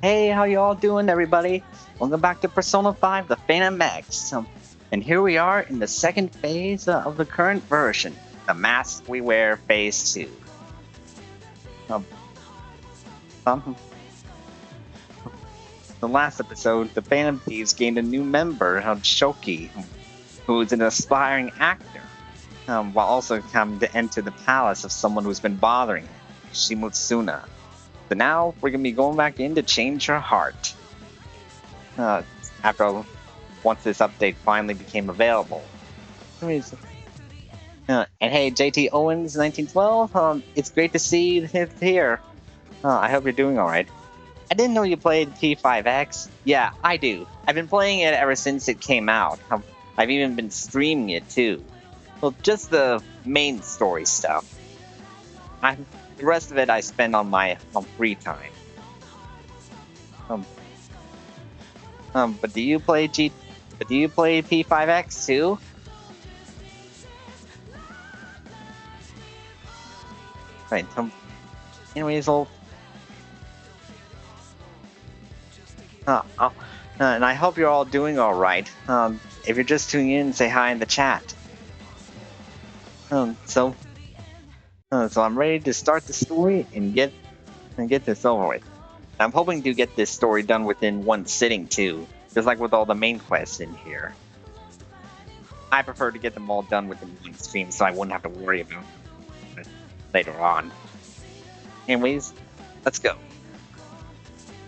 Hey, how you all doing, everybody? Welcome back to Persona 5, the Phantom X. And here we are in the second phase of the current version, the Mask We Wear Phase 2. Um, um, the last episode, the Phantom Thieves gained a new member, Shoki, who is an aspiring actor, while also coming to enter the palace of someone who's been bothering him, Shimotsuna. So now we're going to be going back in to change her heart. Uh, after once this update finally became available. Anyways, and hey, JT Owens, 1912. It's great to see you here. I hope you're doing all right. I didn't know you played P5X. Yeah, I do. I've been playing it ever since it came out. I've even been streaming it too. Well, just the main story stuff. The rest of it I spend on my free time. Um, but do you play But do you play P5X too? Right. Anyways, and I hope you're all doing all right. If you're just tuning in, say hi in the chat. Um, so, so I'm ready to start the story and get this over with. I'm hoping to get this story done within one sitting too, just like with all the main quests in here. I prefer to get them all done within one stream, so I wouldn't have to worry about it later on. Anyways, let's go.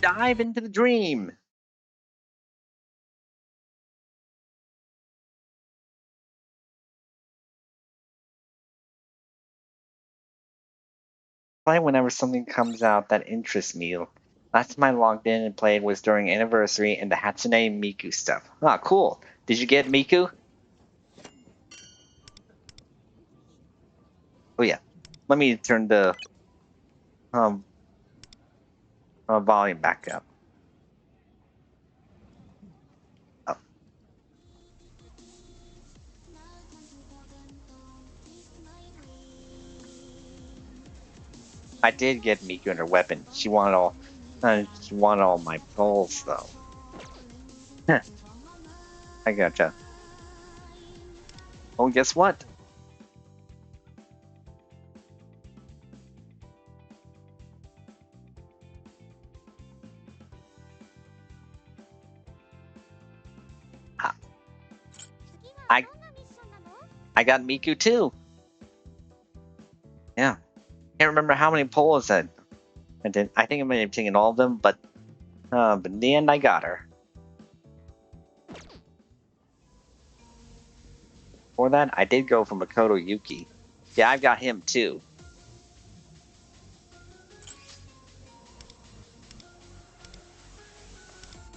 Dive into the dream. Play whenever something comes out that interests me. Last time I logged in and played was during Anniversary and the Hatsune Miku stuff. Ah, cool. Did you get Miku? Oh yeah. Let me turn the um volume back up. Oh. I did get Miku and her weapon. She wanted all my pulls though. I gotcha. Oh, guess what? Ah, I I got Miku too. Yeah. Can't remember how many pulls I did. I think I may have taken all of them, but in the end I got her. For that, I did go for Makoto Yuki. Yeah, I've got him too.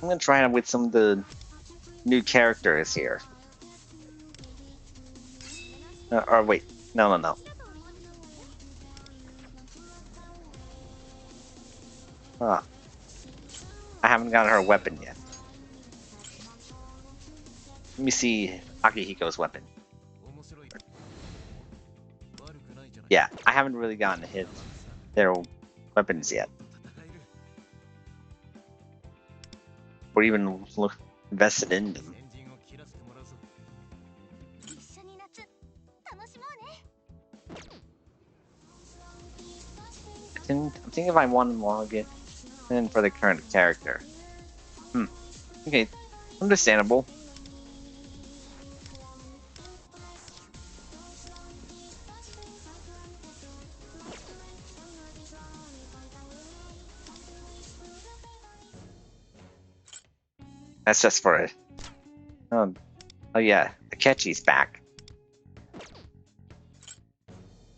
I'm gonna try it with some of the new characters here. Or wait, no. Uh, I haven't gotten her weapon yet. Let me see Akihiko's weapon. Yeah, I haven't really gotten their weapons yet. Or even invested in them. I'm thinking if I want to log it in for the current character. Okay, understandable. That's just for it. Oh yeah, Akechi's back.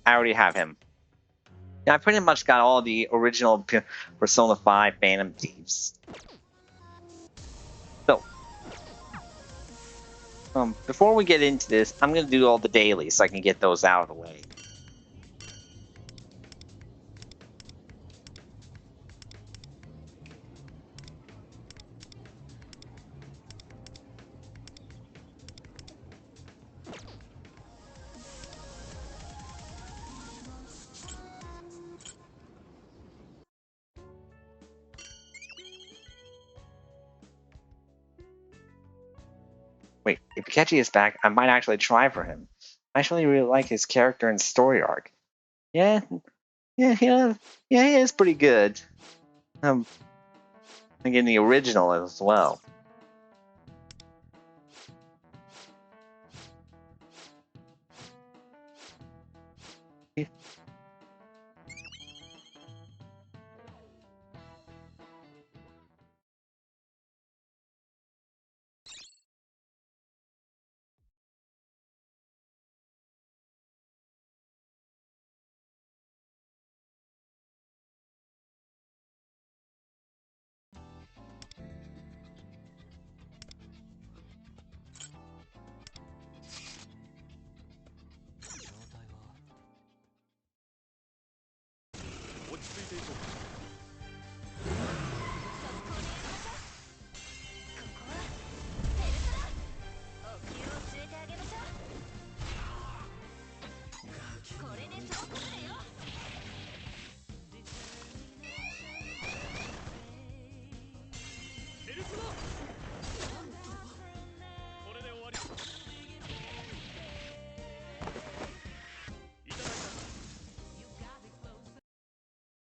I already have him. Yeah, I pretty much got all the original Persona 5 Phantom Thieves. So, before we get into this, I'm gonna do all the dailies so I can get those out of the way. if Akechi is back, I might actually try for him. I actually really like his character and story arc. Yeah, yeah, he is pretty good. I think in the original as well.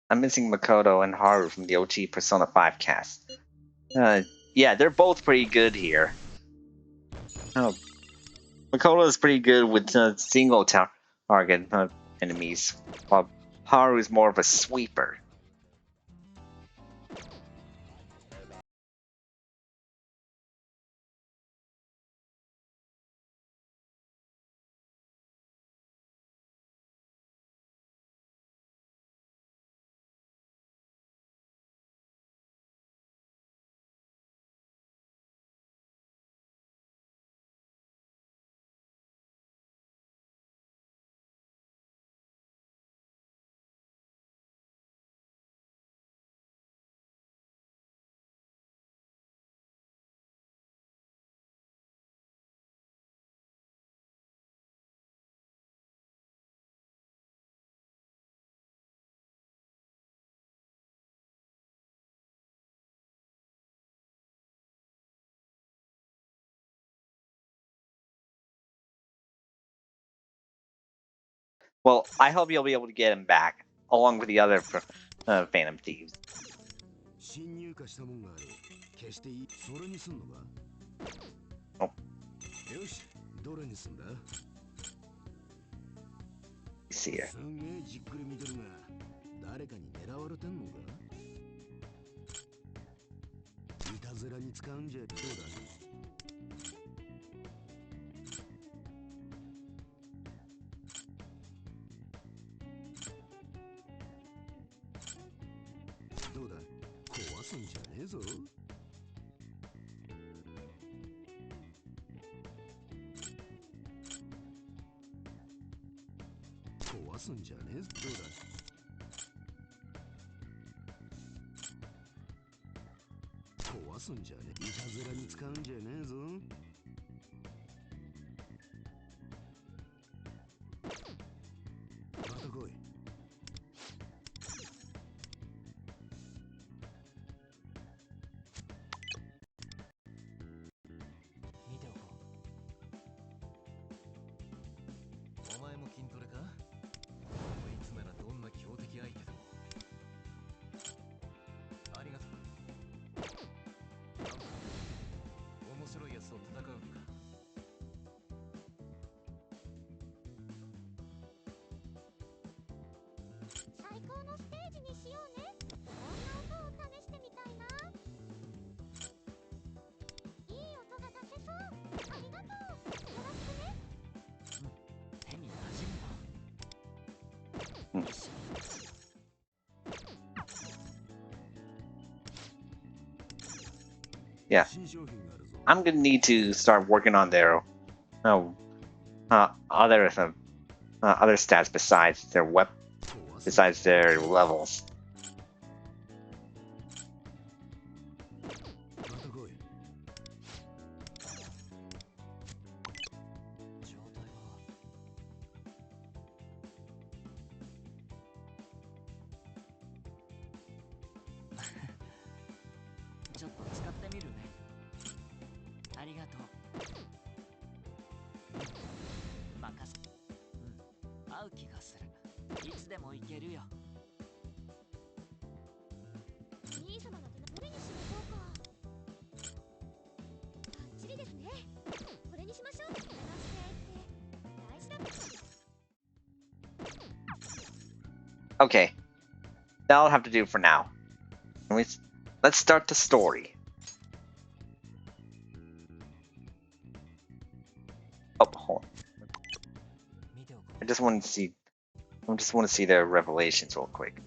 I'm missing Makoto and Haru from the OT Persona 5 cast. Yeah, they're both pretty good here. Oh, Makoto is pretty good with single target enemies, while Haru is more of a sweeper. Well, I hope you'll be able to get him back, along with the other Phantom Thieves. Oh. See here. Yeah, I'm gonna need to start working on their other stats besides their levels. Okay, that'll have to do for now. Let's start the story. Oh, hold on. I just want to see their revelations real quick.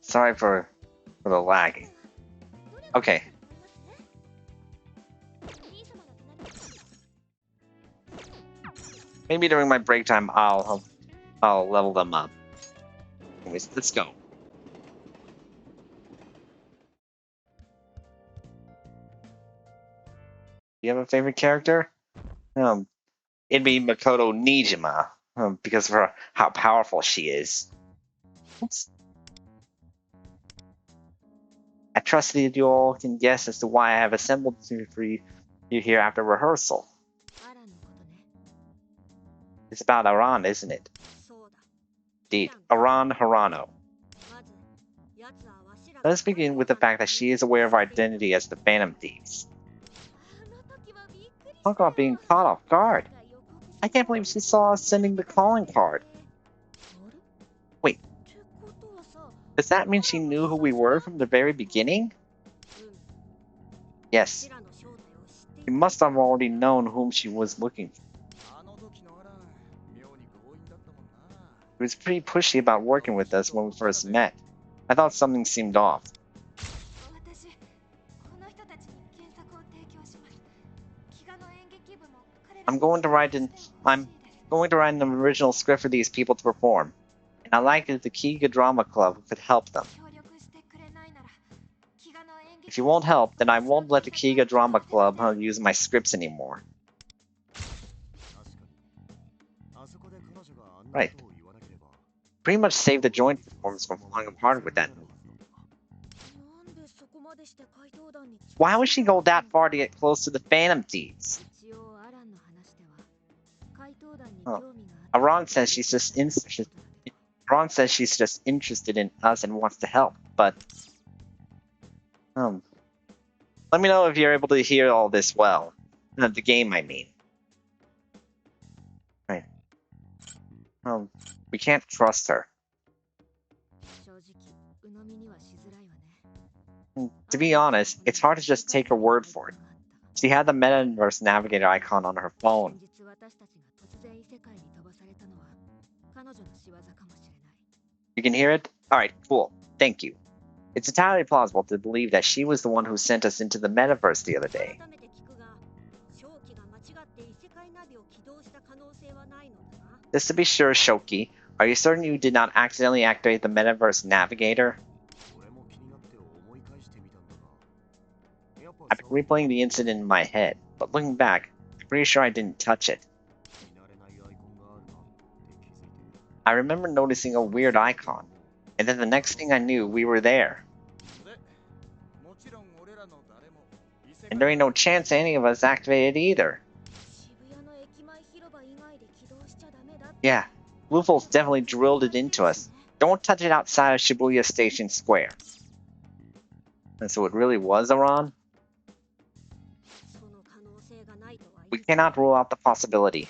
Sorry for the lagging. Okay. Maybe during my break time, I'll level them up. Anyways, let's go. Do you have a favorite character? It'd be Makoto Nijima, because of how powerful she is. Oops. I trust that you all can guess as to why I have assembled for you here after rehearsal. It's about Aran, isn't it? Indeed, Aran Harano. Let's begin with the fact that she is aware of our identity as the Phantom Thieves. Talk about being caught off guard. I can't believe she saw us sending the calling card. Wait, does that mean she knew who we were from the very beginning? Yes. She must have already known whom she was looking for. She was pretty pushy about working with us when we first met. I thought something seemed off. I'm going to write an original script for these people to perform, and I like that the Kiga Drama Club could help them. If you won't help, then I won't let the Kiga Drama Club use my scripts anymore. Right. Pretty much saved the joint performance from falling apart with that. Why would she go that far to get close to the Phantom Thieves? Oh. Aran says she's just interested in us and wants to help, but let me know if you're able to hear all this well. The game, I mean. Right. We can't trust her. To be honest, it's hard to just take her word for it. She had the Metaverse Navigator icon on her phone. You can hear it? Alright, cool. Thank you. It's entirely plausible to believe that she was the one who sent us into the Metaverse the other day. Just to be sure, Shoki, are you certain you did not accidentally activate the Metaverse Navigator? I've been replaying the incident in my head, but looking back, I'm pretty sure I didn't touch it. I remember noticing a weird icon, and then the next thing I knew, we were there. And there ain't no chance any of us activated either. Yeah, Bluefolds definitely drilled it into us. Don't touch it outside of Shibuya Station Square. And so it really was Aran? We cannot rule out the possibility.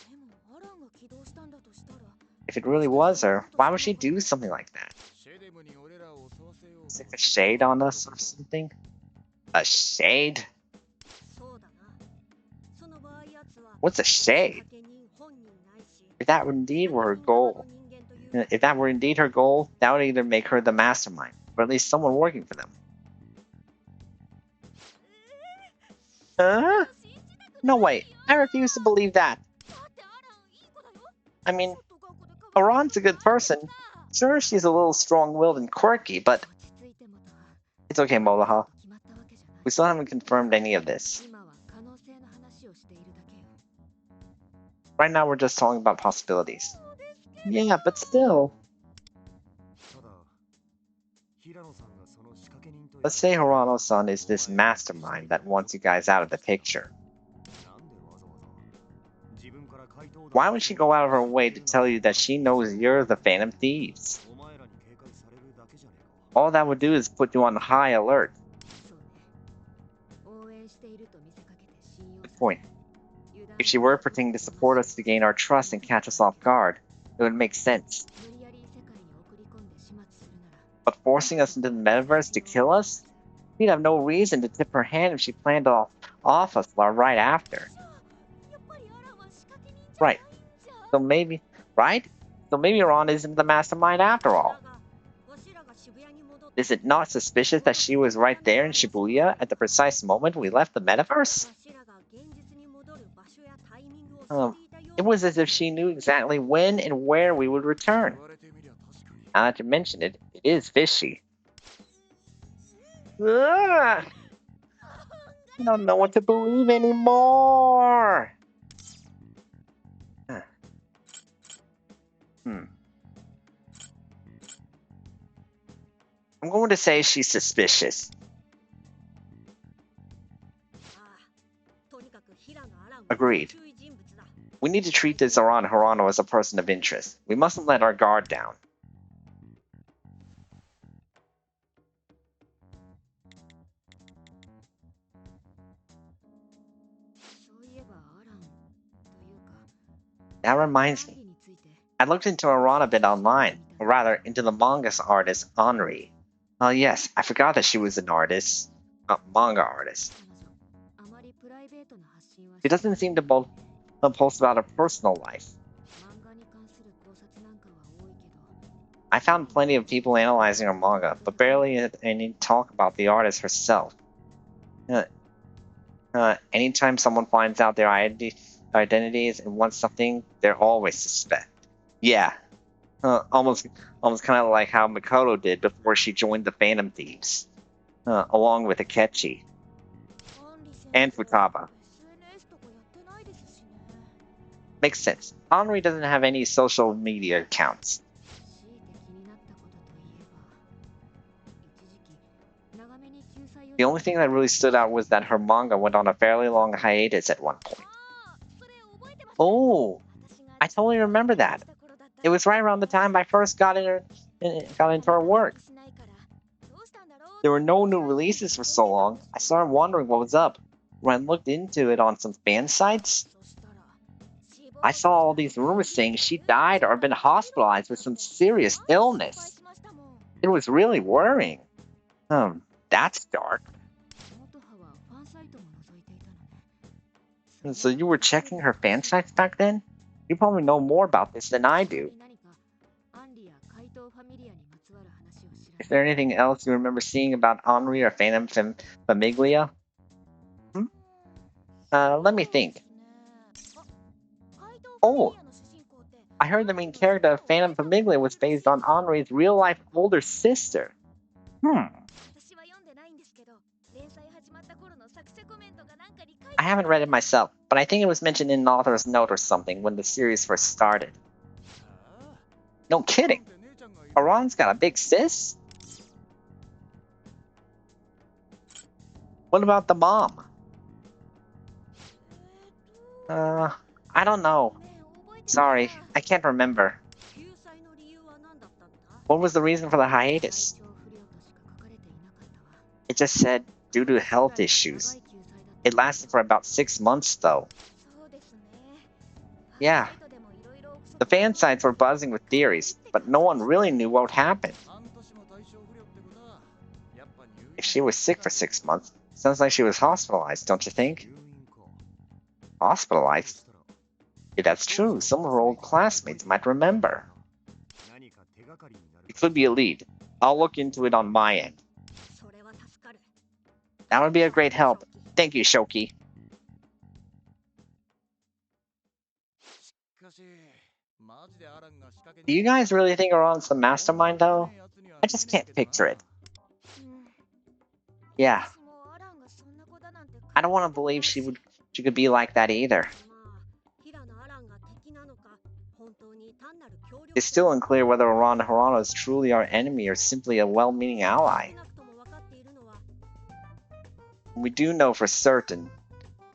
If it really was her, why would she do something like that? Stick a shade on us or something? A shade? What's a shade? If that were indeed her goal, that would either make her the mastermind, or at least someone working for them. No way, I refuse to believe that. I mean, Aran's a good person. Sure, she's a little strong-willed and quirky, but... It's okay, Molaha. We still haven't confirmed any of this. Right now we're just talking about possibilities. Yeah, but still. Let's say Hirano-san is this mastermind that wants you guys out of the picture. Why would she go out of her way to tell you that she knows you're the Phantom Thieves? All that would do is put you on high alert. Good point. If she were pretending to support us to gain our trust and catch us off guard, it would make sense. But forcing us into the metaverse to kill us? We'd have no reason to tip her hand if she planned off us right after. Right. So maybe Ron isn't the mastermind after all. Is it not suspicious that she was right there in Shibuya at the precise moment we left the metaverse? It was as if she knew exactly when and where we would return. Now that you mention it, it is fishy. Ugh! I don't know what to believe anymore! I'm going to say she's suspicious. Agreed. We need to treat this Aran Hirano as a person of interest. We mustn't let our guard down. That reminds me. I looked into Aran a bit online, or rather, into the manga artist Henri. Oh yes, I forgot that she was an artist. A manga artist. She doesn't seem to post about her personal life. I found plenty of people analyzing her manga, but barely any talk about the artist herself. Anytime someone finds out their identities and wants something, they're always suspect. Yeah, almost kind of like how Makoto did before she joined the Phantom Thieves, along with Akechi and Futaba. Makes sense. Henri doesn't have any social media accounts. The only thing that really stood out was that her manga went on a fairly long hiatus at one point. Oh, I totally remember that. It was right around the time I first got into her work. There were no new releases for so long, I started wondering what was up. When I looked into it on some fan sites, I saw all these rumors saying she died or been hospitalized with some serious illness. It was really worrying. That's dark. And so you were checking her fan sites back then? You probably know more about this than I do. Is there anything else you remember seeing about Henri or Phantom Famiglia? Let me think. Oh, I heard the main character of Phantom Famiglia was based on Henri's real-life older sister. I haven't read it myself, but I think it was mentioned in an author's note or something when the series first started. No kidding. Aran's got a big sis? What about the mom? I don't know. Sorry, I can't remember. What was the reason for the hiatus? It just said, due to health issues. It lasted for about 6 months, though. Yeah. The fan sites were buzzing with theories, but no one really knew what happened. If she was sick for 6 months, sounds like she was hospitalized, don't you think? Hospitalized? Yeah, that's true. Some of her old classmates might remember. It could be a lead. I'll look into it on my end. That would be a great help. Thank you, Shoki. Do you guys really think Aran's the mastermind, though? I just can't picture it. Yeah. I don't want to believe she could be like that either. It's still unclear whether Aran Harano is truly our enemy or simply a well-meaning ally. We do know for certain,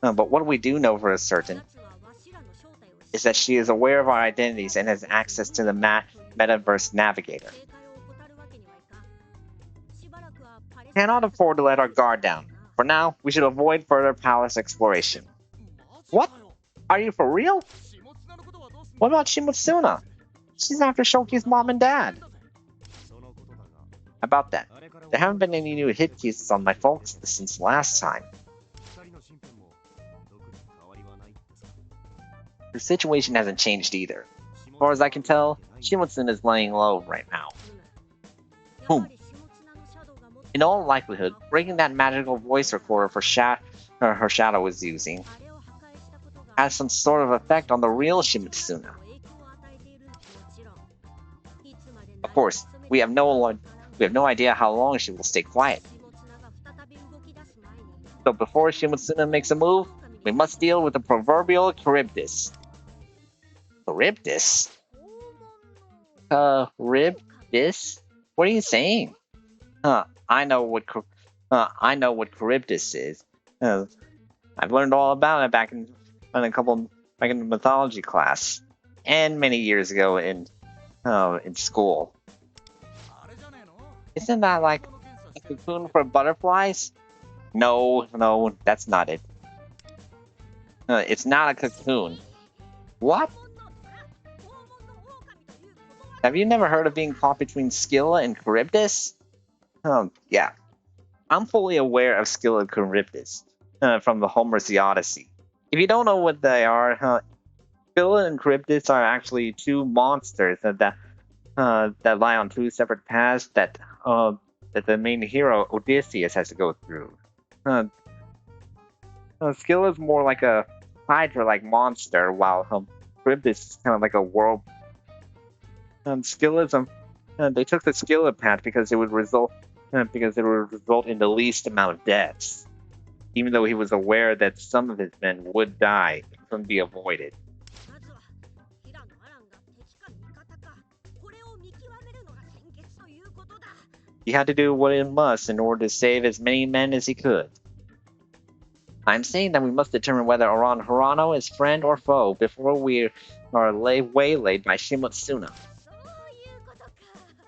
but what we do know for certain is that she is aware of our identities and has access to the Metaverse Navigator. We cannot afford to let our guard down. For now, we should avoid further palace exploration. What? Are you for real? What about Shimotsuna? She's after Shoki's mom and dad. About that, there haven't been any new hit pieces on my folks since last time. Her situation hasn't changed either. As far as I can tell, Shimotsuna is laying low right now. Boom. In all likelihood, breaking that magical voice recorder her shadow was using has some sort of effect on the real Shimotsuna. Of course, we have no idea how long she will stay quiet. So before Shimotsuna makes a move, we must deal with the proverbial Charybdis. Charybdis? Charybdis? What are you saying? I know what Charybdis is. I've learned all about it back in the mythology class, and many years ago in school. Isn't that like a cocoon for butterflies? No, that's not it. It's not a cocoon. What? Have you never heard of being caught between Scylla and Charybdis? Yeah. I'm fully aware of Scylla and Charybdis from the Homer's The Odyssey. If you don't know what they are, Scylla and Charybdis are actually two monsters that lie on two separate paths that the main hero Odysseus has to go through. Scylla is more like a Hydra-like monster, while Charybdis is kind of like a world. Skillism. They took the Scylla path because it would result in the least amount of deaths, even though he was aware that some of his men would die if it couldn't be avoided. He had to do what he must in order to save as many men as he could. I'm saying that we must determine whether Aran Harano is friend or foe before we are waylaid by Shimotsuna.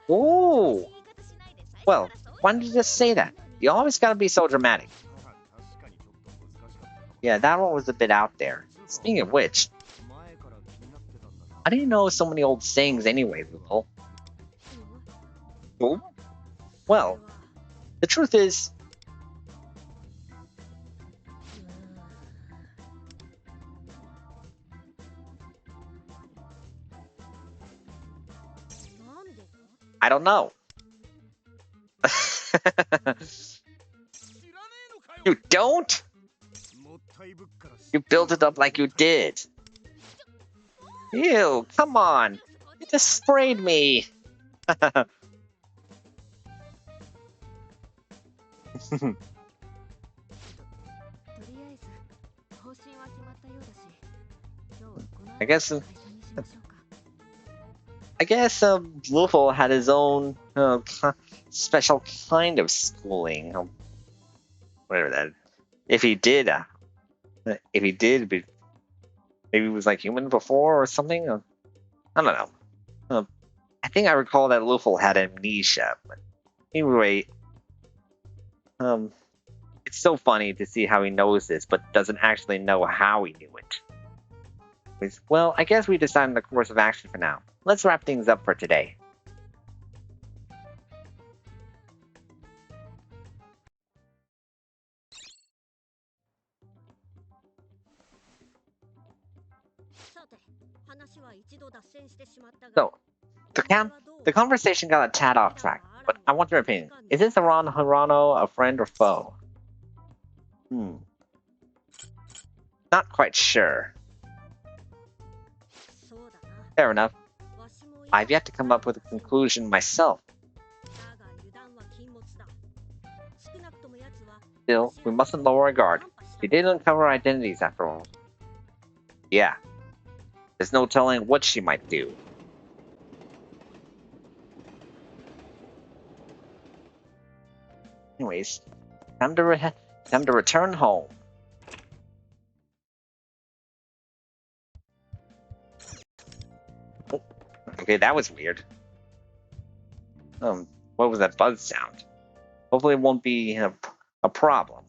Ooh! Well, why didn't you just say that? You always gotta be so dramatic. Yeah, that one was a bit out there. Speaking of which, how do you know so many old sayings anyway, Lil? Oh? Well, the truth is, I don't know. You don't? You built it up like you did. Ew, come on. You just sprayed me. I guess Luffel had his own special kind of schooling. Whatever that. If he did, maybe he was like human before or something. I don't know. I think I recall that Luffel had amnesia. But anyway, it's so funny to see how he knows this, but doesn't actually know how he knew it. Well, I guess we decided the course of action for now. Let's wrap things up for today. So, the conversation got a tad off track, but I want your opinion. Is this Aran Harano a friend or foe? Not quite sure. Fair enough. I've yet to come up with a conclusion myself. Still, we mustn't lower our guard. She did uncover identities after all. Yeah, there's no telling what she might do. Anyways, time to return home. Oh, okay, that was weird. What was that buzz sound? Hopefully it won't be a problem.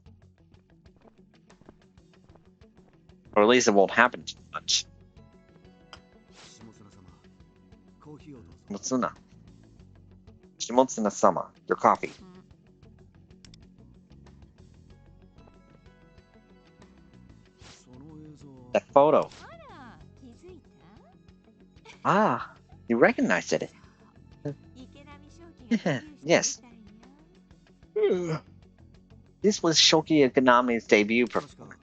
Or at least it won't happen too much. Shimotsuna. Shimotsuna-sama, your coffee. That photo. Ah, you recognized it. Yes. This was Shoki Ikonami's debut performance.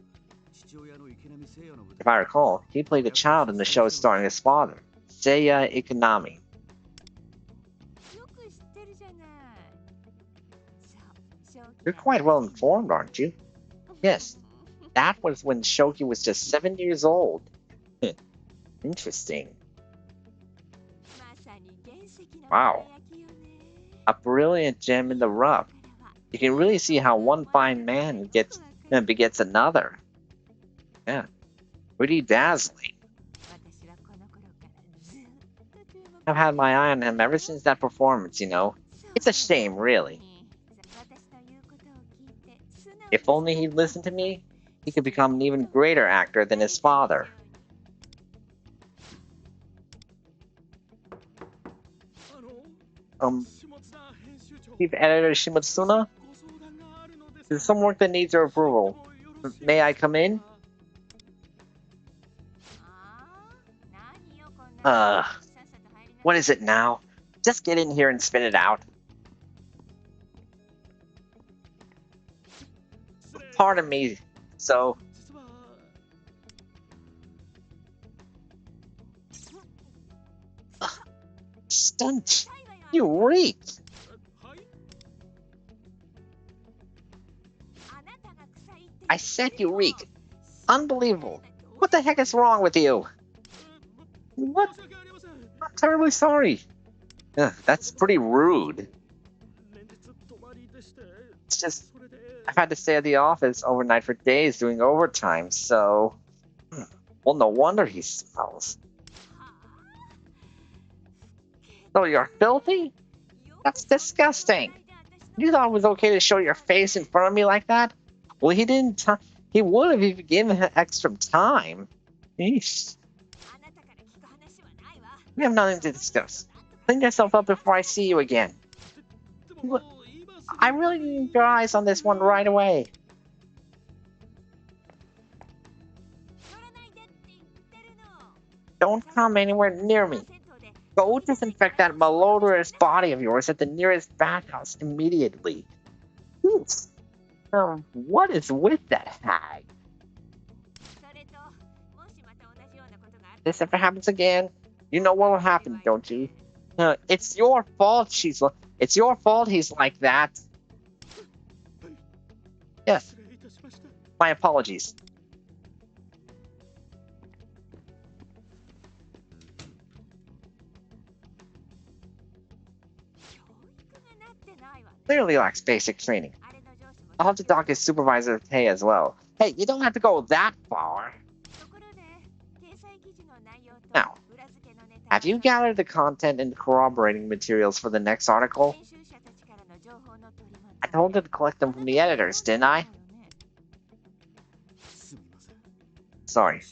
If I recall, he played a child in the show starring his father, Seiya Ikonami. You're quite well informed, aren't you? Yes. That was when Shoki was just 7 years old. Interesting. Wow. A brilliant gem in the rough. You can really see how one fine man begets another. Yeah. Pretty dazzling. I've had my eye on him ever since that performance, you know. It's a shame, really. If only he'd listened to me, he could become an even greater actor than his father. Chief Editor Shimotsuna? There's some work that needs your approval. May I come in? What is it now? Just get in here and spit it out. Pardon me, so... Stench! You reek! I said you reek! Unbelievable! What the heck is wrong with you? What? I'm terribly sorry. That's pretty rude. It's just, I've had to stay at the office overnight for days doing overtime, so... Well, no wonder he smells. So you're filthy? That's disgusting. You thought it was okay to show your face in front of me like that? Well, he didn't. He would have if you gave him extra time. Yeesh. We have nothing to discuss. Clean yourself up before I see you again. Look, I really need your eyes on this one right away. Don't come anywhere near me. Go disinfect that malodorous body of yours at the nearest bathhouse immediately. Oof. What is with that hag? This ever happens again, you know what will happen, don't you? It's your fault it's your fault he's like that. Yes. My apologies. Clearly lacks basic training. I'll have to dock his supervisor's pay as well. Hey, you don't have to go that far. Now, have you gathered the content and corroborating materials for the next article? I told you to collect them from the editors, didn't I? Sorry.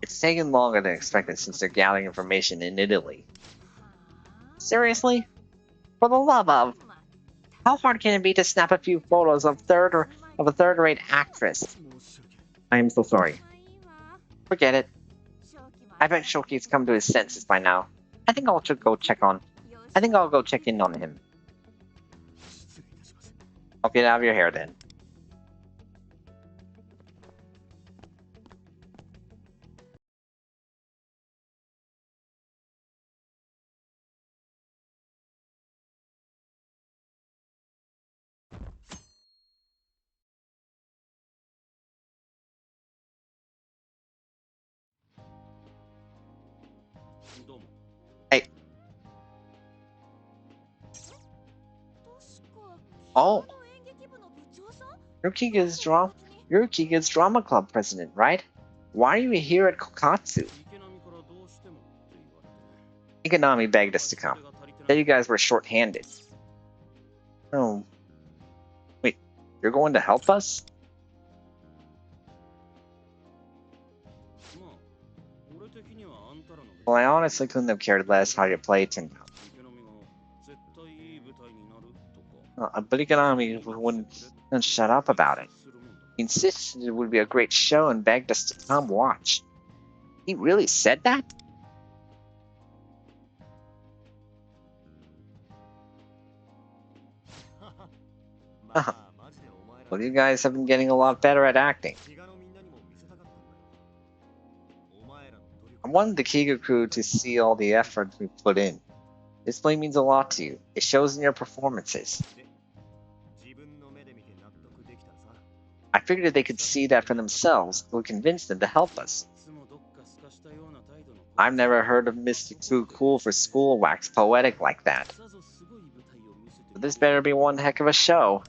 It's taken longer than expected since they're gathering information in Italy. Seriously? For the love of... How hard can it be to snap a few photos of a third-rate actress? I am so sorry. Forget it. I bet Shoki's come to his senses by now. I think I'll go check in on him. I'll get out of your hair then. Hey. Oh. You're Kiga's drama club president, right? Why are you here at Kokatsu? Ikonami begged us to come. Said you guys were short-handed. Oh. Wait, you're going to help us? Well, I honestly couldn't have cared less how your play turned out. But Ikonami wouldn't shut up about it. He insisted it would be a great show and begged us to come watch. He really said that? Well, you guys have been getting a lot better at acting. I wanted the Kiga crew to see all the effort we put in. This play means a lot to you. It shows in your performances. I figured they could see that for themselves, it would convince them to help us. I've never heard of Mr. Too Cool for School wax poetic like that. But this better be one heck of a show.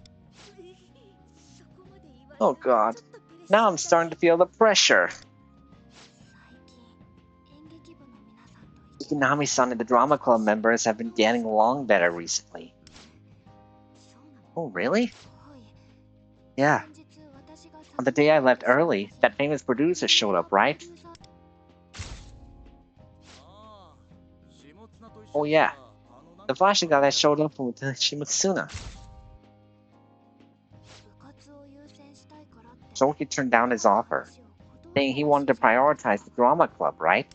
Oh god, now I'm starting to feel the pressure. Ikonami-san and the drama club members have been getting along better recently. Oh, really? Yeah. On the day I left early, that famous producer showed up, right? Oh yeah. The flashy guy that showed up with Shimotsuna. Shoki turned down his offer, saying he wanted to prioritize the drama club, right?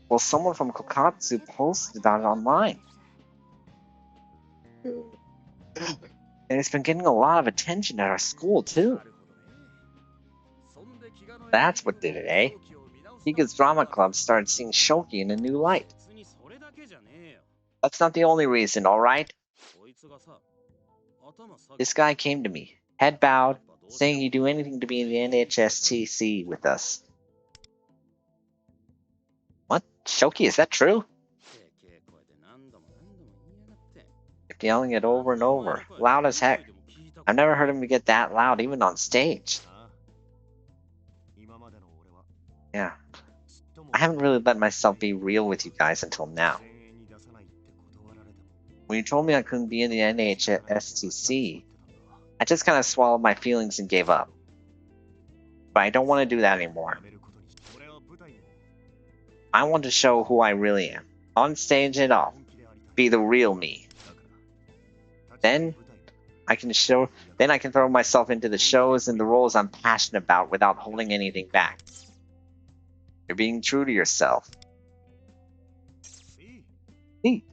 Well, someone from Kokatsu posted about it online. And it's been getting a lot of attention at our school, too. That's what did it, eh? Kiga's drama club started seeing Shoki in a new light. That's not the only reason, alright? This guy came to me, head bowed, saying he'd do anything to be in the NHSTC with us. What? Shoki, is that true? Kept yelling it over and over, loud as heck. I've never heard him get that loud, even on stage. Yeah. I haven't really let myself be real with you guys until now. When you told me I couldn't be in the NHSTC, I just kind of swallowed my feelings and gave up. But I don't want to do that anymore. I want to show who I really am, on stage and off. Be the real me. Then I can throw myself into the shows and the roles I'm passionate about without holding anything back. You're being true to yourself. See,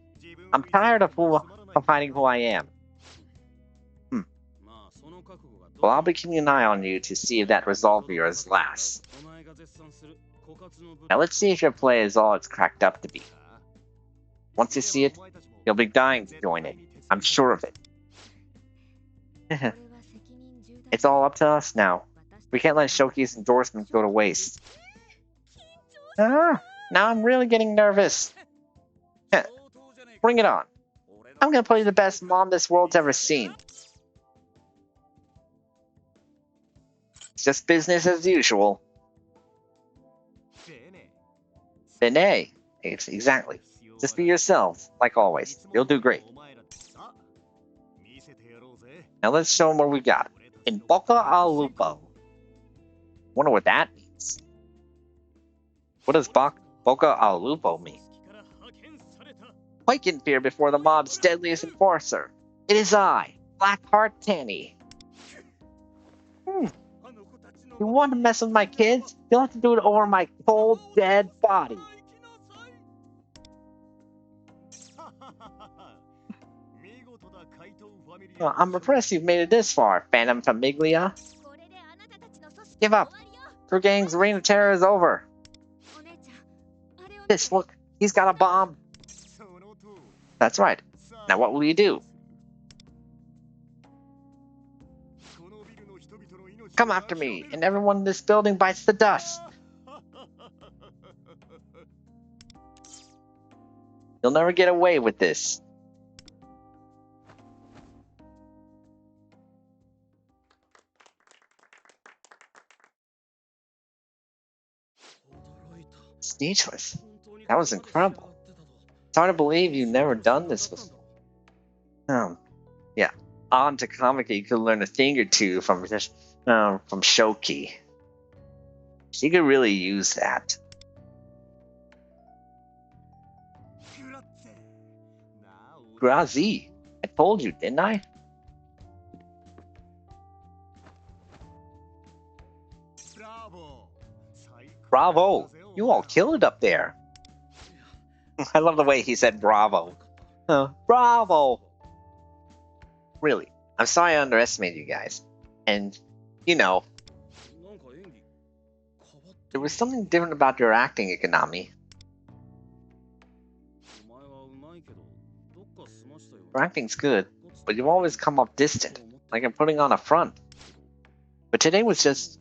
I'm tired of hiding who I am. Well, I'll be keeping an eye on you to see if that resolve of yours lasts. Now let's see if your play is all it's cracked up to be. Once you see it, you'll be dying to join it. I'm sure of it. It's all up to us now. We can't let Shoki's endorsement go to waste. Now I'm really getting nervous. Bring it on. I'm gonna play the best mom this world's ever seen. It's just business as usual. Bene. Exactly. Just be yourselves, like always. You'll do great. Now let's show them what we got. In Boca al Lupo. Wonder what that means. What does Boca al Lupo mean? Quake in fear before the mob's deadliest enforcer. It is I, Blackheart Tanny. You want to mess with my kids? You'll have to do it over my cold, dead body. I'm impressed you've made it this far, Phantom Famiglia. Give up. Your gang's reign of terror is over. This, look, he's got a bomb. That's right. Now what will you do? Come after me, and everyone in this building bites the dust. You'll never get away with this. Speechless. That was incredible. It's hard to believe you've never done this before. Yeah. On to comic, you could learn a thing or two from Shoki. She could really use that. Grazie. I told you, didn't I? Bravo! You all killed it up there. I love the way he said bravo. Bravo! Really, I'm sorry I underestimated you guys. And, you know, there was something different about your acting, Ikonami. Your acting's good, but you've always come off distant, like I'm putting on a front. But today was just...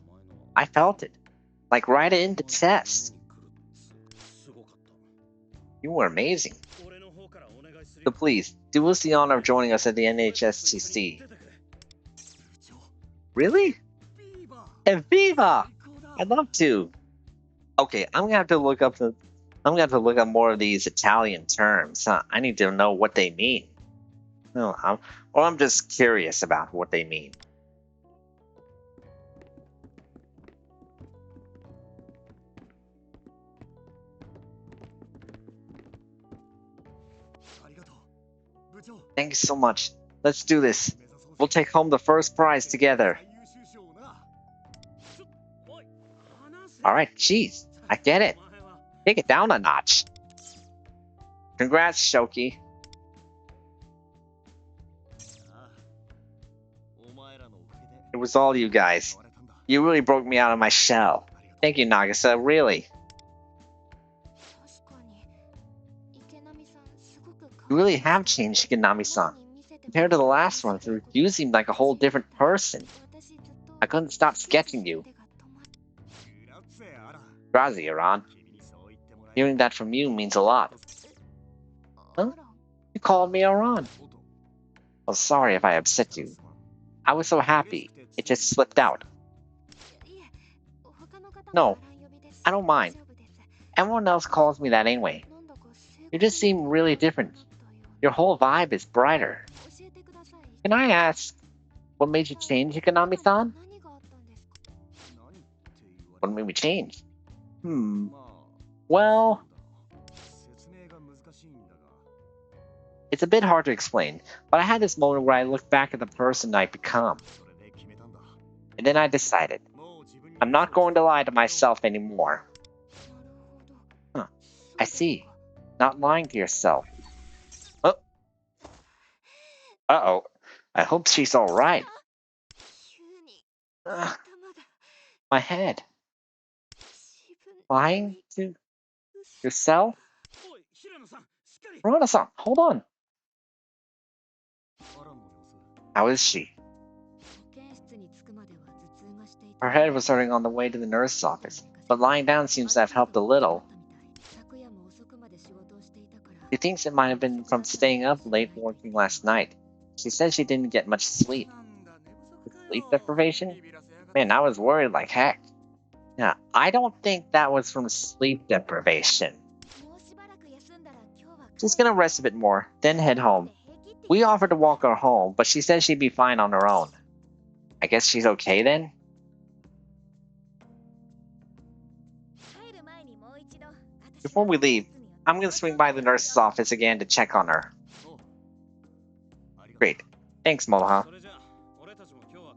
I felt it. Like right in the chest. You were amazing. So please, do us the honor of joining us at the NHSTC. Really? Evviva! I'd love to. Okay, I'm gonna have to look up more of these Italian terms. I need to know what they mean. No, I'm just curious about what they mean. Thank you so much. Let's do this. We'll take home the first prize together. Alright, jeez. I get it. Take it down a notch. Congrats, Shoki. It was all you guys. You really broke me out of my shell. Thank you, Nagisa, really. You really have changed, Shigenami-san. Compared to the last one, you seemed like a whole different person. I couldn't stop sketching you. Grazie, Aran. Hearing that from you means a lot. Huh? You called me Aran. Oh, sorry if I upset you. I was so happy, it just slipped out. No, I don't mind. Everyone else calls me that anyway. You just seem really different. Your whole vibe is brighter. Can I ask, what made you change, Ikonami-san? What made me change? Well... It's a bit hard to explain, but I had this moment where I looked back at the person I'd become. And then I decided, I'm not going to lie to myself anymore. Huh, I see. Not lying to yourself. Oh. Uh-oh. I hope she's alright. My head. Lying to yourself? Hirona-san, hold on. How is she? Her head was hurting on the way to the nurse's office, but lying down seems to have helped a little. She thinks it might have been from staying up late working last night. She said she didn't get much sleep. Sleep deprivation? Man, I was worried like heck. Yeah, I don't think that was from sleep deprivation. She's gonna rest a bit more, then head home. We offered to walk her home, but she said she'd be fine on her own. I guess she's okay then? Before we leave, I'm gonna swing by the nurse's office again to check on her. Great. Thanks, Moha.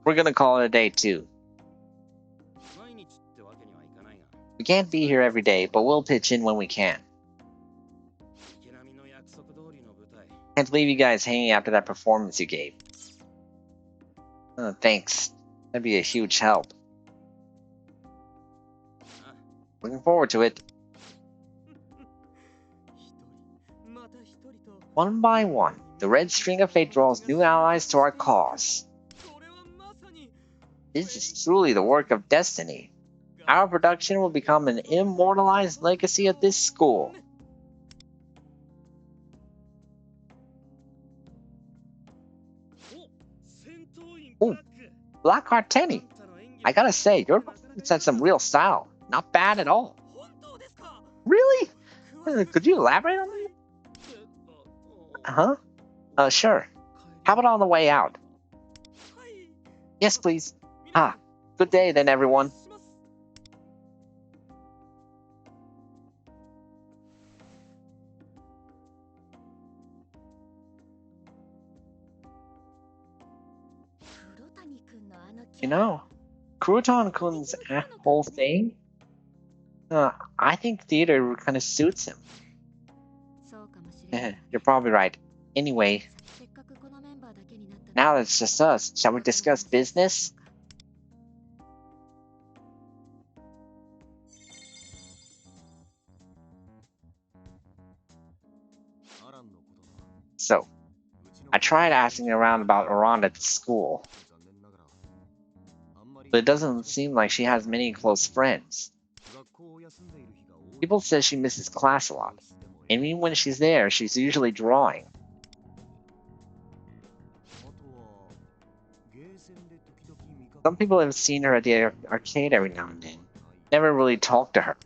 We're gonna call it a day too. We can't be here every day, but we'll pitch in when we can. Can't leave you guys hanging after that performance you gave. Thanks. That'd be a huge help. Looking forward to it. One by one, the red string of fate draws new allies to our cause. This is truly the work of destiny. Our production will become an immortalized legacy of this school. Ooh, Black Tenny. I gotta say, your performance had some real style. Not bad at all. Really? Could you elaborate on that? Huh? Sure. How about on the way out? Yes, please. Ah, good day then, everyone. You know, Crouton-kun's whole thing, I think theater kind of suits him. You're probably right. Anyway, now it's just us. Shall we discuss business? So, I tried asking around about Iran at school, but it doesn't seem like she has many close friends. People say she misses class a lot, and even when she's there, she's usually drawing. Some people have seen her at the arcade every now and then. Never really talked to her.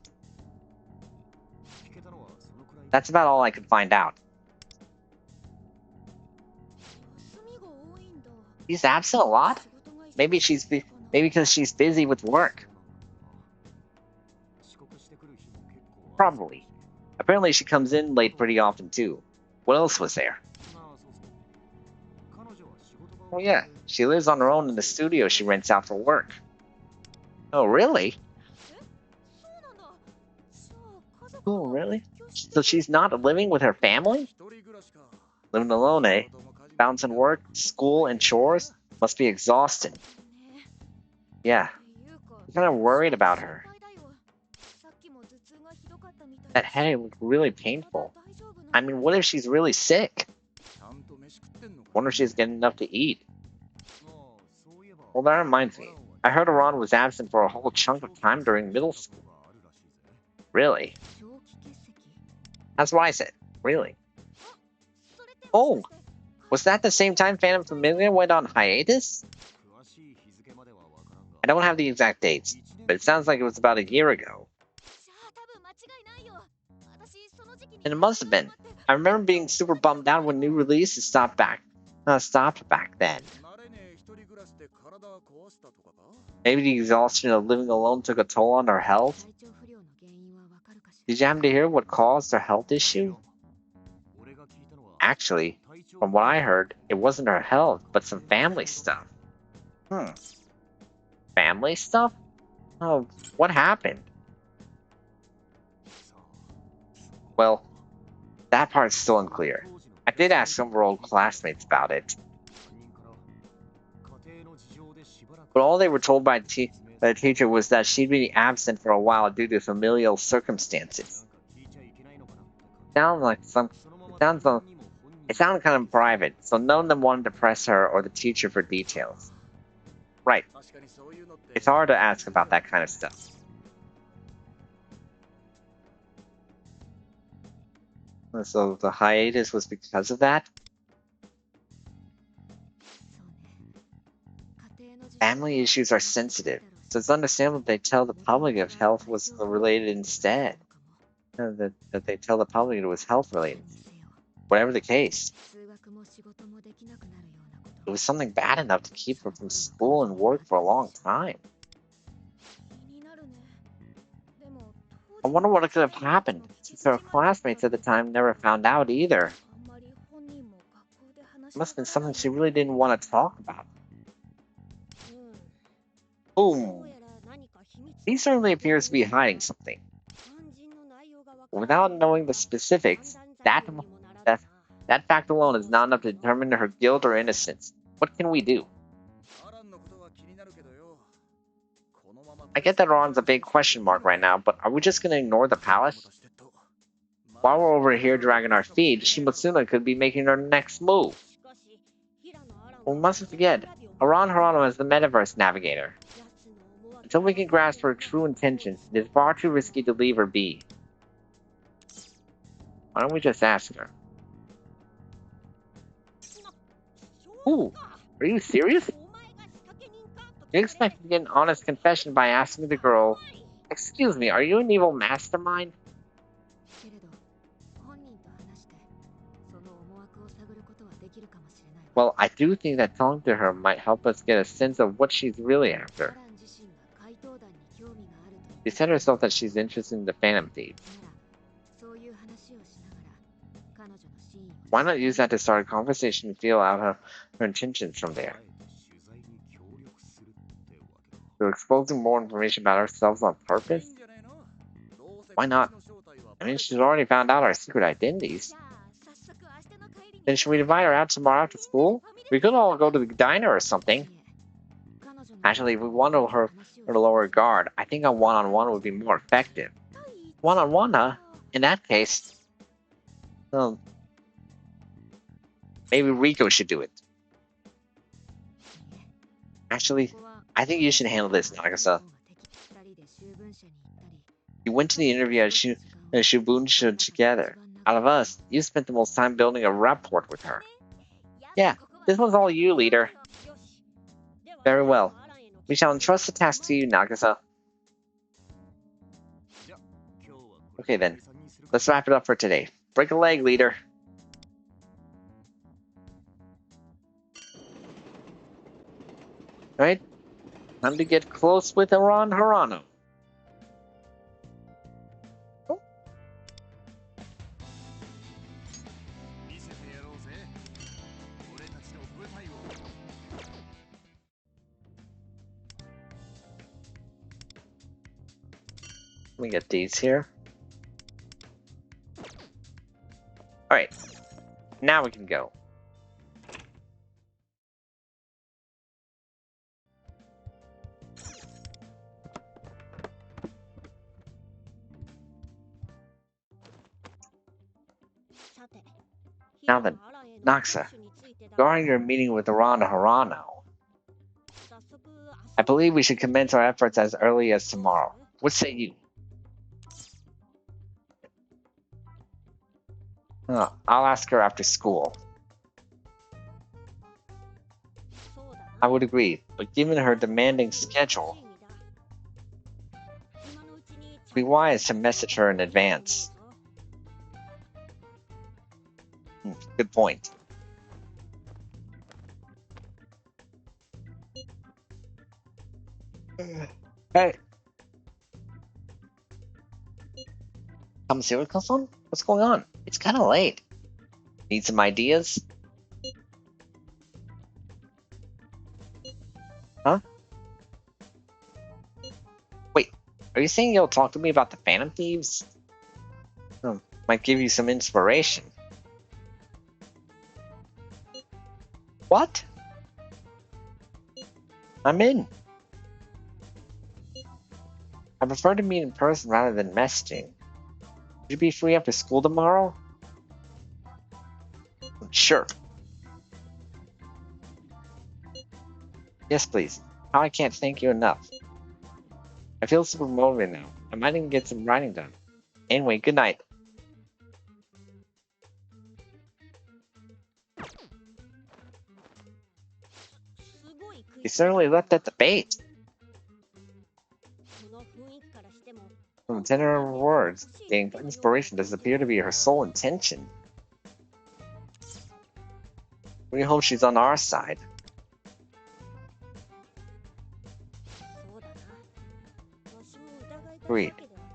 That's about all I could find out. She's absent a lot? Maybe because she's busy with work. Probably. Apparently she comes in late pretty often too. What else was there? Oh yeah, she lives on her own in the studio she rents out for work. Oh really? Oh really? So she's not living with her family? Living alone, eh? Balancing work, school, and chores? Must be exhausting. Yeah, I'm kind of worried about her. That headache looked really painful. I mean, what if she's really sick? Wonder if she's getting enough to eat. Well, that reminds me. I heard Iran was absent for a whole chunk of time during middle school. Really? That's what I said. Really? Oh, was that the same time Phantom Familiar went on hiatus? I don't have the exact dates, but it sounds like it was about a year ago. And it must have been. I remember being super bummed out when new releases stopped back then. Maybe the exhaustion of living alone took a toll on her health? Did you happen to hear what caused her health issue? Actually, from what I heard, it wasn't her health, but some family stuff. Family stuff? Oh, what happened? Well, that part's still unclear. I did ask some of her old classmates about it, but all they were told by the teacher was that she'd be absent for a while due to familial circumstances. It sounded kind of private, so none of them wanted to press her or the teacher for details. Right. It's hard to ask about that kind of stuff. So the hiatus was because of that? Family issues are sensitive, so it's understandable they tell the public if health was related instead. That they tell the public it was health related. Whatever the case, it was something bad enough to keep her from school and work for a long time. I wonder what could have happened, since her classmates at the time never found out either. It must have been something she really didn't want to talk about. Boom! He certainly appears to be hiding something. Without knowing the specifics, that fact alone is not enough to determine her guilt or innocence. What can we do? I get that Ron's a big question mark right now, but are we just gonna ignore the palace? While we're over here dragging our feet, Shimotsuna could be making her next move. We mustn't forget, Haran Harano is the Metaverse Navigator. Until we can grasp her true intentions, it is far too risky to leave her be. Why don't we just ask her? Ooh, are you serious? You expect to get an honest confession by asking the girl, "Excuse me, are you an evil mastermind?" Well, I do think that talking to her might help us get a sense of what she's really after. She said herself that she's interested in the Phantom Thief. Why not use that to start a conversation and feel out her intentions from there? So exposing more information about ourselves on purpose? Why not? I mean, she's already found out our secret identities. Then should we invite her out tomorrow after school? We could all go to the diner or something. Actually, if we want her to lower guard, I think a one-on-one would be more effective. One-on-one, huh? In that case, um, maybe Rico should do it. Actually, I think you should handle this, Nagasa. You went to the interview at Shibunsha together. Out of us, you spent the most time building a rapport with her. Yeah, this one's all you, leader. Very well. We shall entrust the task to you, Nagasa. Okay then, let's wrap it up for today. Break a leg, leader. Alright, time to get close with Aran Harano. Oh. Let me get these here. Alright, now we can go. Now then, Naxa, regarding your meeting with Aran Harano, I believe we should commence our efforts as early as tomorrow. What say you? I'll ask her after school. I would agree, but given her demanding schedule, it'd be wise to message her in advance. Good point. Hey. Kamasura-san? What's going on? It's kind of late. Need some ideas? Huh? Wait, are you saying you'll talk to me about the Phantom Thieves? Might give you some inspiration. What? I'm in. I prefer to meet in person rather than messaging. Would you be free after school tomorrow? Sure. Yes, please. How I can't thank you enough. I feel super motivated now. I might even get some writing done. Anyway, good night. You certainly left at the bait. From the tenor of her words, gaining inspiration does appear to be her sole intention. We hope she's on our side. Agreed.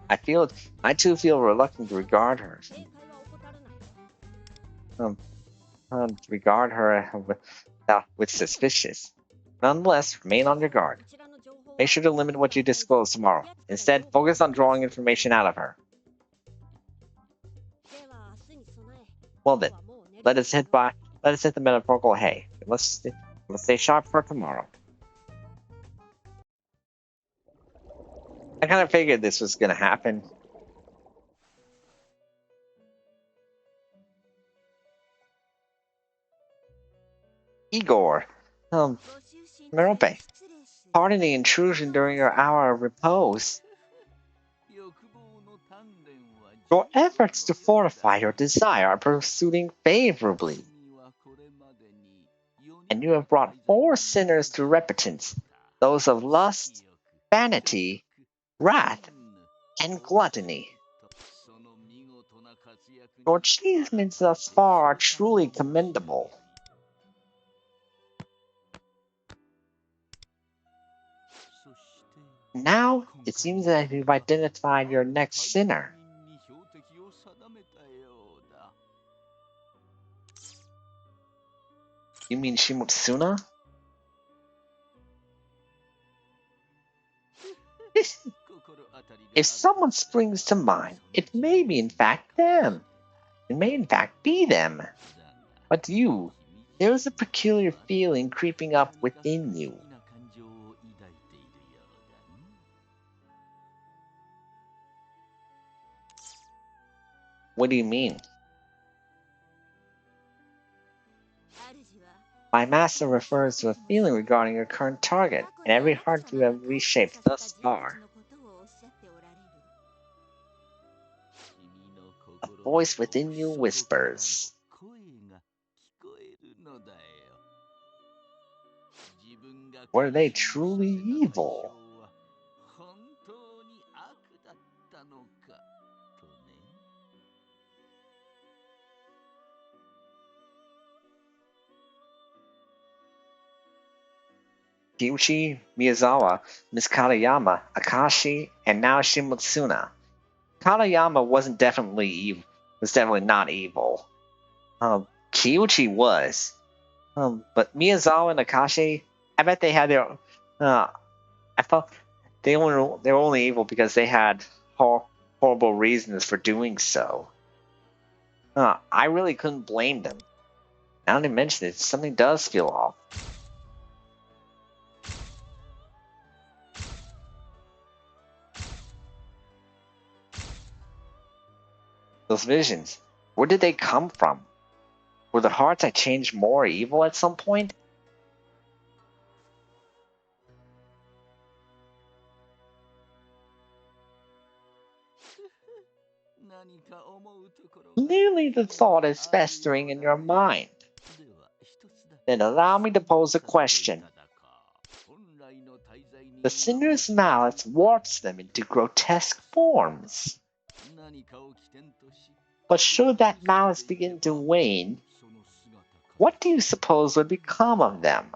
I too feel reluctant to regard her. With suspicious. Nonetheless, remain on your guard. Make sure to limit what you disclose tomorrow. Instead, focus on drawing information out of her. Well then, let us hit the metaphorical hay. Let's stay sharp for tomorrow. I kind of figured this was gonna happen. Igor, Merope, pardon the intrusion during your hour of repose. Your efforts to fortify your desire are proceeding favorably, and you have brought 4 sinners to repentance. those of lust, vanity, wrath, and gluttony. Your achievements thus far are truly commendable. Now, it seems that you've identified your next sinner. You mean Shimotsuna? If someone springs to mind, it may be in fact them. It may in fact be them. But you, there is a peculiar feeling creeping up within you. What do you mean? My master refers to a feeling regarding your current target and every heart you have reshaped thus far. A voice within you whispers. Were they truly evil? Kyuchi, Miyazawa, Miss Katayama, Akashi, and now Shimotsuna. Katayama wasn't definitely evil. Was definitely not evil. Kyuchi was. But Miyazawa and Akashi, I bet they had their. I felt they were only evil because they had horrible reasons for doing so. I really couldn't blame them. Now that you mention it, something does feel off. Those visions, where did they come from? Were the hearts I changed more evil at some point? Clearly the thought is festering in your mind. Then allow me to pose a question. The sinner's malice warps them into grotesque forms. But should that malice begin to wane, what do you suppose would become of them?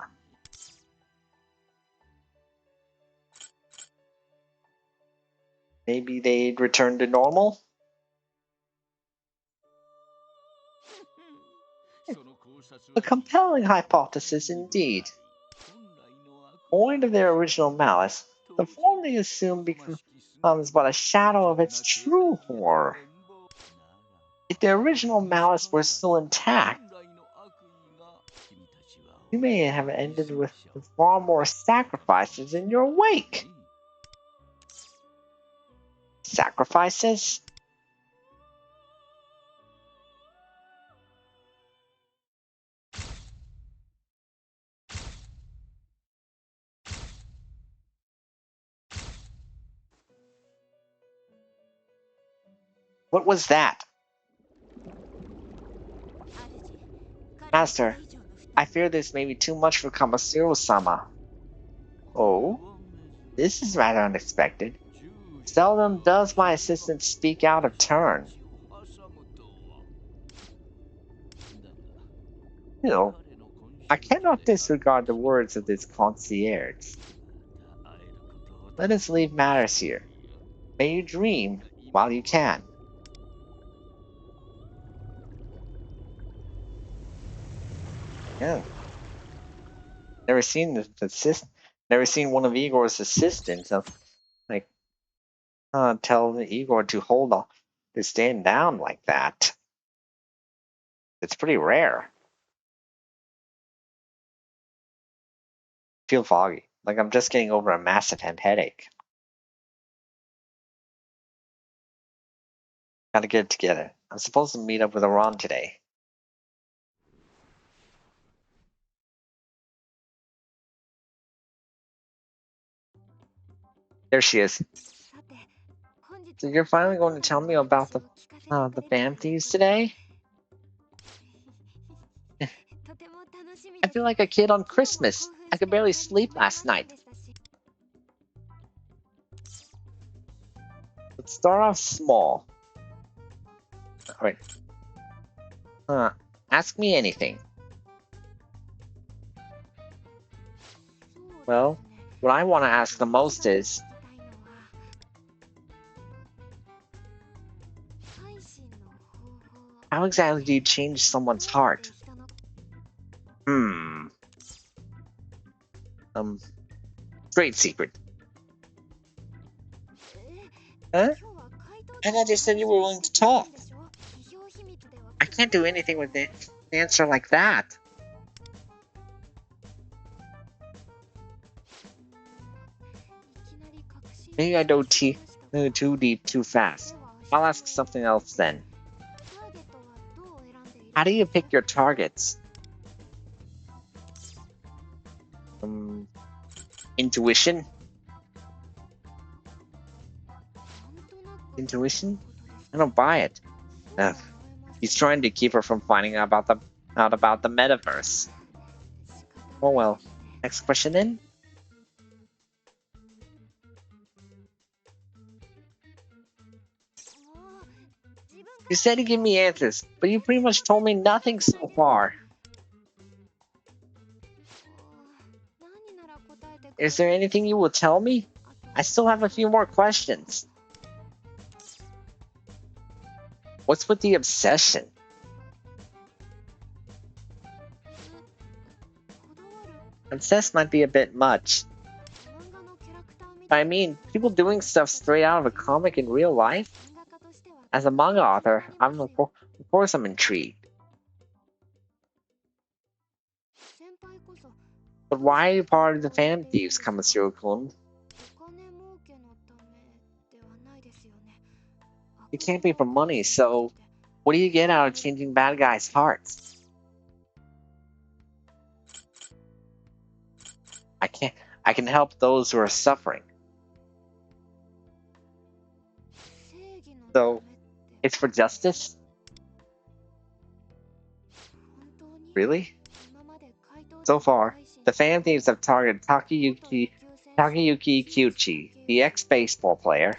Maybe they'd return to normal? A compelling hypothesis indeed. Void of their original malice, the form they assume becomes but a shadow of its true horror. If their original malice were still intact, you may have ended with far more sacrifices in your wake. Sacrifices? What was that? Master, I fear this may be too much for Kamasuro-sama. Oh? This is rather unexpected. Seldom does my assistant speak out of turn. Still, I cannot disregard the words of this concierge. Let us leave matters here. May you dream while you can. Yeah. Never seen never seen one of Igor's assistants like tell Igor to hold on to stand down like that. It's pretty rare. Feel foggy, like I'm just getting over a massive headache. Gotta get it together. I'm supposed to meet up with Iran today. There she is. So you're finally going to tell me about the band thieves today? I feel like a kid on Christmas. I could barely sleep last night. Let's start off small. Alright. Ask me anything. Well, what I want to ask the most is, how exactly do you change someone's heart? Great secret. Huh? I thought you said you were willing to talk. I can't do anything with an answer like that. Maybe I dove too deep too fast. I'll ask something else then. How do you pick your targets? Intuition? Intuition? I don't buy it. Ugh. He's trying to keep her from finding out about the metaverse. Oh well. Next question then? You said to give me answers, but you pretty much told me nothing so far. Is there anything you will tell me? I still have a few more questions. What's with the obsession? Obsessed might be a bit much. I mean, people doing stuff straight out of a comic in real life? As a manga author, of course I'm intrigued. But why are you part of the Phantom Thieves, Kamasuro-kun? You can't be for money, so what do you get out of changing bad guys' hearts? I can help those who are suffering. So, it's for justice? Really? So far, the Phantom Thieves have targeted Takayuki Kyuchi, the ex-baseball player,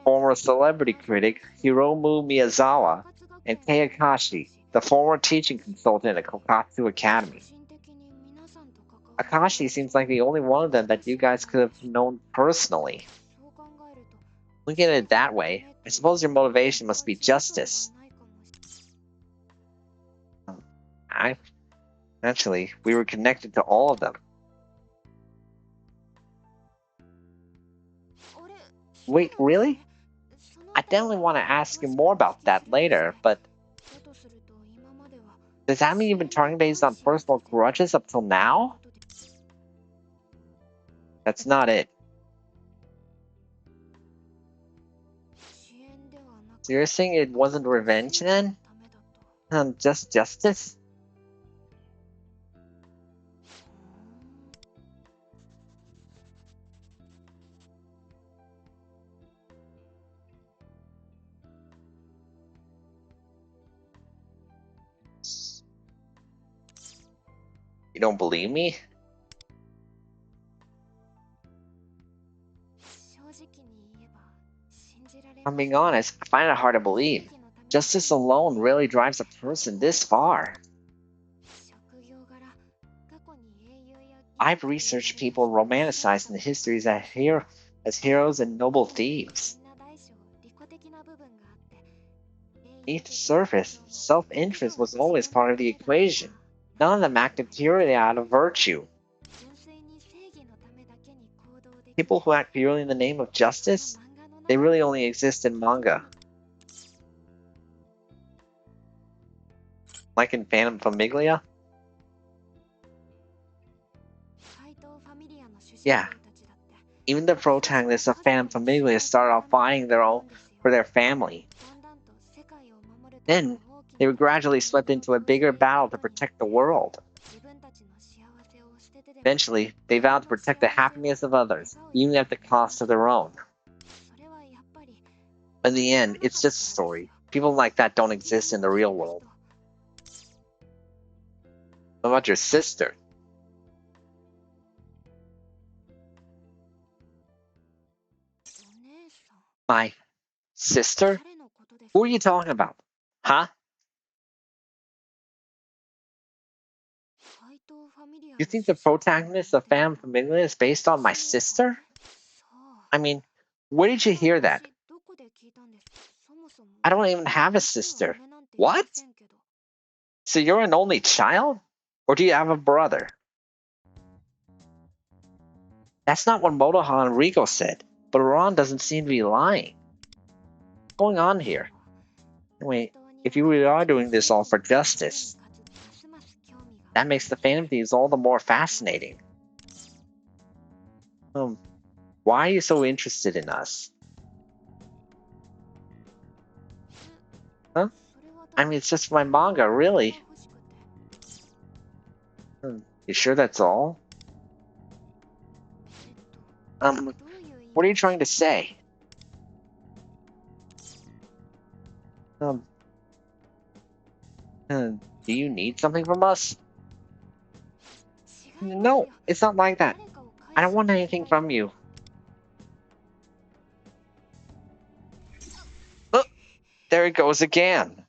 former celebrity critic Hiromu Miyazawa, and Kei the former teaching consultant at Kokatsu Academy. Akashi seems like the only one of them that you guys could have known personally. Looking at it that way, I suppose your motivation must be justice. Actually, we were connected to all of them. Wait, really? I definitely want to ask you more about that later, but does that mean you've been targeting based on personal grudges up till now? That's not it. So you're saying it wasn't revenge then? Just justice? You don't believe me? I'm being honest, I find it hard to believe. Justice alone really drives a person this far. I've researched people romanticized in the histories as heroes and noble thieves. Beneath the surface, self-interest was always part of the equation. None of them acted purely out of virtue. People who act purely in the name of justice, they really only exist in manga. Like in Phantom Famiglia? Yeah. Even the protagonists of Phantom Famiglia started off fighting for their family. Then, they were gradually swept into a bigger battle to protect the world. Eventually, they vowed to protect the happiness of others, even at the cost of their own. In the end, it's just a story. People like that don't exist in the real world. What about your sister? My sister? Who are you talking about? Huh? You think the protagonist of Fam Familia is based on my sister? I mean, where did you hear that? I don't even have a sister. What? So you're an only child? Or do you have a brother? That's not what Motoha and Rigo said, but Ron doesn't seem to be lying. What's going on here? Anyway, if you really are doing this all for justice, that makes the Phantom Thieves all the more fascinating. Why are you so interested in us? Huh? I mean, it's just my manga, really. You sure that's all? What are you trying to say? Do you need something from us? No, it's not like that. I don't want anything from you. Oh, there it goes again.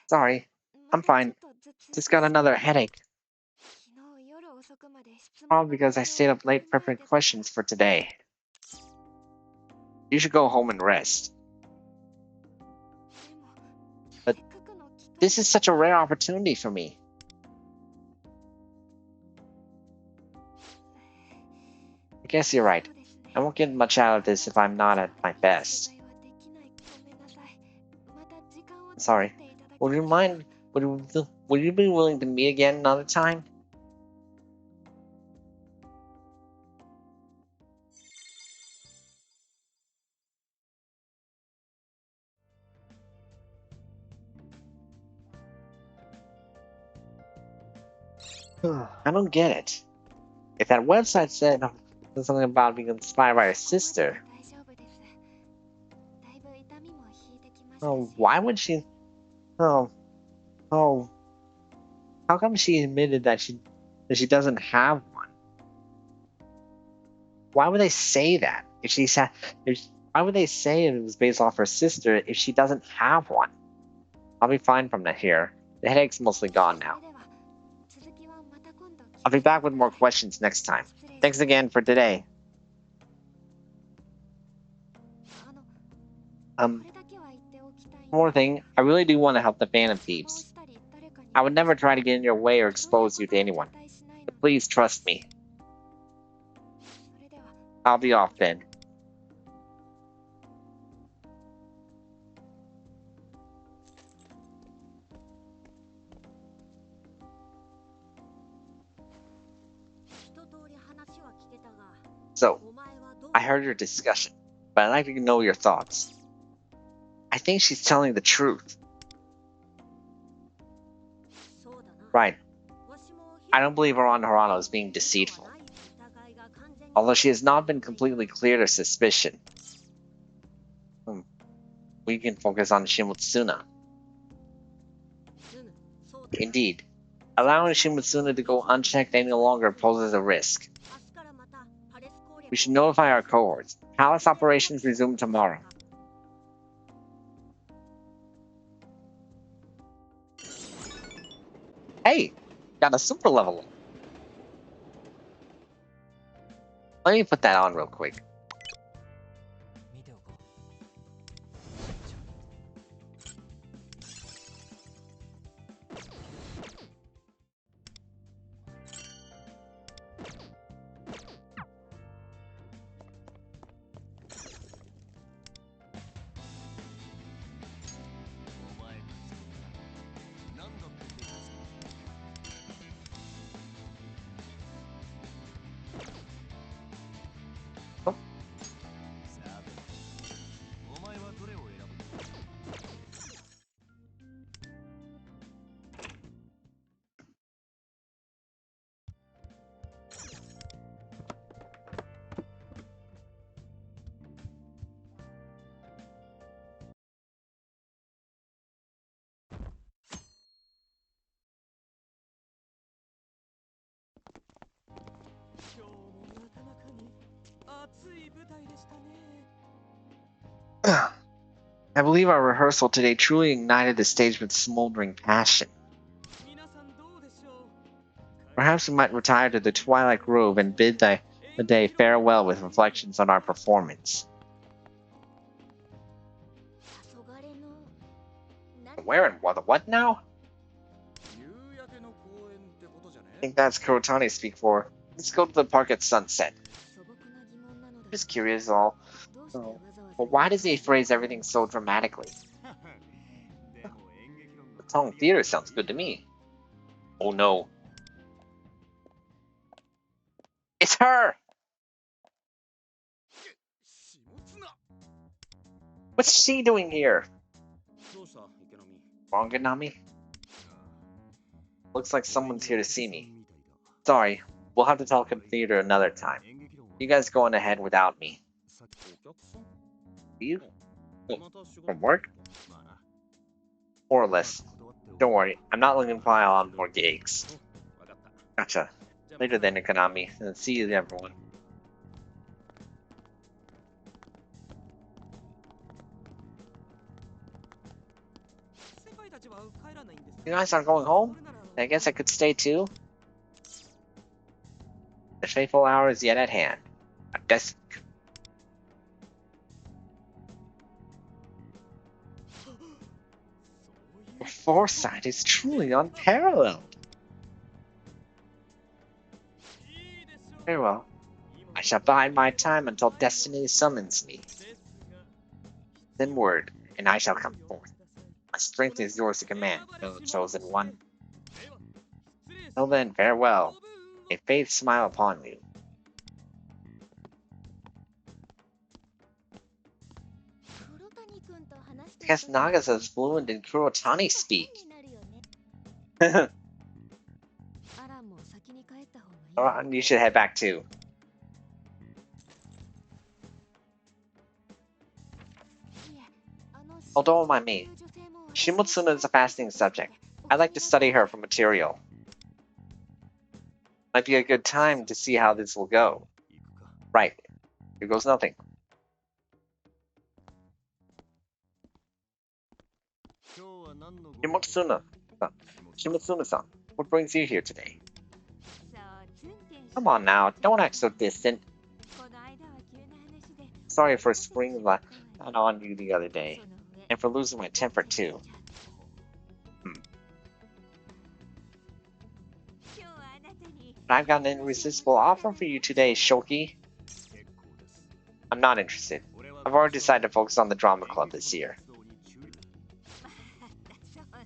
Sorry, I'm fine. Just got another headache. Probably because I stayed up late preparing questions for today. You should go home and rest. But this is such a rare opportunity for me. I guess you're right. I won't get much out of this if I'm not at my best. Sorry. Would you mind? Would you be willing to meet again another time? I don't get it. If that website said something about being inspired by her sister, why would she? Oh, oh, how come she admitted that she doesn't have one? Why would they say that if she said? Why would they say it was based off her sister if she doesn't have one? I'll be fine from here. The headache's mostly gone now. I'll be back with more questions next time. Thanks again for today. One more thing, I really do want to help the Phantom Thieves. I would never try to get in your way or expose you to anyone. But please trust me. I'll be off then. So, I heard your discussion, but I'd like to know your thoughts. I think she's telling the truth. Right. I don't believe Aran Harano is being deceitful. Although she has not been completely cleared of suspicion. We can focus on Shimotsuna. Indeed. Allowing Shimotsuna to go unchecked any longer poses a risk. We should notify our cohorts. Palace operations resume tomorrow. Hey, got a super level. Let me put that on real quick. Oh, I believe our rehearsal today truly ignited the stage with smoldering passion. Perhaps we might retire to the Twilight Grove and bid the day farewell with reflections on our performance. Where and what now? I think that's Kurotani speak for. Let's go to the park at sunset. Just curious all. Oh. Well, why does he phrase everything so dramatically? The Tong Theater sounds good to me. Oh no. It's her! What's she doing here? Wanganami? Looks like someone's here to see me. Sorry, we'll have to talk in theater another time. You guys going ahead without me. You? Oh, from work? More or less. Don't worry, I'm not looking to pile on more gigs. Gotcha. Later then, Konami, and see you everyone. You guys aren't going home? I guess I could stay too. The fateful hour is yet at hand. A desk. Your foresight is truly unparalleled. Very well. I shall bide my time until destiny summons me. Then word, and I shall come forth. My strength is yours to command, fellow chosen one. Till then, farewell. May fate smile upon you. I guess Naga's as fluent in Kurotani speak. Alright, you should head back too. Oh, don't mind me. Shimotsuna is a fascinating subject. I'd like to study her for material. Might be a good time to see how this will go. Right. Here goes nothing. Shimotsuna-san, what brings you here today? Come on now, don't act so distant. Sorry for springing that on you the other day, and for losing my temper too. I've got an irresistible offer for you today, Shoki. I'm not interested. I've already decided to focus on the drama club this year.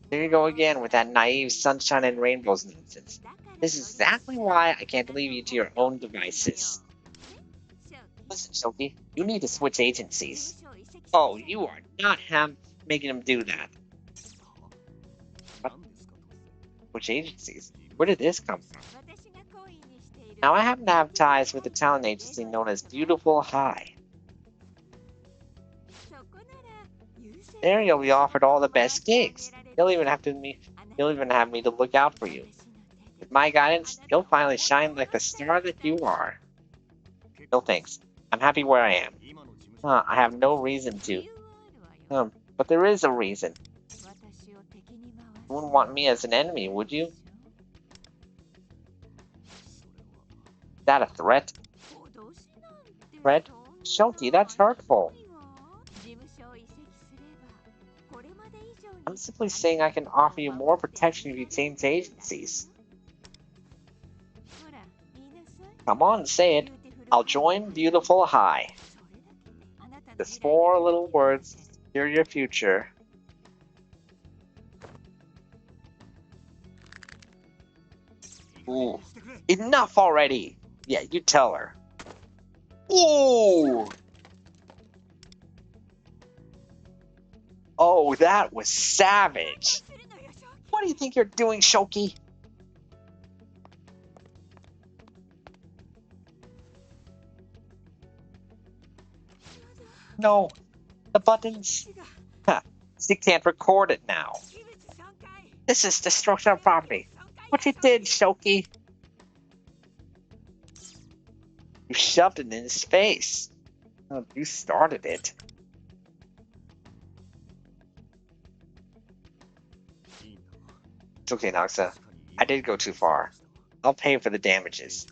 There you go again with that naive sunshine and rainbows nonsense. This is exactly why I can't leave you to your own devices. Listen, Shoki, you need to switch agencies. Oh, you are not making him do that. What? Which agencies? Where did this come from? Now I happen to have ties with a talent agency known as Beautiful High. There you'll be offered all the best gigs. You'll even have me to look out for you. With my guidance, you'll finally shine like the star that you are. No thanks. I'm happy where I am. I have no reason to. But there is a reason. You wouldn't want me as an enemy, would you? Is that a threat? Threat? Shoki, that's hurtful. I'm simply saying I can offer you more protection if you change agencies. Come on, say it. I'll join Beautiful High. Just 4 little words, secure your future. Ooh, enough already! Yeah, you tell her. Ooh! Oh, that was savage! What do you think you're doing, Shoki? No, the buttons. She can't record it now. This is destruction of property. What you did, Shoki? You shoved it in his face. Oh, you started it. It's okay, Noxa. I did go too far. I'll pay for the damages.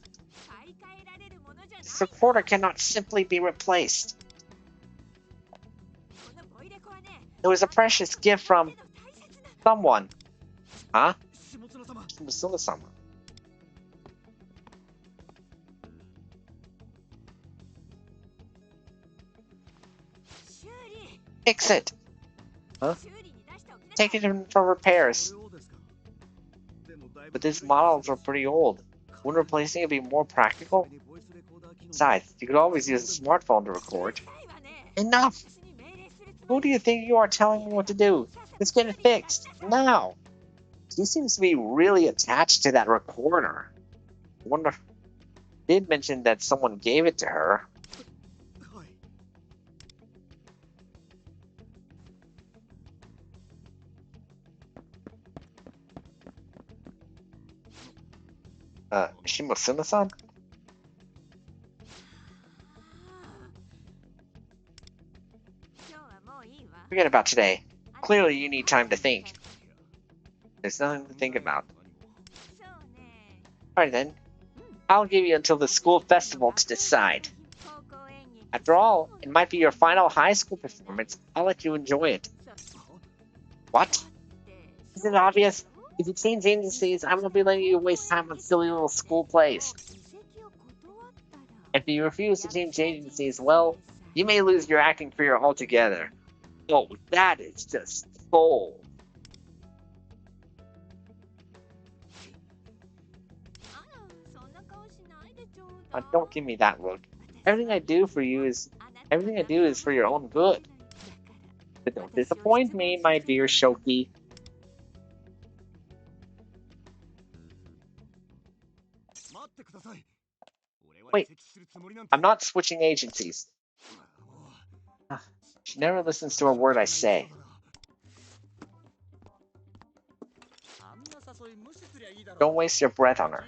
This recorder cannot simply be replaced. It was a precious gift from someone. Huh? Shimotsuna-sama. Fix it. Huh? Take it in for repairs. But these models are pretty old. Wouldn't replacing it be more practical? Besides, you could always use a smartphone to record. Enough! Who do you think you are telling me what to do? Let's get it fixed. Now! She seems to be really attached to that recorder. I wonder if did mention that someone gave it to her. Shimotsuna-san? Forget about today. Clearly you need time to think. There's nothing to think about. Alright then. I'll give you until the school festival to decide. After all, it might be your final high school performance. I'll let you enjoy it. What? Isn't it obvious? If you change agencies, I won't be letting you waste time on silly little school plays. If you refuse to change agencies, well, you may lose your acting career altogether. Oh, that is just bold. Don't give me that look. Everything I do is for your own good. But don't disappoint me, my dear Shoki. Wait, I'm not switching agencies. She never listens to a word I say. Don't waste your breath on her.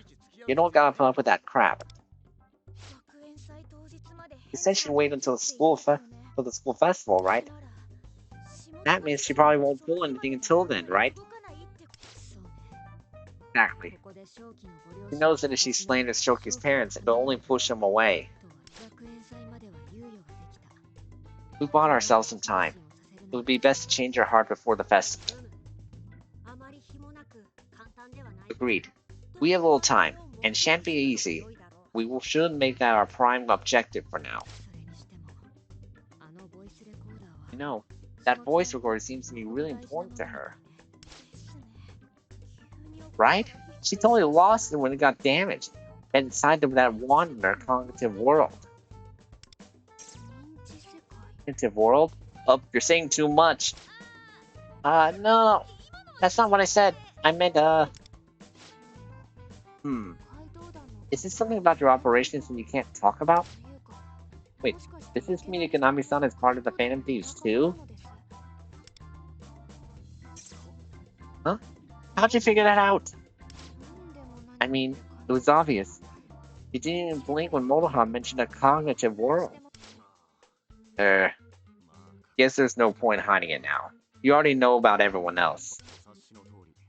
You don't gotta put up with that crap. You said she'd wait until the school festival, right? That means she probably won't pull anything until then, right? Exactly. She knows that if she slanders Shoki's parents, it'll only push him away. We bought ourselves some time. It would be best to change your heart before the festival. Agreed. We have a little time, and shan't be easy. Should make that our prime objective for now. You know, that voice recorder seems to be really important to her. Right? She totally lost it when it got damaged, and decided to that wand in her cognitive world. Cognitive world? Oh, you're saying too much. No. That's not what I said. I meant, Is this something about your operations that you can't talk about? Wait, does this mean Ikanami-san is part of the Phantom Thieves too? Huh? How'd you figure that out? I mean, it was obvious. You didn't even blink when Motoha mentioned a cognitive world. Guess there's no point hiding it now. You already know about everyone else.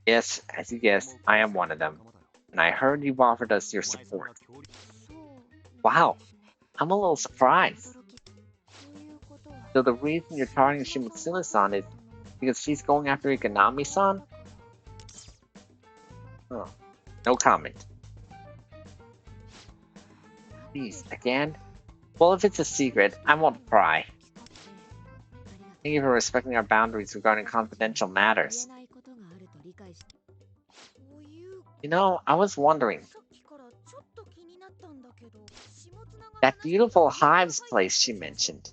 Yes, as you guessed, I am one of them. And I heard you've offered us your support. Wow, I'm a little surprised. So the reason you're targeting Shimotsuna-san is because she's going after Ikanami-san? Oh, no comment. Please, again? Well, if it's a secret, I won't pry. Thank you for respecting our boundaries regarding confidential matters. You know, I was wondering. That beautiful Hives place she mentioned.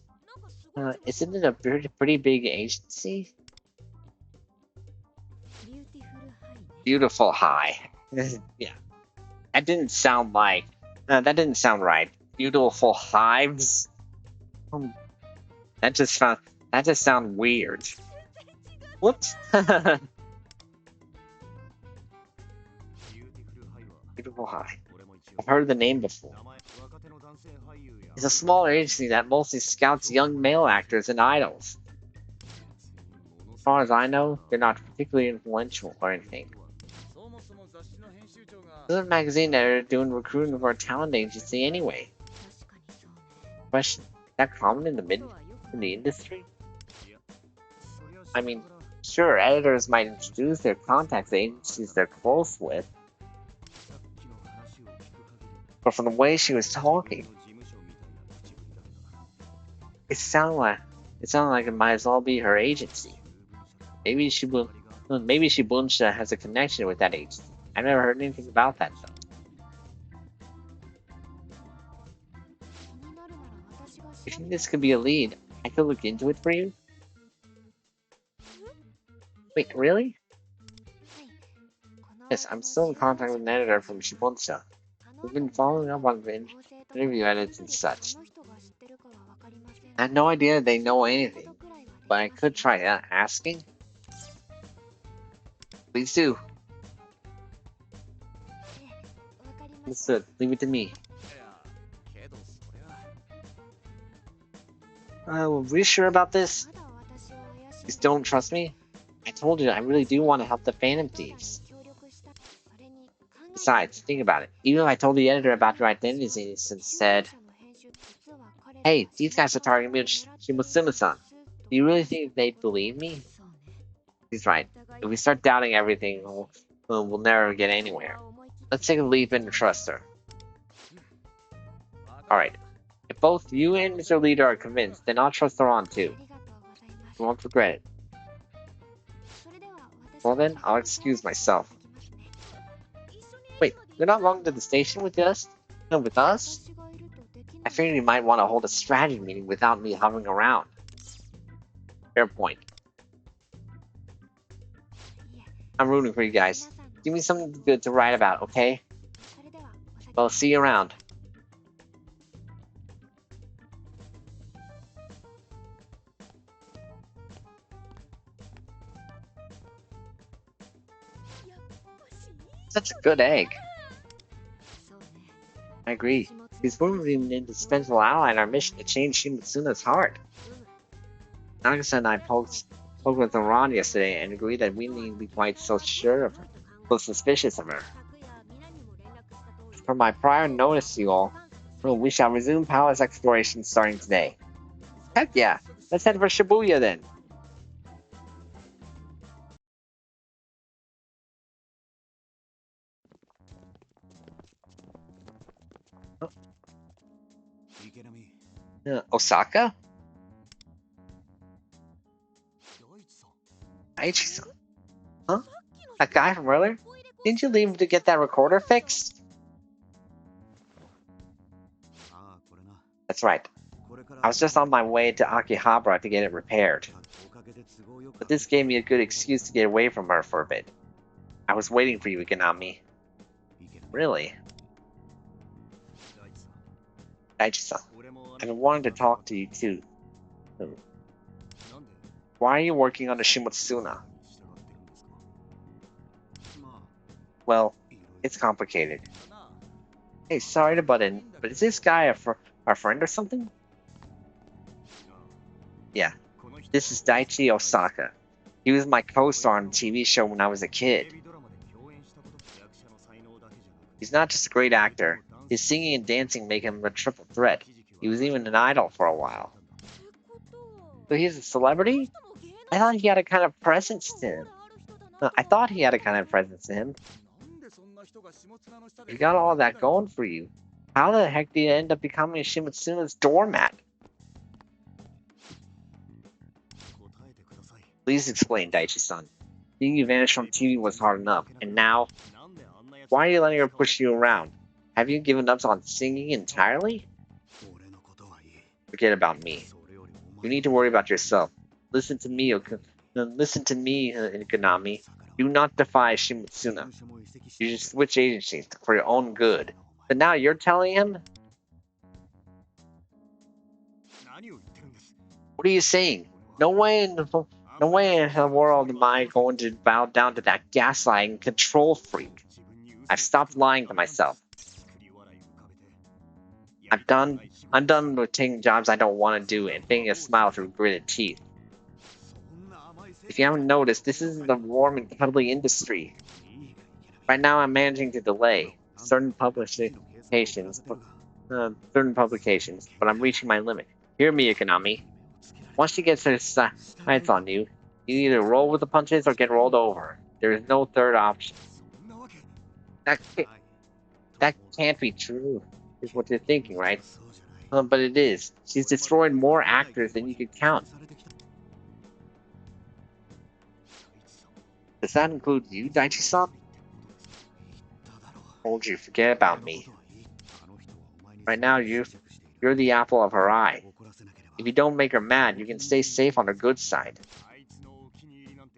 Isn't it a pretty big agency? Beautiful High. Yeah. That didn't sound like... that didn't sound right. Beautiful Hives? That just sounded weird. Whoops. Beautiful High. I've heard the name before. It's a small agency that mostly scouts young male actors and idols. As far as I know, they're not particularly influential or anything. There's a magazine that are doing recruiting for a talent agency anyway. Question: is that common in the industry? I mean, sure, editors might introduce their contacts to agencies they're close with, but from the way she was talking, it sounded like it might as well be her agency. Maybe Shibuncha has a connection with that agency. I've never heard anything about that though. If you think this could be a lead, I could look into it for you. Wait, really? Yes, I'm still in contact with an editor from Shibuncha. We've been following up on the interview edits and such. I have no idea they know anything, but I could try asking. Please do. Understood. Leave it to me. Really sure about this? You don't trust me? I told you I really do want to help the Phantom Thieves. Besides, think about it. Even if I told the editor about your identities and said, "Hey, these guys are targeting me with Shimotsuna-san," do you really think they'd believe me? He's right. If we start doubting everything, we'll never get anywhere. Let's take a leap and trust her. Alright. If both you and Mr. Leader are convinced, then I'll trust her on too. You won't regret it. Well then, I'll excuse myself. Wait, you're not going to the station with us? No, with us? I figured you might want to hold a strategy meeting without me hovering around. Fair point. I'm rooting for you guys. Give me something good to write about, okay? Well, see you around. Such a good egg. I agree. He's probably an indispensable ally in our mission to change Shimotsuna's heart. Nagasa and I poked with Iran yesterday and agreed that we needn't be quite so sure of her, so suspicious of her. From my prior notice to you all, we shall resume palace exploration starting today. Heck yeah! Let's head for Shibuya then! Osaka? Daichi-san? Huh? That guy from earlier? Didn't you leave him to get that recorder fixed? That's right. I was just on my way to Akihabara to get it repaired. But this gave me a good excuse to get away from her for a bit. I was waiting for you, Iganami. Really? Daichi-san, I've been wanting to talk to you too. Why are you working on the Shimotsuna? Well, it's complicated. Hey, sorry to butt in, but is this guy our friend or something? Yeah, this is Daichi Osaka. He was my co-star on the TV show when I was a kid. He's not just a great actor. His singing and dancing make him a triple threat. He was even an idol for a while. So he's a celebrity? I thought he had a kind of presence to him. You got all that going for you. How the heck did you end up becoming Shimotsuna's doormat? Please explain, Daichi-san. Seeing you vanish from TV was hard enough, and now? Why are you letting her push you around? Have you given up on singing entirely? Forget about me. You need to worry about yourself. Listen to me, Iganami. Do not defy Shimotsuna. You should switch agencies for your own good. But now you're telling him? What are you saying? No way in the world am I going to bow down to that gaslighting control freak. I've stopped lying to myself. I'm done. I'm done with taking jobs I don't want to do and faking a smile through gritted teeth. If you haven't noticed, this isn't the warm and cuddly industry. Right now, I'm managing to delay certain publications, but I'm reaching my limit. Hear me, Economy. Once she gets her sights on you, you either roll with the punches or get rolled over. There is no third option. That can't, that can't be true, is what you're thinking, right? But it is. She's destroyed more actors than you could count. Does that include you, Daichi-san? Told you, forget about me. Right now, you're the apple of her eye. If you don't make her mad, you can stay safe on her good side.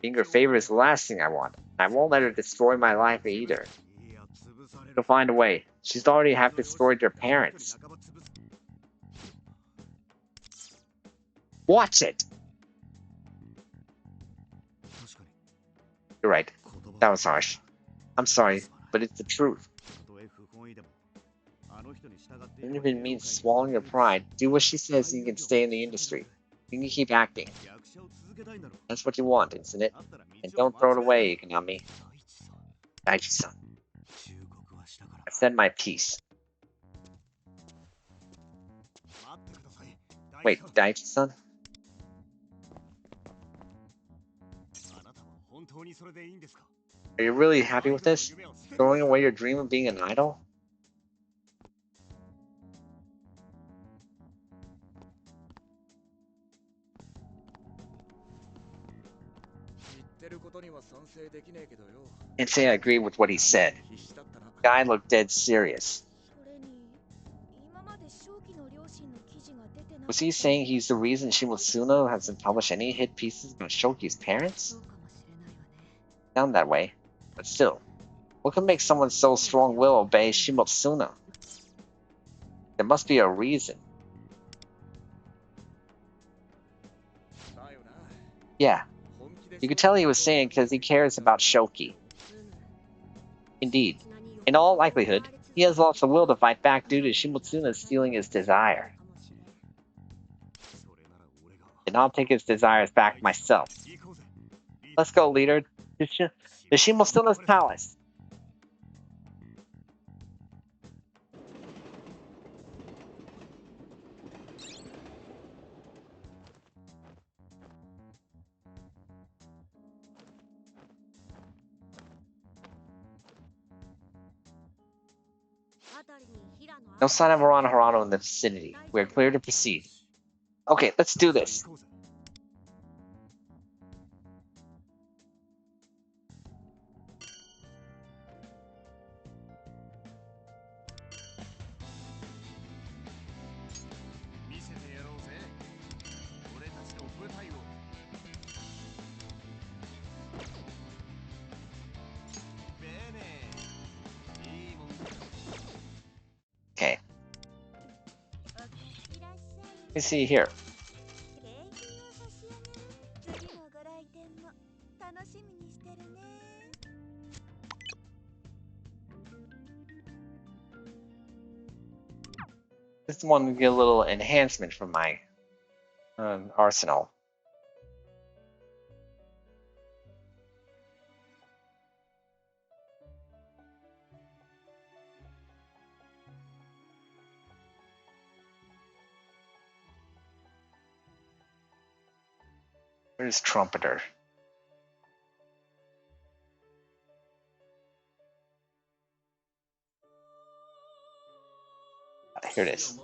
Being her favorite is the last thing I want. I won't let her destroy my life either. She'll find a way. She's already half destroyed your parents. Watch it! You're right. That was harsh. I'm sorry, but it's the truth. Even if it means swallowing your pride, do what she says and you can stay in the industry. You can keep acting. That's what you want, isn't it? And don't throw it away, Economy. Daichi-san. I've said my piece. Wait, Daichi-san? Are you really happy with this? Throwing away your dream of being an idol? Can't say I agree with what he said. The guy looked dead serious. Was he saying he's the reason Shimotsuna hasn't published any hit pieces about Shoki's parents? Sound that way. But still, what could make someone so strong-willed obey Shimotsuna? There must be a reason. Yeah, you could tell he was saying because he cares about Shoki. Indeed, in all likelihood, he has lost the will to fight back due to Shimotsuna stealing his desire. And I'll take his desires back myself. Let's go, leader. To Shimotsuna's palace. No sign of Harano in the vicinity. We are clear to proceed. Okay, let's do this. Okay. Let me see here. This one will get a little enhancement from my arsenal. Where's Trumpeter? Here it is.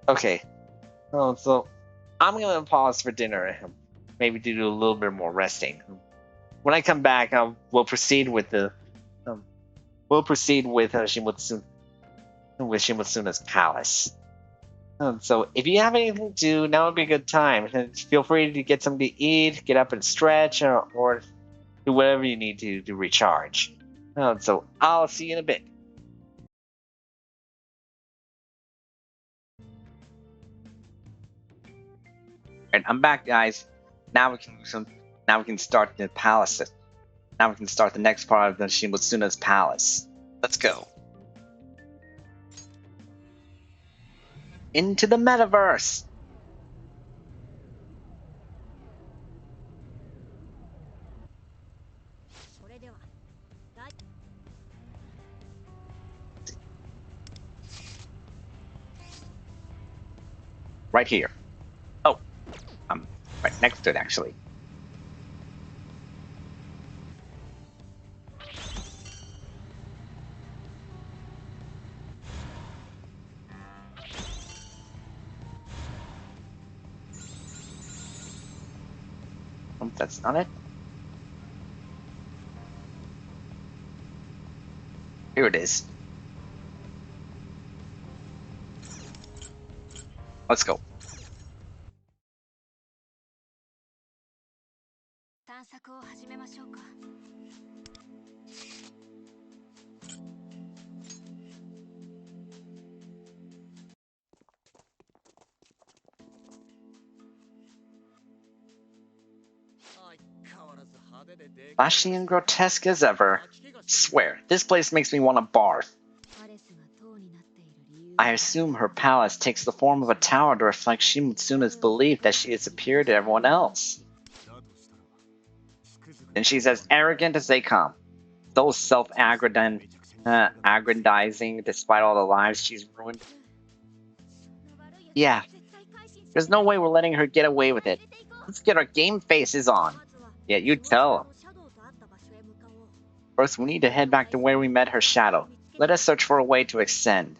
Okay. Oh, so I'm gonna pause for dinner and maybe do a little bit more resting. When I come back, we'll proceed with Shimotsuna's palace. So if you have anything to do, now would be a good time. Feel free to get something to eat, get up and stretch, or do whatever you need to recharge. So I'll see you in a bit. Alright, I'm back, guys. Now we can now we can start the palace. Now we can start the next part of the Shimotsuna's palace. Let's go. Into the metaverse! Right here. Oh, I'm right next to it, actually. Oh, that's not it. Here it is. Let's go. Flashy and grotesque as ever. Swear, this place makes me want to barf. I assume her palace takes the form of a tower to reflect Shimotsuna's belief that she is superior to everyone else. And she's as arrogant as they come. So self-aggrandizing despite all the lives she's ruined. Yeah, there's no way we're letting her get away with it. Let's get our game faces on. Yeah, you tell them. First, we need to head back to where we met her shadow. Let us search for a way to ascend.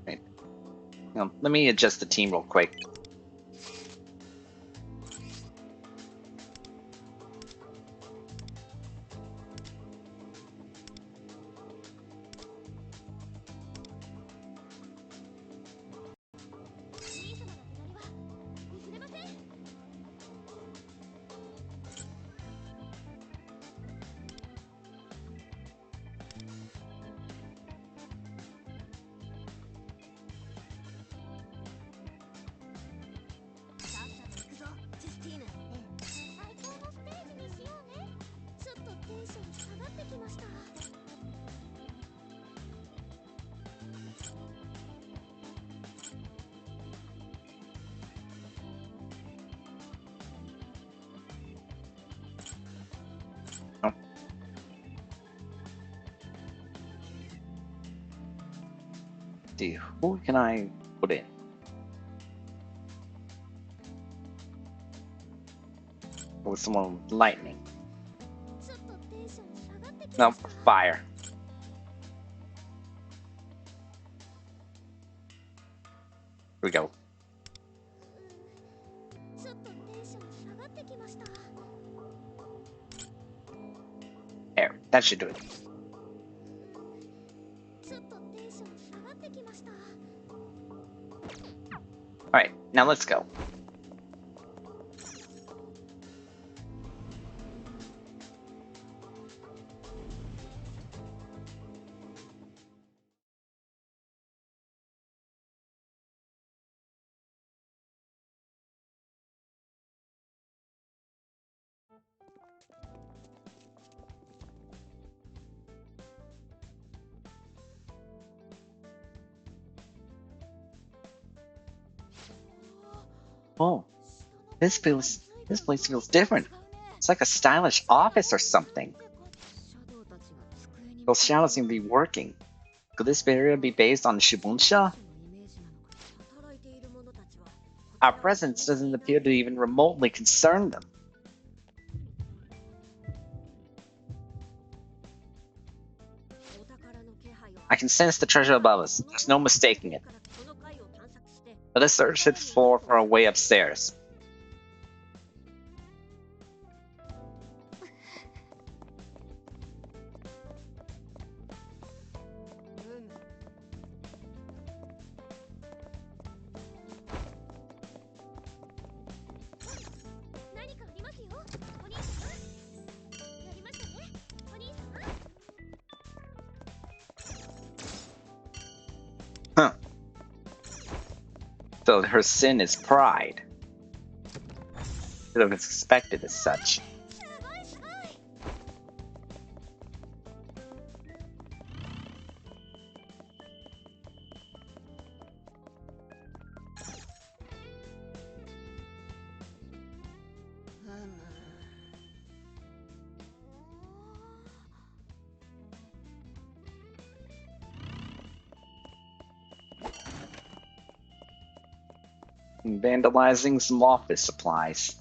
Right. Let me adjust the team real quick. Oh. See, who can I put in? With someone with lightning. No, fire. Here we go. Air. That should do it. Alright, now let's go. Oh, this place feels different. It's like a stylish office or something. Those shadows seem to be working. Could this area be based on Shibunsha? Our presence doesn't appear to even remotely concern them. I can sense the treasure above us. There's no mistaking it. Let us search the floor for a way upstairs. Huh. So her sin is pride. Should have expected as such. Vandalizing some office supplies.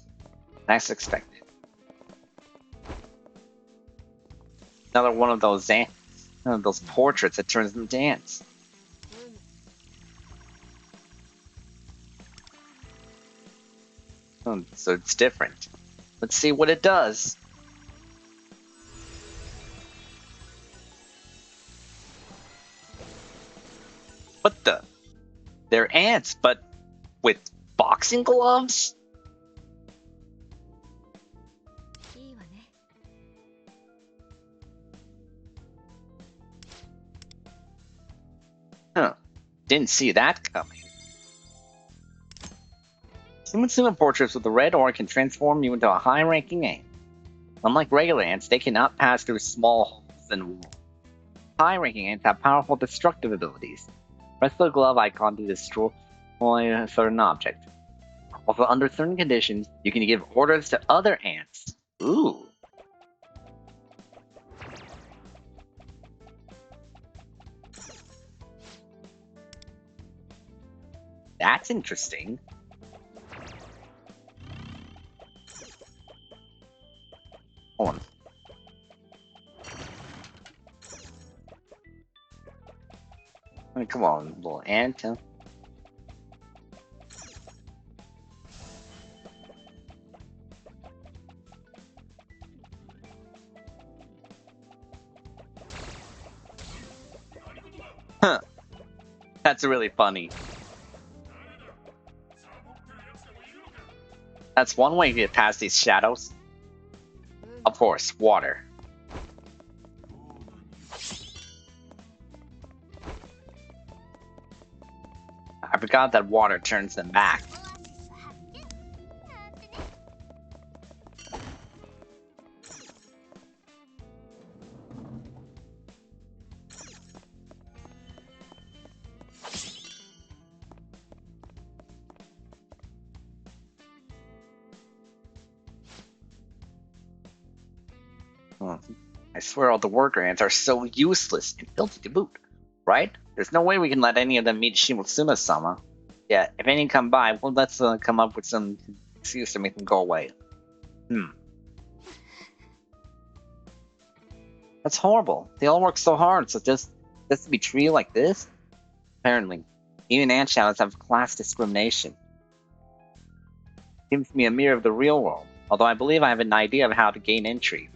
As expected. Another one of those portraits that turns them dance. Oh, so it's different. Let's see what it does. What the? They're ants, but with boxing gloves? Huh. Didn't see that coming. Shimotsuna portraits with the red ore can transform you into a high-ranking ant. Unlike regular ants, they cannot pass through small holes in walls. High-ranking ants have powerful destructive abilities. Press the glove icon to destroy a certain object. Also, under certain conditions, you can give orders to other ants. Ooh. That's interesting. Hold on. I mean, come on, little ant. Huh. That's really funny. That's one way to get past these shadows. Of course, water. I forgot that water turns them back. I swear all the worker ants are so useless and filthy to boot, right? There's no way we can let any of them meet Shimotsuna-sama. Yeah, if any come by, well, let's come up with some excuse to make them go away. That's horrible. They all work so hard, so just to be treated like this? Apparently, even ant shadows have class discrimination. Gives me a mirror of the real world, although I believe I have an idea of how to gain entry.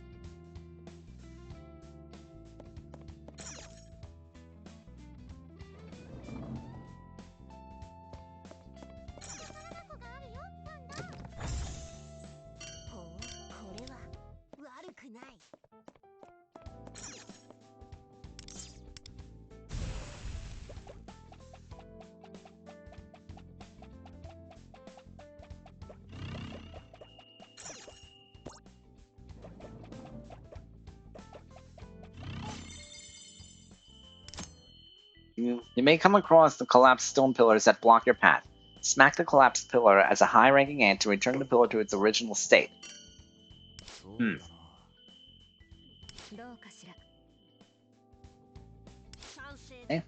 You may come across the collapsed stone pillars that block your path. Smack the collapsed pillar as a high-ranking ant to return the pillar to its original state. Okay.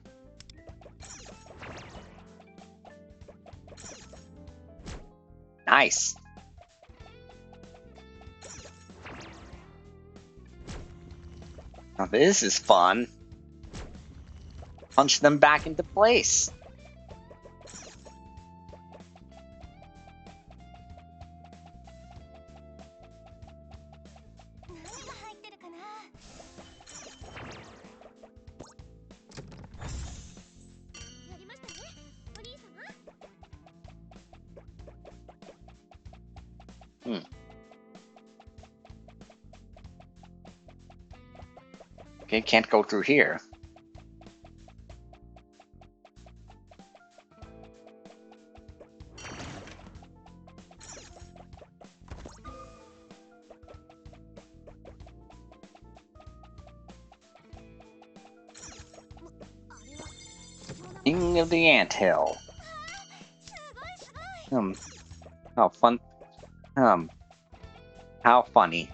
Nice. Now this is fun. punch them back into place. Okay, can't go through here. King of the Anthill. How fun. How funny.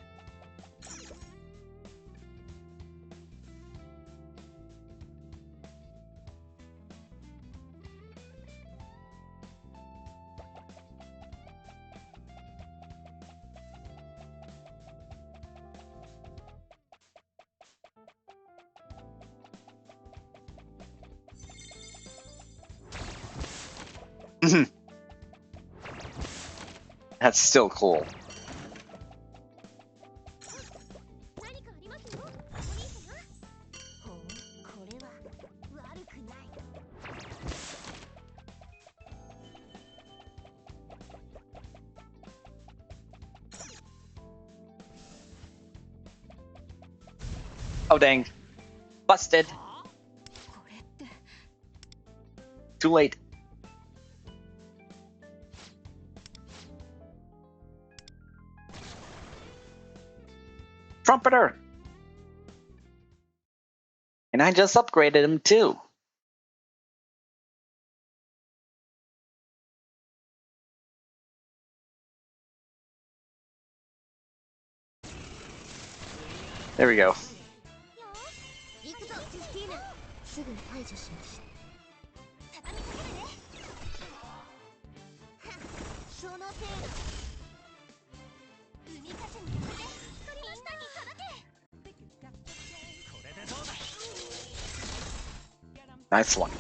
That's still cool. Oh dang. Busted. Too late. Trumpeter! And I just upgraded him too. There we go. Nice one.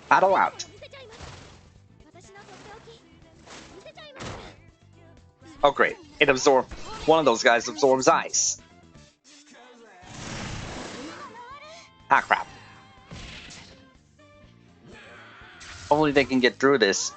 Battle out. Oh great, it absorbed. One of those guys absorbs ice. Ah crap. Hopefully they can get through this.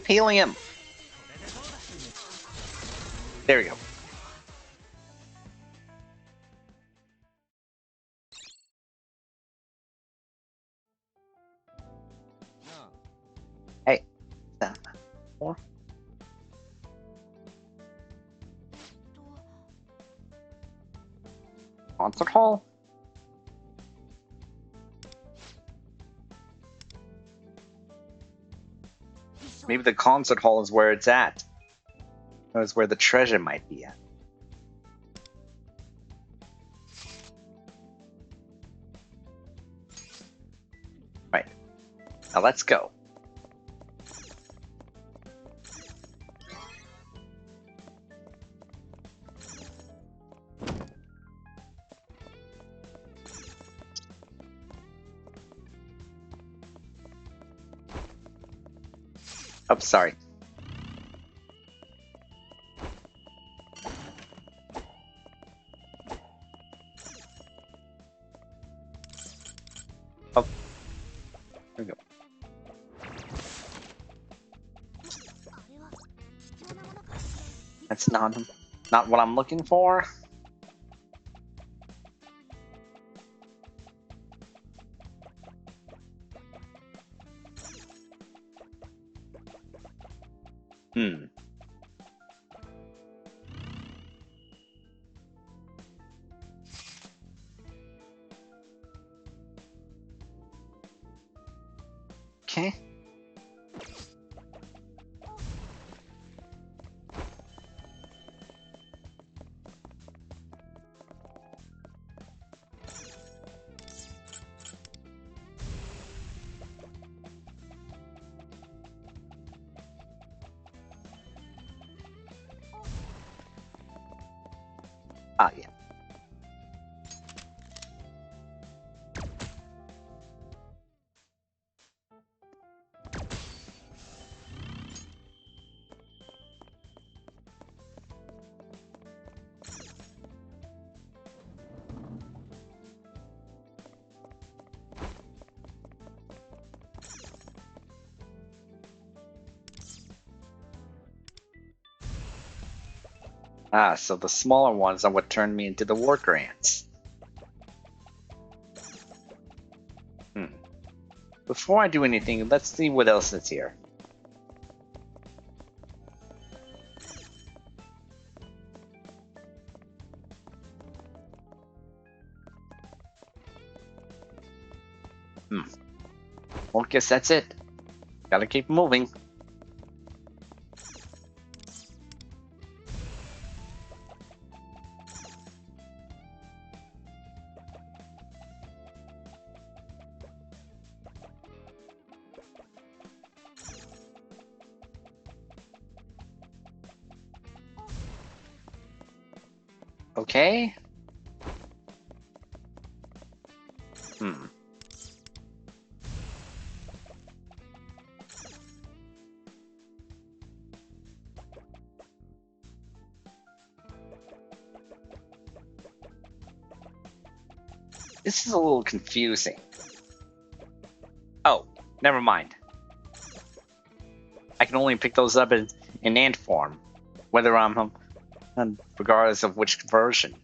healing him. There we go. Hey. More? Concert hall? Maybe the concert hall is where it's at. Or is where the treasure might be at. Right. Now let's go. Oh, sorry. Oh. There we go. That's not what I'm looking for. Okay. Ah, yeah. Ah, so the smaller ones are what turned me into the worker ants. Before I do anything, let's see what else is here. Well, guess that's it. Gotta keep moving. Okay. This is a little confusing. Oh, never mind. I can only pick those up in ant form, whether I'm regardless of which version.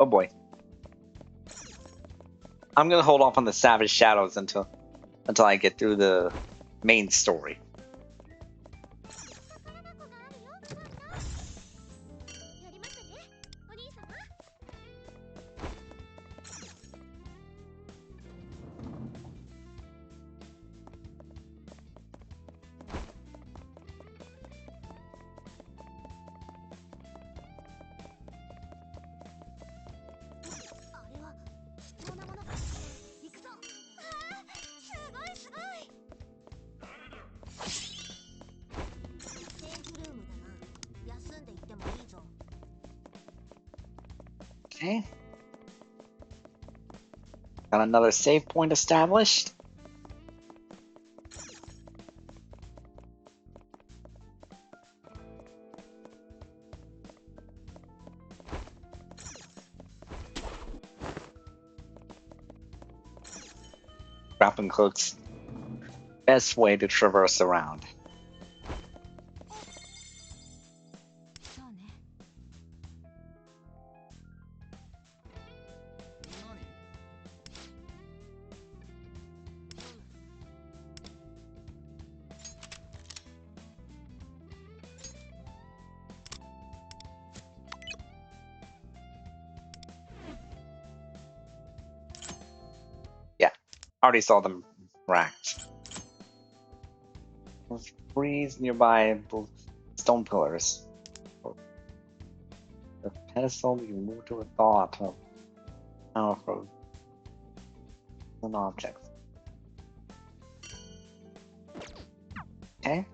Oh boy. I'm gonna hold off on the Savage Shadows until I get through the main story. Okay. Got another save point established. Grappling hooks. Best way to traverse around. Yeah, already saw them racked. Breeze nearby stone pillars. The pedestal you move to a thought of powerful an object. Okay.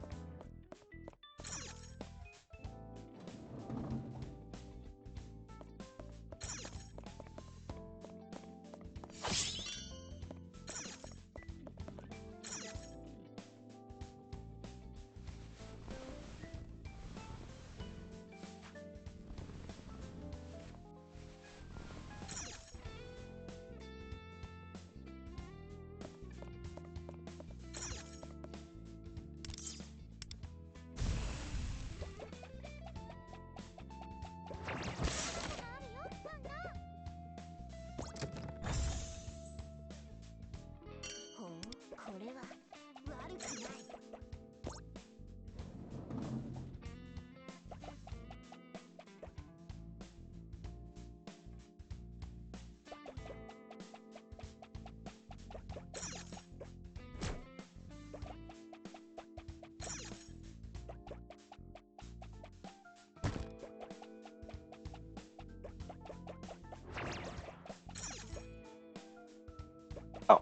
Oh.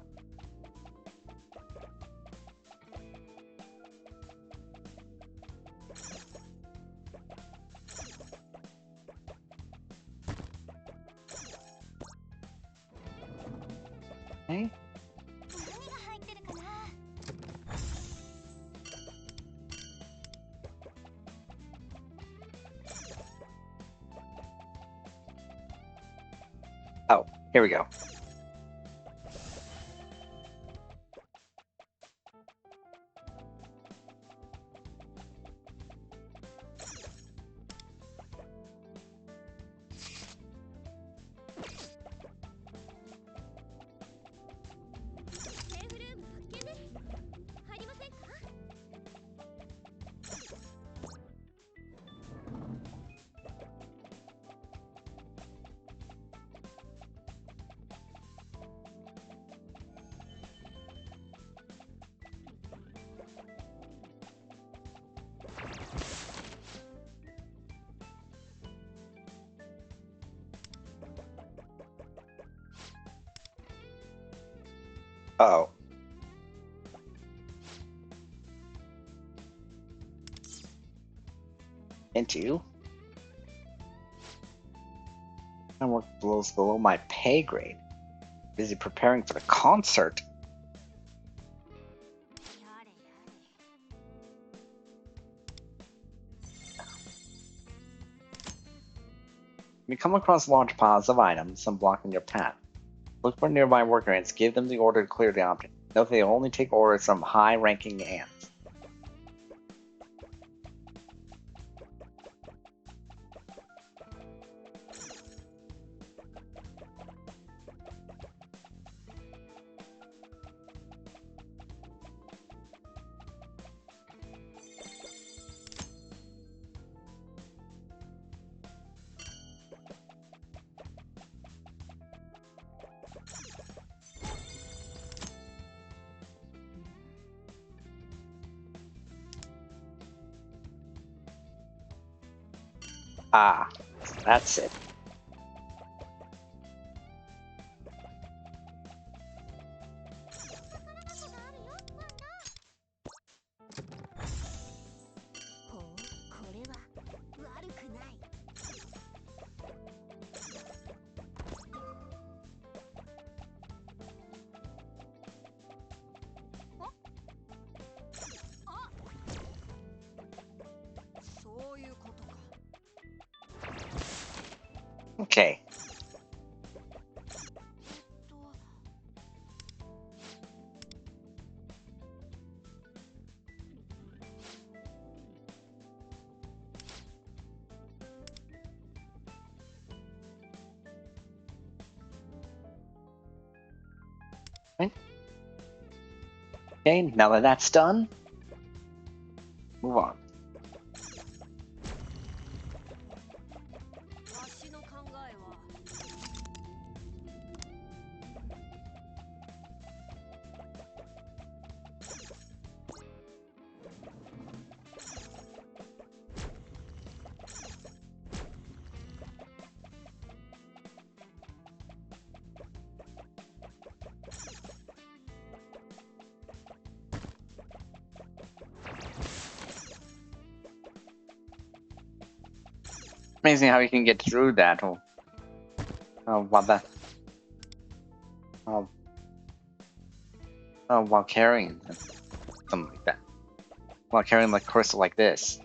Okay. Oh, here we go. Uh-oh. Into. I work below my pay grade. Busy preparing for the concert. When you come across large piles of items, some blocking your path. Look for nearby worker ants, give them the order to clear the object. Note they only take orders from high-ranking ants. Ah, that's it. Okay. Okay, now that that's done, move on. Amazing how you can get through that while while carrying something like that. While carrying like crystal like this.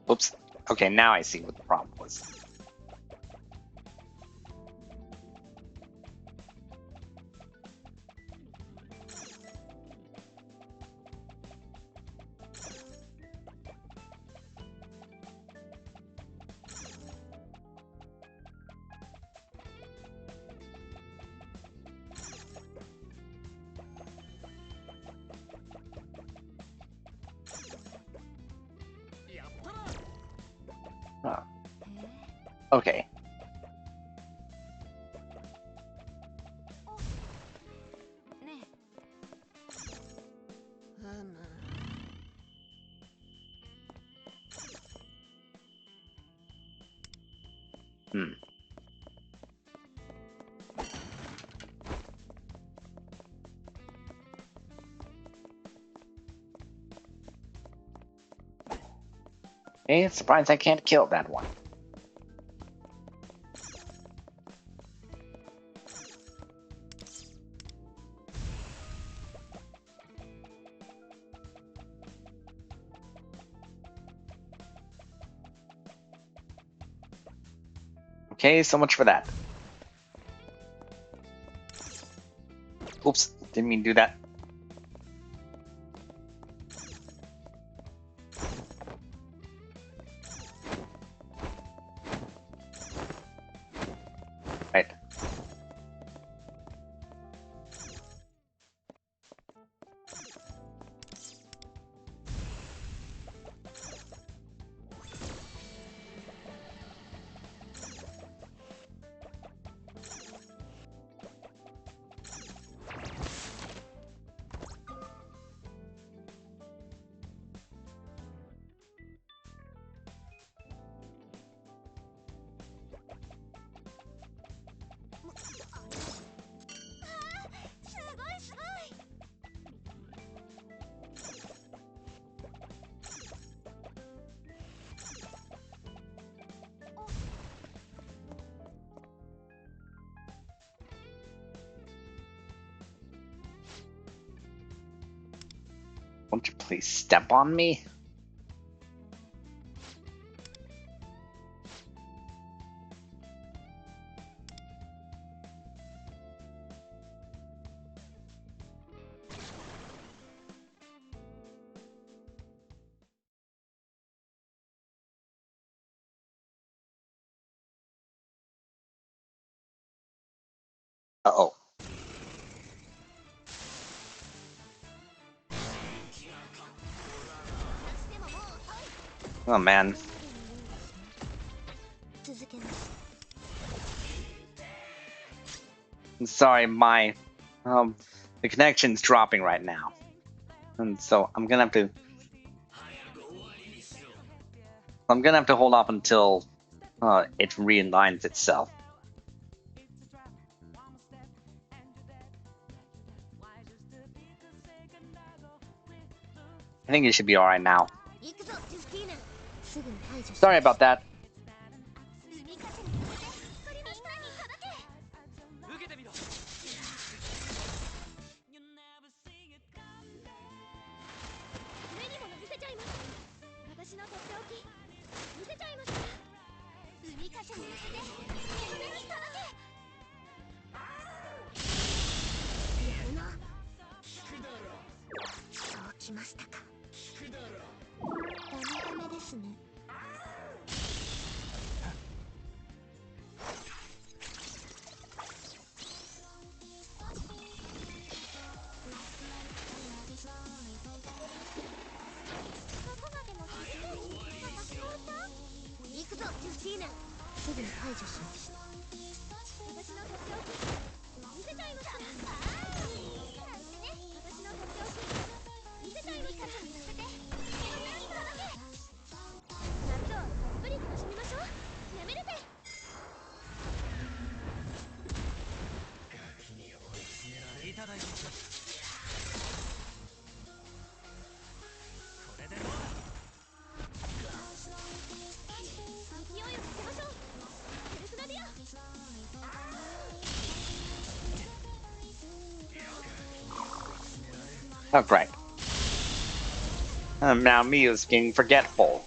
Oops. Okay, now I see what the problem was. Oh. Okay. Hmm. Hey, surprised I can't kill that one. Okay, so much for that. Oops, didn't mean to do that. Right. Won't you please step on me? Uh-oh. Oh man. I'm sorry, the connection's dropping right now. And so I'm gonna have to hold off until it realigns itself. I think it should be alright now. Sorry about that. Oh, great. Now Miu's getting forgetful.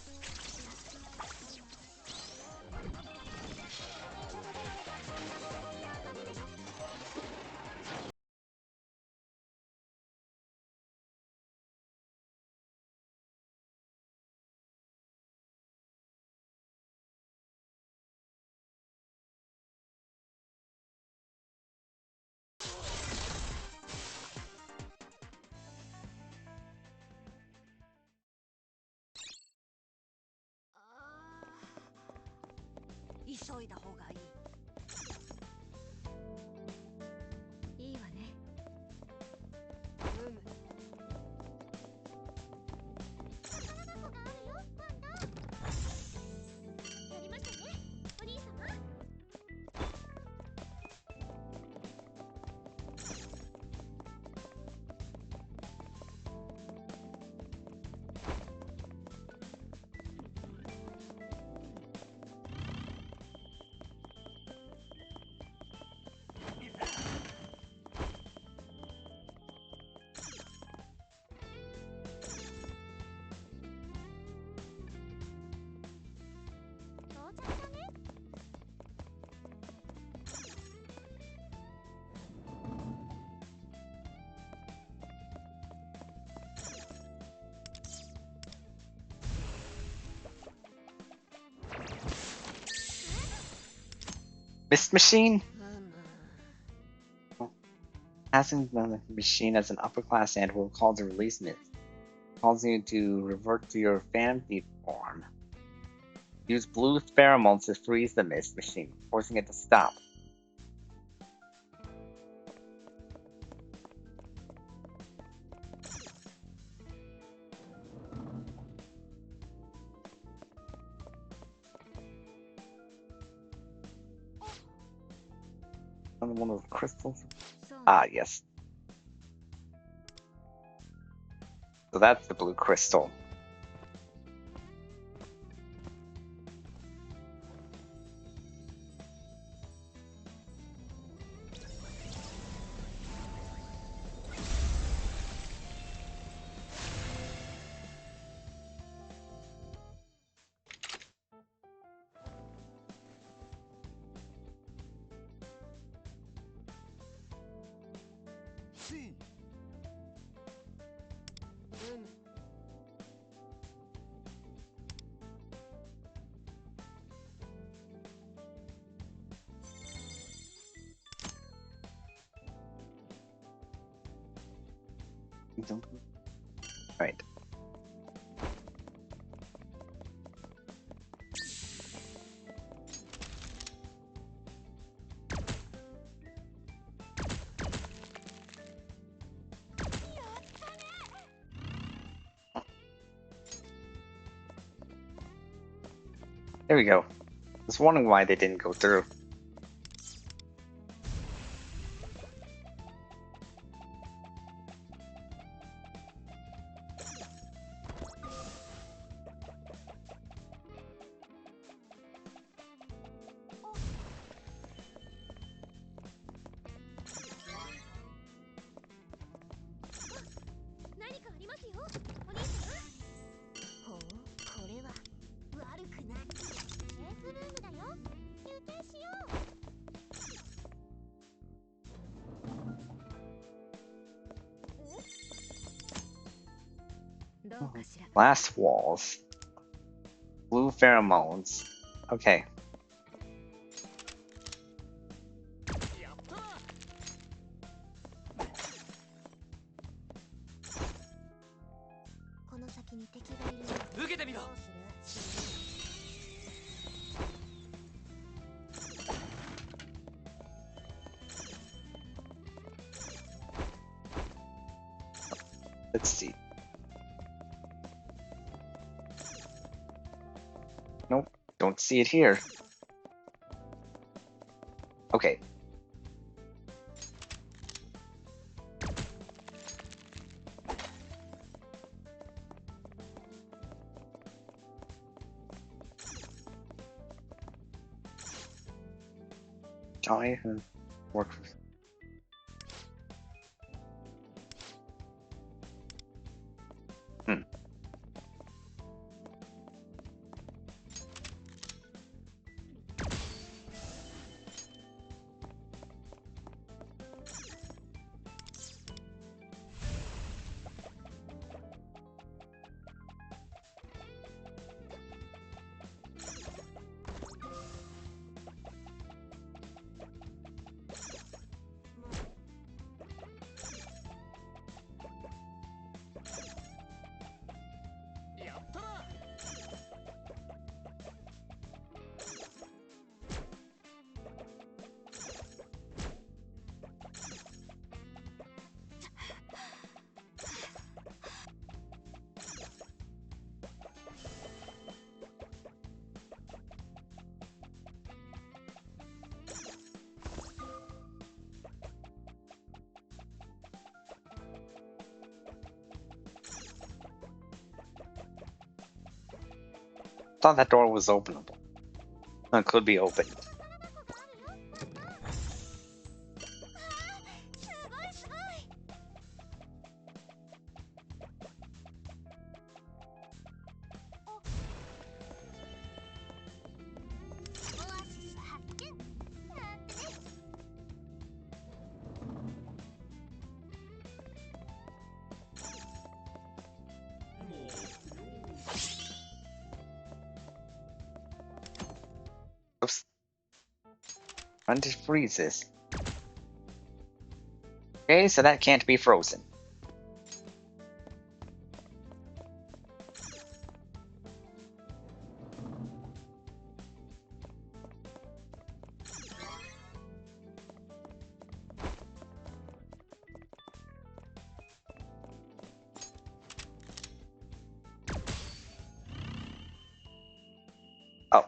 Mist Machine? Passing the machine as an upper class ant will cause a release mist, causing you to revert to your phantom thief form. Use blue pheromones to freeze the mist machine, forcing it to stop. One of the crystals. Ah, yes. So that's the blue crystal. Right. There we go. I was wondering why they didn't go through. Glass walls. Blue pheromones. Okay. Let's see. Nope, don't see it here. Okay. I have worked with. Hmm. Thought that door was openable. It could be opened. Oops. When did freeze this? Okay, so that can't be frozen. Oh.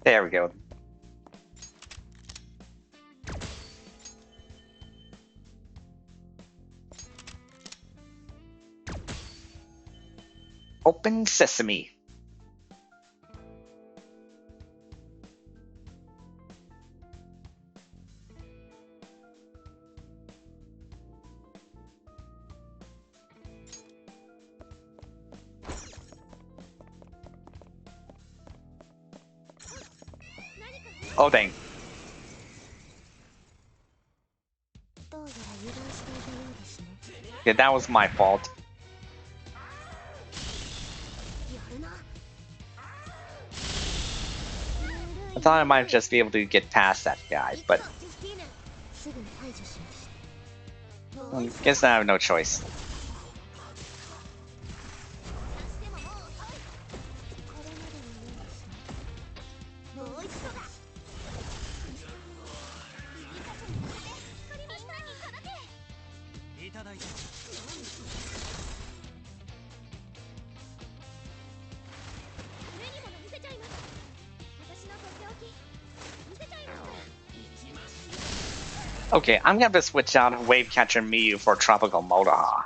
There we go. Open sesame. Oh dang. Yeah, that was my fault. I thought I might just be able to get past that guy, but I guess I have no choice. Okay, I'm gonna have to switch out Wave Catcher Miyu for Tropical Motoha.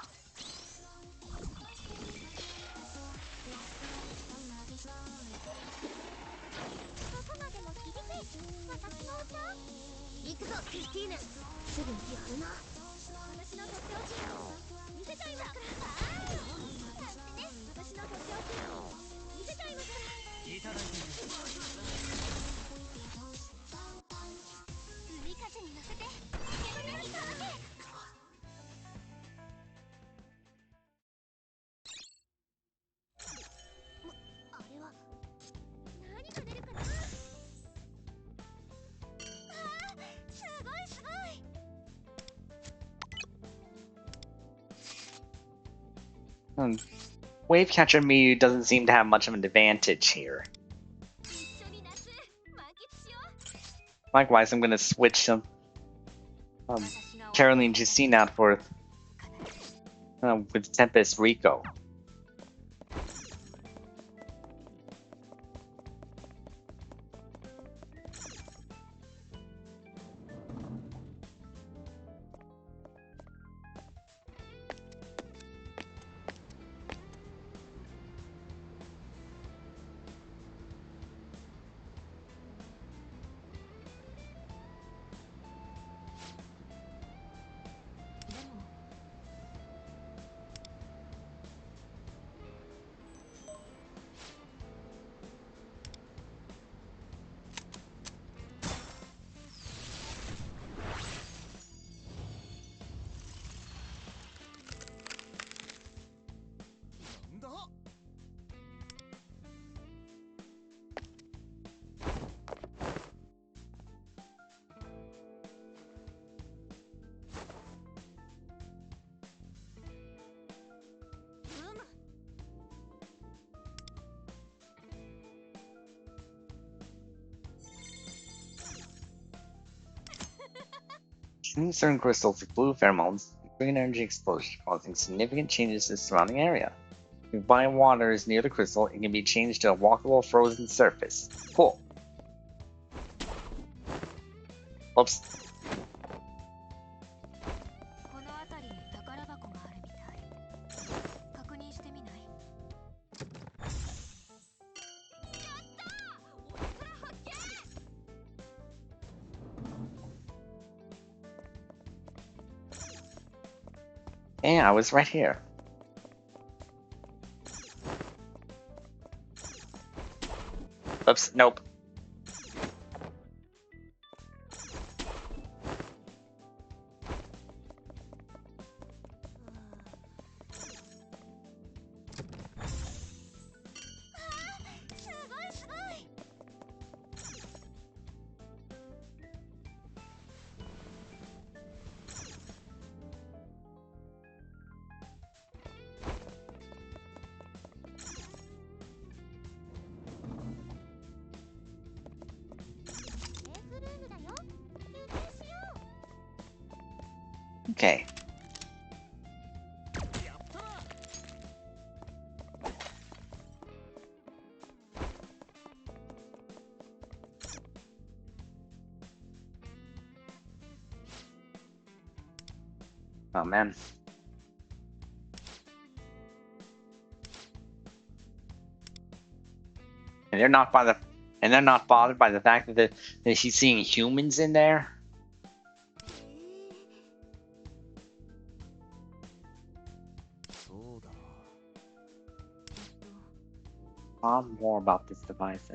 Wave Catcher Miyu doesn't seem to have much of an advantage here. Likewise, I'm gonna switch some Caroline Justine out for with Tempest Rico. Certain crystals with blue pheromones green energy explosion, causing significant changes in the surrounding area. If buying water is near the crystal, it can be changed to a walkable frozen surface. Cool. Oops. Yeah, I was right here. Oops, nope. Okay. Oh man. And they're not bothered by the fact that she's seeing humans in there. More about this device.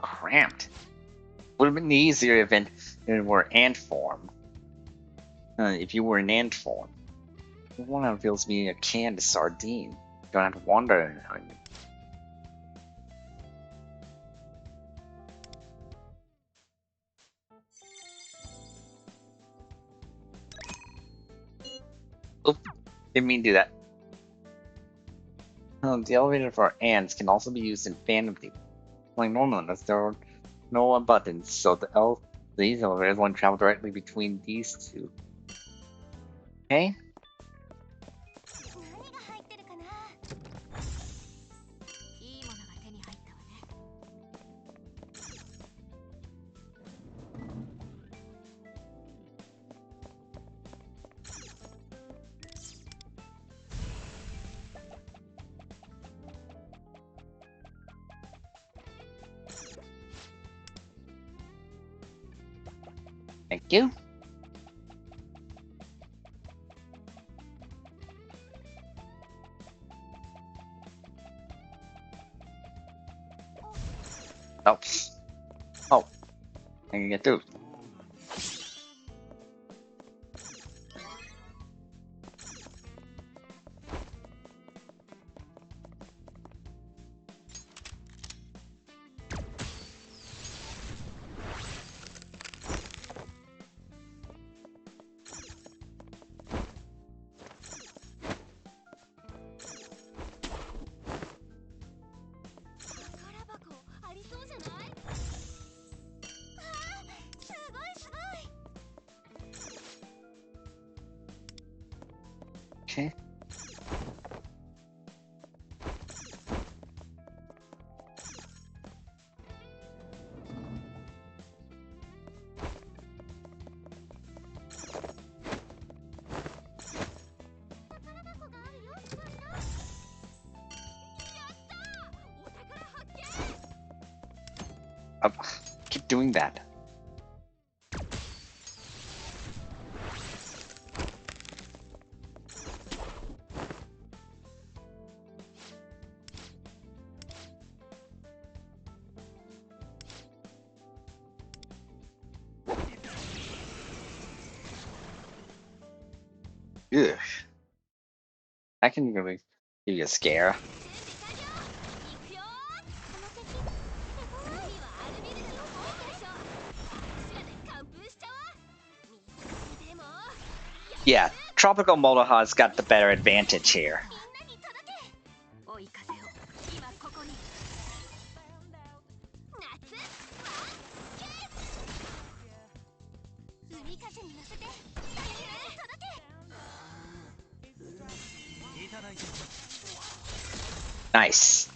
Cramped. Would have been easier if it were ant form. If you were in ant form. One of them feels me a canned sardine. Don't have to wonder. Oop, didn't mean to do that. The elevator for ants can also be used in Phantom Thief. Like normal, as there are no buttons, so these elevators won't travel directly between these two. Okay? Thank you. Oh. Oh. I can get through. Okay. Keep doing that. Ugh. I can really give you a scare. Yeah, Tropical Moloha's got the better advantage here. Nice.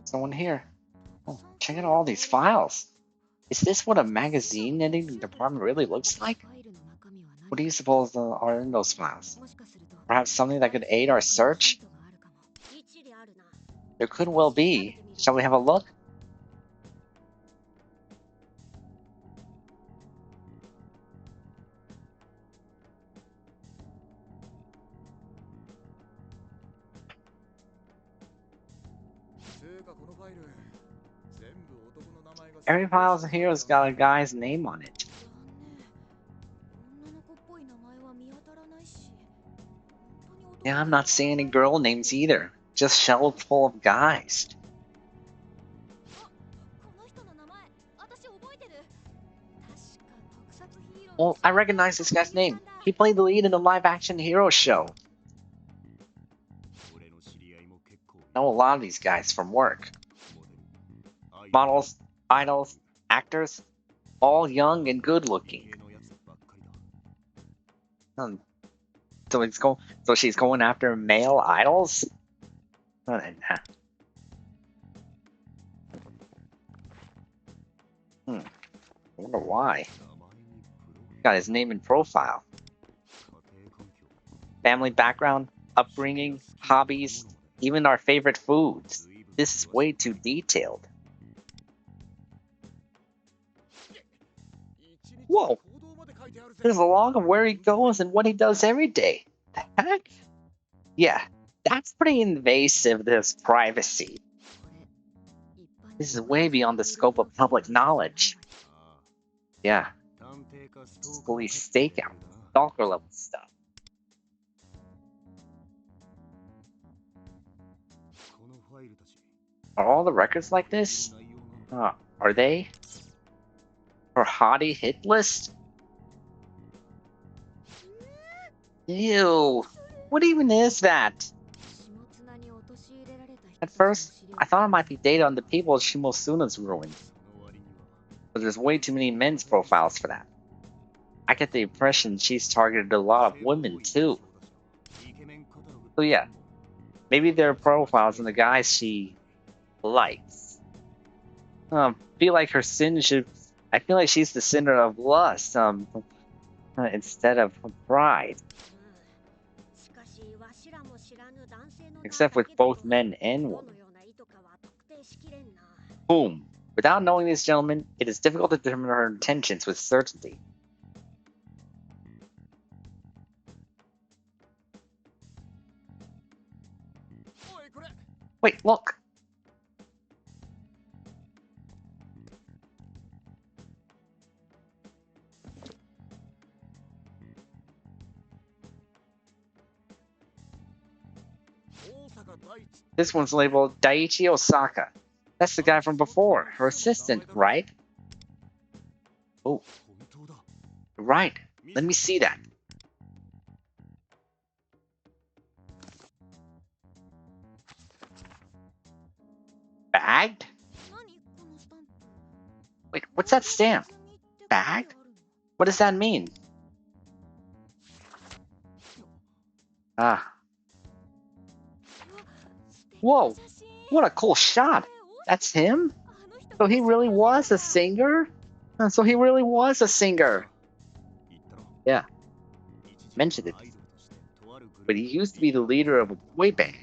Someone here. Oh, check out all these files. Is this what a magazine editing department really looks like? What do you suppose are in those files? Perhaps something that could aid our search? There could well be. Shall we have a look? Every file here has got a guy's name on it. Yeah, I'm not seeing any girl names either. Just shelves full of guys. Well, I recognize this guy's name. He played the lead in the live-action hero show. I know a lot of these guys from work. Models, idols, actors, all young and good-looking. So she's going after male idols? I wonder why. Got his name and profile. Family background, upbringing, hobbies, even our favorite foods. This is way too detailed. Whoa! There's a log of where he goes and what he does every day. The heck? Yeah, that's pretty invasive of his privacy. This is way beyond the scope of public knowledge. Yeah. Police stakeout, stalker level stuff. Are all the records like this? Are they? Her hottie hit list? Ew. What even is that? At first, I thought it might be data on the people of Shimotsuna's ruin. But there's way too many men's profiles for that. I get the impression she's targeted a lot of women too. So yeah, maybe there are profiles on the guys she likes. Feel like her sin should. I feel like she's the sinner of lust, instead of pride. Except with both men and women. Boom. Without knowing these gentlemen, it is difficult to determine her intentions with certainty. Wait, look! This one's labeled Daichi Osaka. That's the guy from before, her assistant, right? Oh, right. Let me see that. Bagged? Wait, what's that stamp? Bagged? What does that mean? Ah. Whoa, what a cool shot. That's him? So he really was a singer? So he really was a singer. Yeah. Mentioned it. But he used to be the leader of a boy band.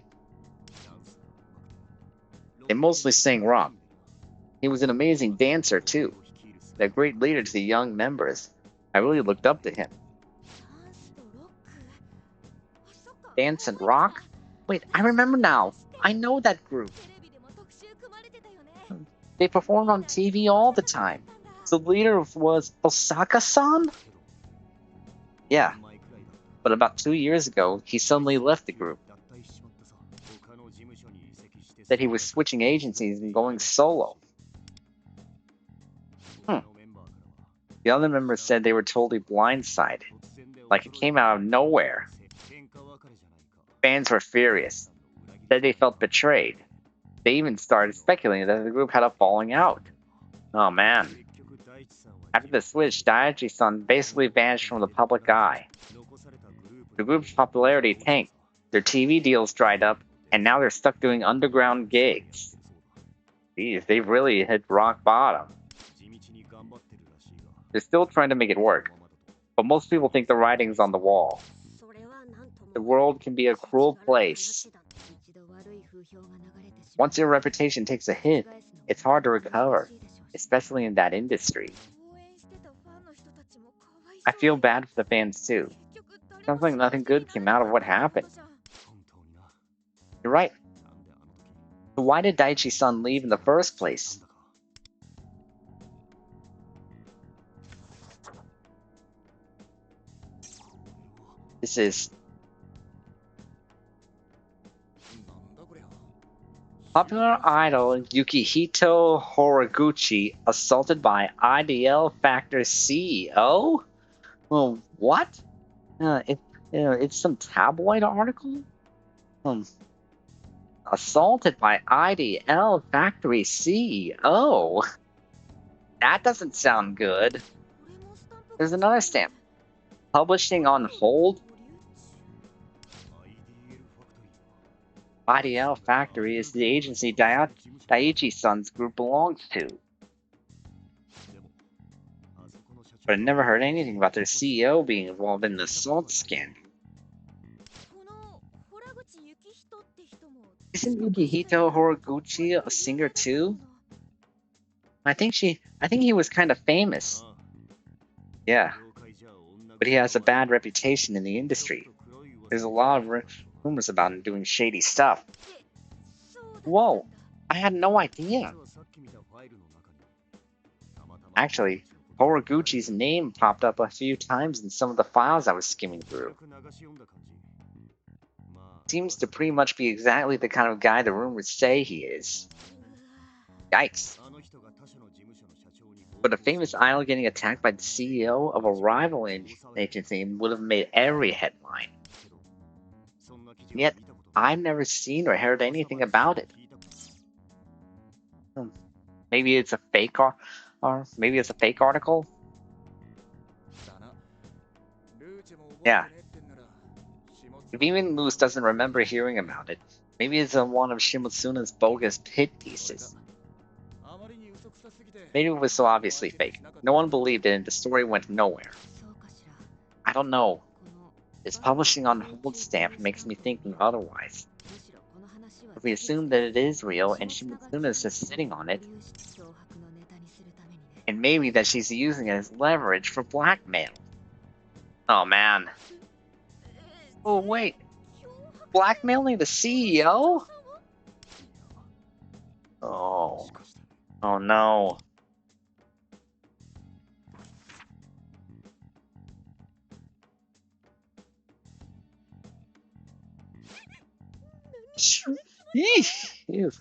They mostly sang rock. He was an amazing dancer too. A great leader to the young members. I really looked up to him. Dance and rock? Wait, I remember now. I know that group. They performed on TV all the time. The leader was Osaka-san? Yeah. But about 2 years ago, he suddenly left the group. Said he was switching agencies and going solo. The other members said they were totally blindsided. Like it came out of nowhere. Fans were furious. Said they felt betrayed. They even started speculating that the group had a falling out. Oh man. After the switch, Daichi-san basically vanished from the public eye. The group's popularity tanked. Their TV deals dried up, And now they're stuck doing underground gigs. Geez, they've really hit rock bottom. They're still trying to make it work, but most people think the writing's on the wall. The world can be a cruel place. Once your reputation takes a hit, it's hard to recover, especially in that industry. I feel bad for the fans too. Sounds like nothing good came out of what happened. You're right. So why did Daichi-san leave in the first place? This is popular idol Yukihito Horiguchi assaulted by IDL Factor CEO? Well, what? It's some tabloid article? Um, assaulted by IDL Factory CEO? That doesn't sound good. There's another stamp. Publishing on hold? IDL Factory is the agency Daiichi-san's group belongs to. But I never heard anything about their CEO being involved in the assault scandal. Isn't Yukihito Horiguchi a singer too? I think he was kind of famous. Yeah, but he has a bad reputation in the industry. There's a lot of rumors about him doing shady stuff. Whoa, I had no idea. Actually, Horiguchi's name popped up a few times in some of the files I was skimming through. Seems to pretty much be exactly the kind of guy the rumors say he is. Yikes. But a famous idol getting attacked by the CEO of a rival agency would have made every headline. Yet, I've never seen or heard anything about it. Maybe it's a fake or maybe it's a fake article? Yeah. If even Moose doesn't remember hearing about it, maybe it's one of Shimotsuna's bogus pit pieces. Maybe it was so obviously fake. No one believed it and the story went nowhere. I don't know. This publishing on hold stamp makes me think otherwise. If we assume that it is real and Shimotsuna is just sitting on it, and maybe that she's using it as leverage for blackmail. Oh man. Oh wait. Blackmailing the CEO? Oh. Oh no. Ew.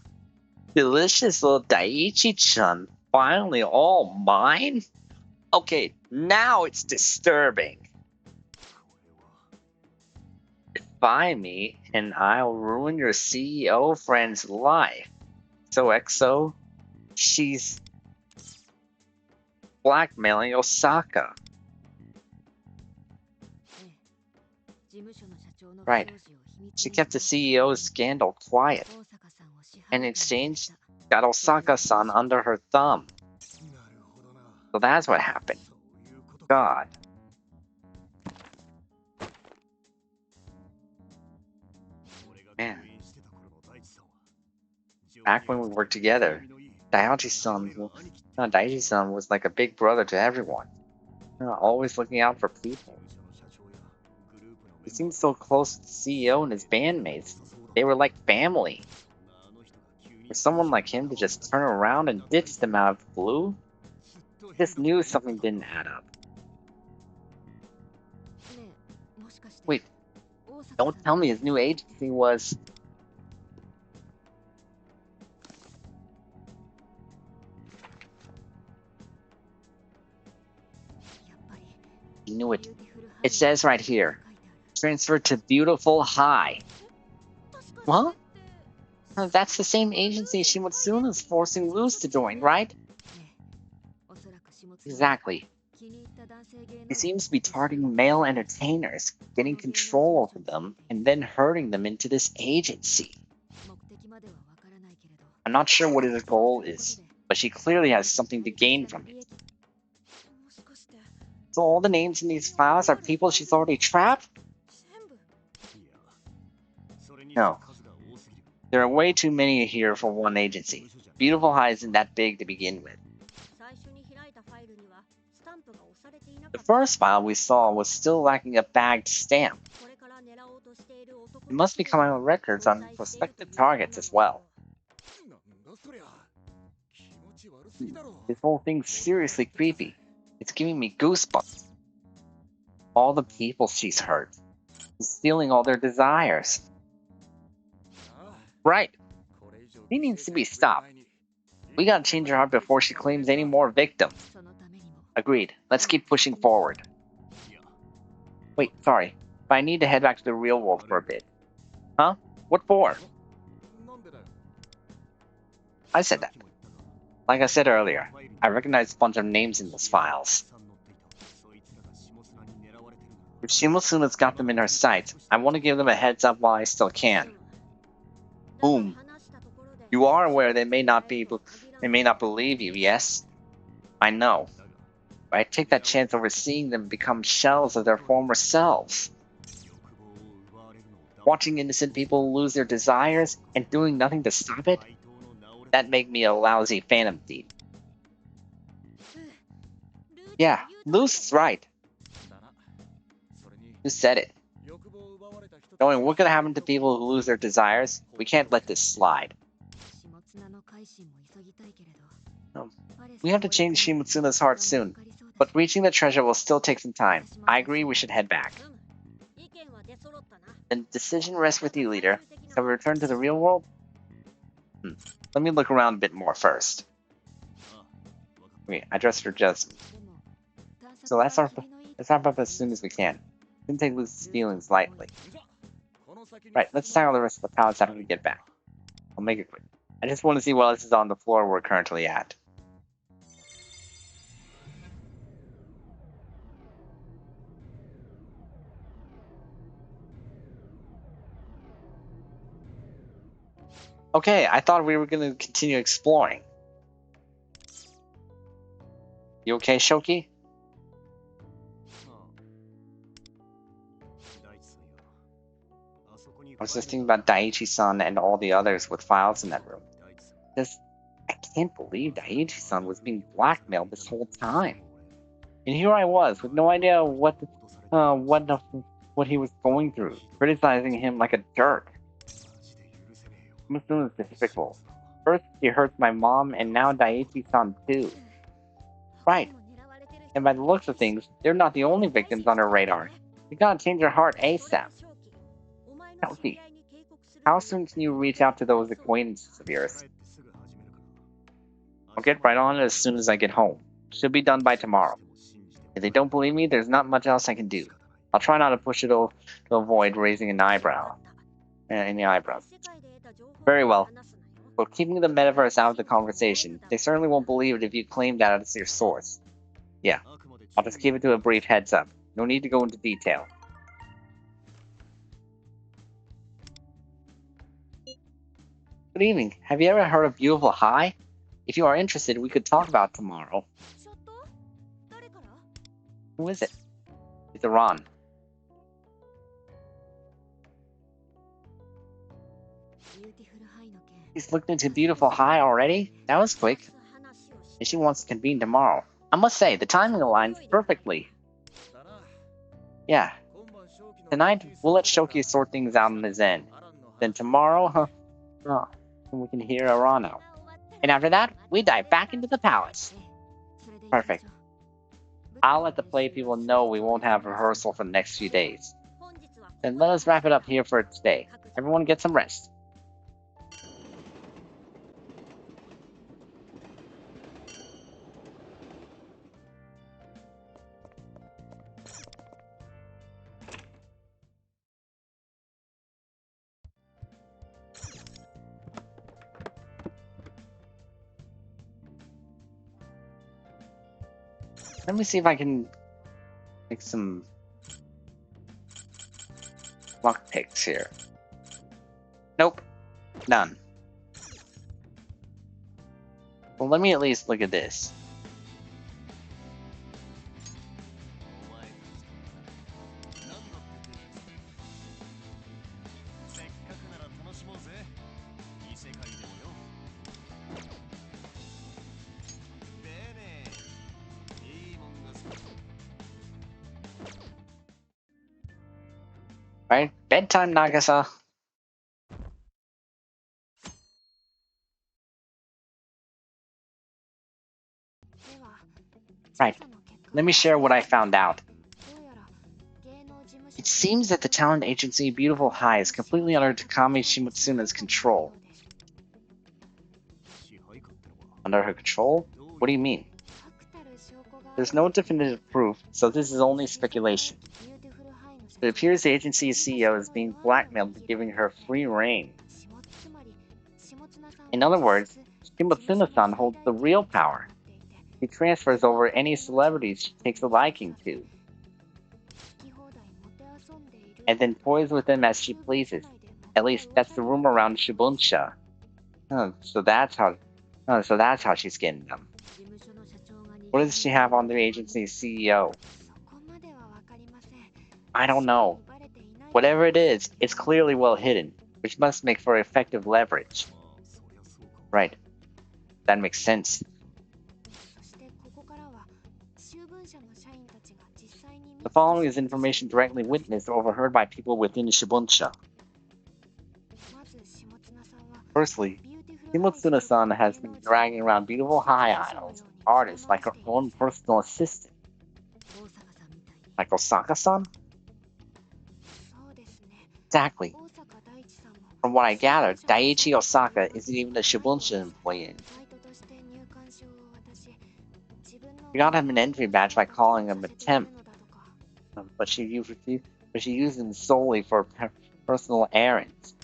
Delicious little Daiichi-chan. Finally all mine? Okay, now it's disturbing. Defy me, and I'll ruin your CEO friend's life. So XO, she's blackmailing Osaka. Right. She kept the CEO's scandal quiet. In exchange, got Osaka-san under her thumb. So that's what happened. God. Man. Back when we worked together, Daichi-san was like a big brother to everyone. Always looking out for people. He seemed so close to the CEO and his bandmates. They were like family. For someone like him to just turn around and ditch them out of the blue, I just knew something didn't add up. Wait, don't tell me his new agency was... He knew it. It says right here, transferred to Beautiful High. What? That's the same agency Shimotsuna's forcing Luz to join, right? Exactly. He seems to be targeting male entertainers, getting control over them, and then herding them into this agency. I'm not sure what his goal is, but she clearly has something to gain from it. So all the names in these files are people she's already trapped? No. There are way too many here for one agency. Beautiful High isn't that big to begin with. The first file we saw was still lacking a bagged stamp. It must be coming with records on prospective targets as well. This whole thing's seriously creepy. It's giving me goosebumps. All the people she's hurt. She's stealing all their desires. Right. She needs to be stopped. We gotta change her heart before she claims any more victims. Agreed. Let's keep pushing forward. Wait, sorry. But I need to head back to the real world for a bit. Huh? What for? I said that. Like I said earlier, I recognize a bunch of names in those files. If Shimotsuna's got them in her sights, I want to give them a heads up while I still can. Boom. You are aware they may not believe you, yes? I know. But I take that chance over seeing them become shells of their former selves. Watching innocent people lose their desires and doing nothing to stop it? That make me a lousy phantom thief. Yeah, Luce's right. Who said it? Knowing what could happen to people who lose their desires, we can't let this slide. We have to change Shimotsuna's heart soon, but reaching the treasure will still take some time. I agree we should head back. The decision rests with you, leader. Shall we return to the real world? Let me look around a bit more first. Okay, I dressed for just. So let's wrap up as soon as we can. Shouldn't take Luce's feelings lightly. Right, let's tackle the rest of the palace after we get back. I'll make it quick. I just want to see what else is on the floor we're currently at. Okay, I thought we were going to continue exploring. You okay, Shoki? I was just thinking about Daichi-san and all the others with files in that room. I can't believe Daichi-san was being blackmailed this whole time. And here I was, with no idea what he was going through, criticizing him like a jerk. Shimotsuna's despicable. First, he hurts my mom, and now Daichi-san too. Right. And by the looks of things, they're not the only victims on her radar. We gotta change her heart ASAP. Shoki, how soon can you reach out to those acquaintances of yours? I'll get right on it as soon as I get home. Should be done by tomorrow. If they don't believe me, there's not much else I can do. I'll try not to push it to avoid raising an eyebrow. Any eyebrows. Very well. But keeping the metaverse out of the conversation, they certainly won't believe it if you claim that as your source. Yeah, I'll just keep it to a brief heads up. No need to go into detail. Good evening. Have you ever heard of Beautiful High? If you are interested, we could talk about it tomorrow. Who is it? It's Iran. He's looked into Beautiful High already? That was quick. And she wants to convene tomorrow. I must say, the timing aligns perfectly. Yeah. Tonight, we'll let Shoki sort things out on his end. Then tomorrow, we can hear Iran out. And after that, we dive back into the palace. Perfect. I'll let the play people know we won't have rehearsal for the next few days. Then let us wrap it up here for today. Everyone get some rest. Let me see if I can make some lock picks here. Nope. None. Well, let me at least look at this. Right? Bedtime, Nagasa. Right. Let me share what I found out. It seems that the talent agency Beautiful High is completely under Takami Shimotsuna's control. Under her control? What do you mean? There's no definitive proof, so this is only speculation. It appears the agency's CEO is being blackmailed by giving her free reign. In other words, Shimotsuna-san holds the real power. He transfers over any celebrities she takes a liking to, and then toys with them as she pleases. At least that's the rumor around Shibunsha. So that's how she's getting them. What does she have on the agency's CEO? I don't know. Whatever it is, it's clearly well hidden, which must make for effective leverage. Right. That makes sense. The following is information directly witnessed or overheard by people within Shibunsha. Firstly, Shimotsuna-san has been dragging around beautiful high idols, artists like her own personal assistant. Like Osaka-san? Exactly. From what I gathered, Daichi Osaka isn't even a Shibunsha employee. We got him an entry badge by calling him a temp, but she used him solely for personal errands.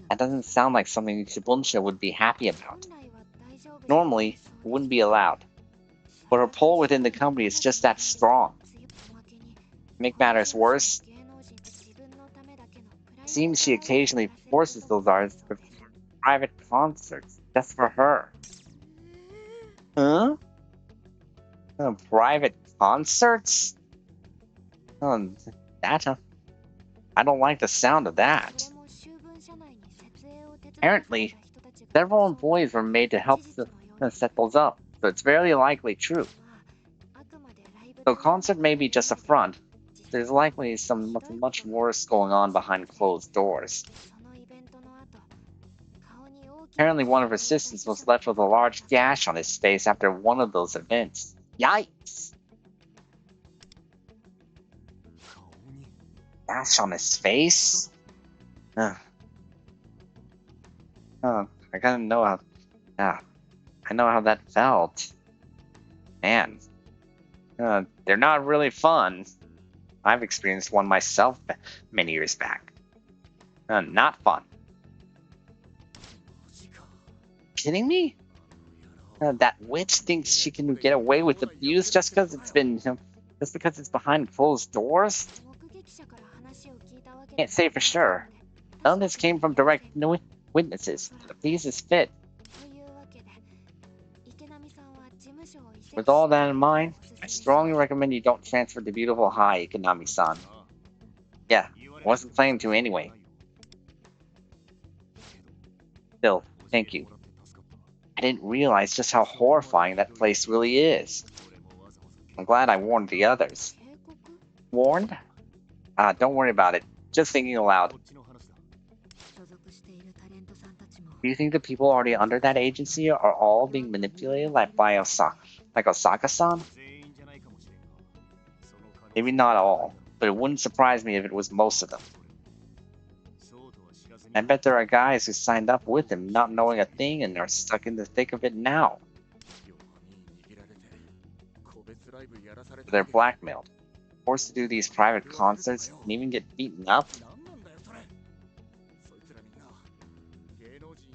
That doesn't sound like something Shibunsha would be happy about. Normally, it wouldn't be allowed. But her pull within the company is just that strong. To make matters worse, it seems she occasionally forces those artists to perform private concerts just for her. Huh? Private concerts? That I don't like the sound of that. Apparently, several employees were made to help set those up, so it's very likely true. So concert may be just a front. There's likely something much worse going on behind closed doors. Apparently one of her assistants was left with a large gash on his face after one of those events. Yikes! Gash on his face? I gotta know how... I know how that felt. Man. They're not really fun. I've experienced one myself many years back. Not fun. Kidding me? That witch thinks she can get away with abuse just because it's behind closed doors? Can't say for sure. None of this came from direct witnesses. The piece is fit. With all that in mind, I strongly recommend you don't transfer to Beautiful High, Ikanami-san. Yeah, I wasn't planning to anyway. Still, thank you. I didn't realize just how horrifying that place really is. I'm glad I warned the others. Warned? Don't worry about it. Just thinking aloud. Do you think the people already under that agency are all being manipulated like Osaka-san? Maybe not all, but it wouldn't surprise me if it was most of them. I bet there are guys who signed up with him not knowing a thing and are stuck in the thick of it now. They're blackmailed, forced to do these private concerts, and even get beaten up.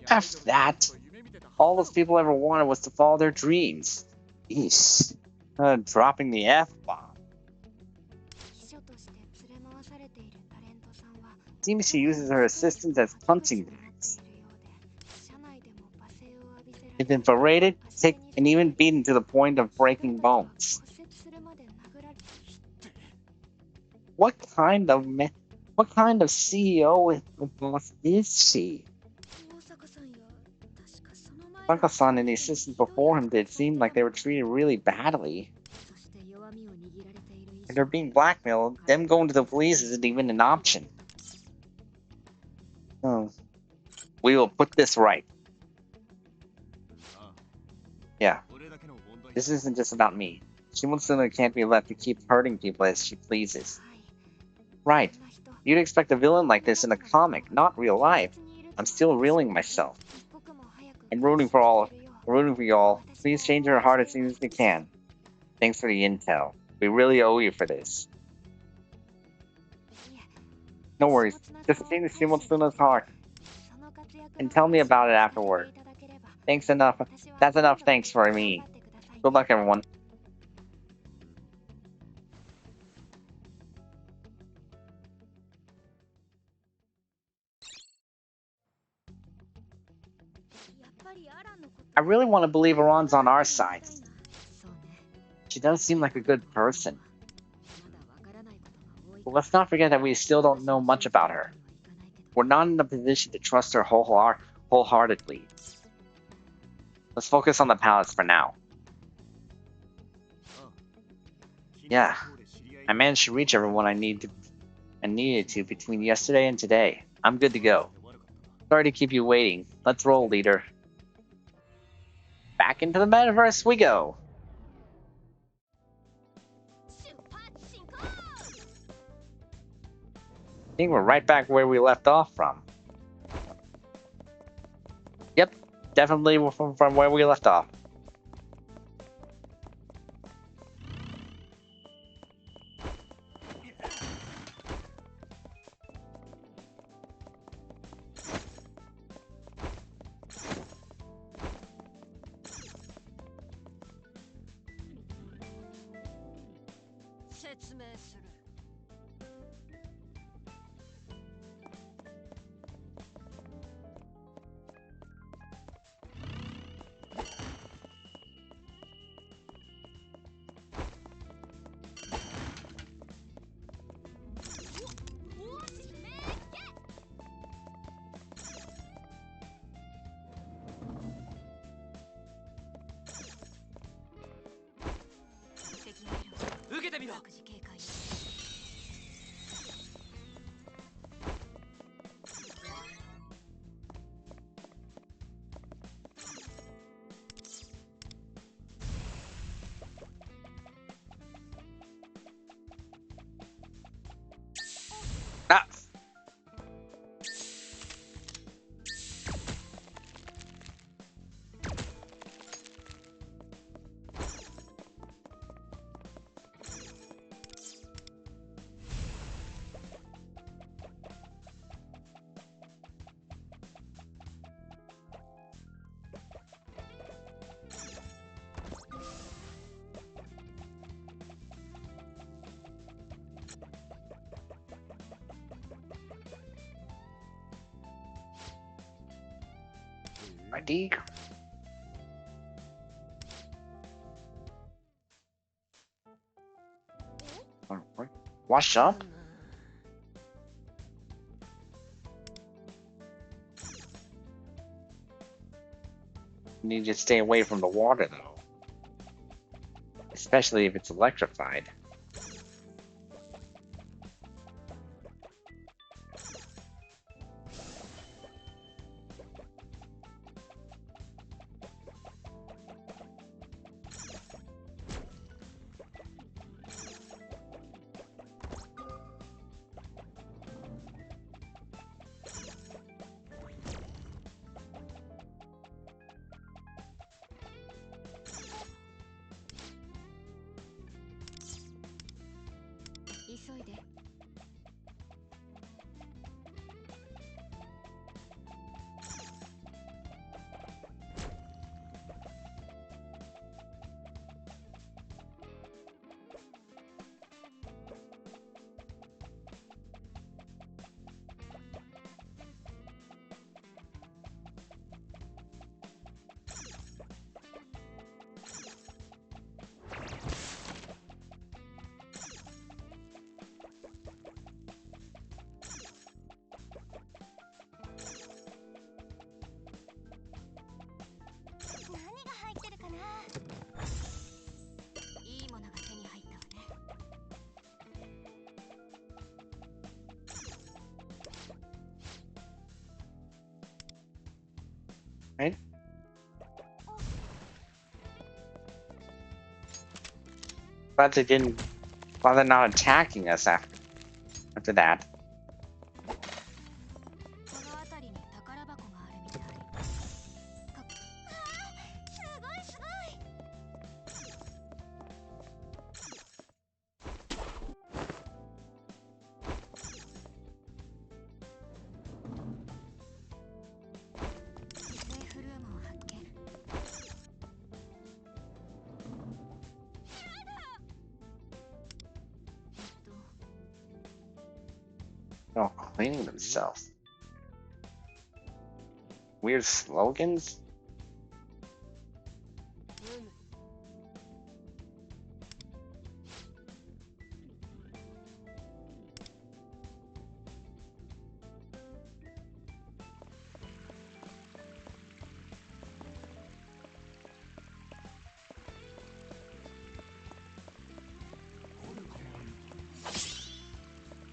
After that, all those people ever wanted was to follow their dreams. Eesh. Dropping the F-bomb. Seems she uses her assistants as punching bags. They've been berated, sick, and even beaten to the point of breaking bones. What kind of what kind of CEO boss is she? Osaka-san and the assistant before him did seem like they were treated really badly. And they're being blackmailed. Them going to the police isn't even an option. Oh. We will put this right. Yeah. This isn't just about me. Shimotsuna can't be left to keep hurting people as she pleases. Right. You'd expect a villain like this in a comic, not real life. I'm still reeling myself. I'm rooting for you all. Please change your heart as soon as you can. Thanks for the intel. We really owe you for this. No worries. Just change Shimotsuna's heart and tell me about it afterward. Thanks enough. That's enough thanks for me. Good luck, everyone. I really want to believe Iran's on our side. She does seem like a good person. But let's not forget that we still don't know much about her. We're not in a position to trust her wholeheartedly. Let's focus on the palace for now. Yeah, I managed to reach everyone I needed to between yesterday and today. I'm good to go. Sorry to keep you waiting. Let's roll, leader. Back into the metaverse we go. I think we're right back where we left off from. Yep, definitely from where we left off. Ah! Ready? Wash up? You need to stay away from the water, though. Especially if it's electrified. But they didn't. Well, they're not attacking us after that. この辺りに宝箱があるみたい。すごいすごい。セーフルームを発見。Oh, cleaning themselves. Weird slogans?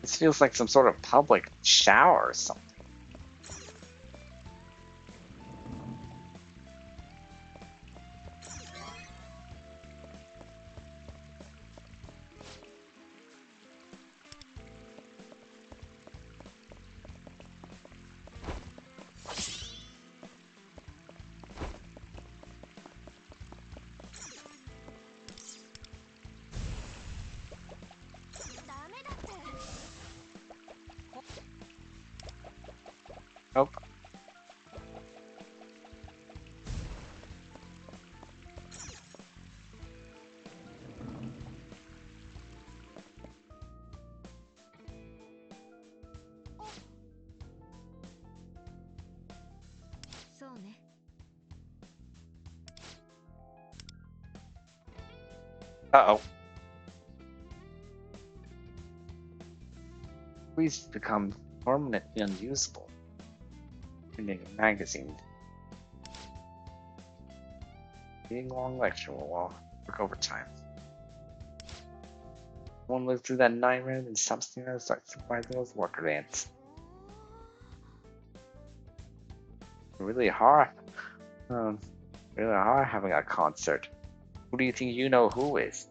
This feels like some sort of public shower or something. Nope. Uh-oh. Please become permanently unusable. Reading a magazine. Reading a long lecture while work overtime. One live through that nightmare and stop staring at us like surprise those worker ants. Really hard. Really hard having a concert. Who do you think you know who is?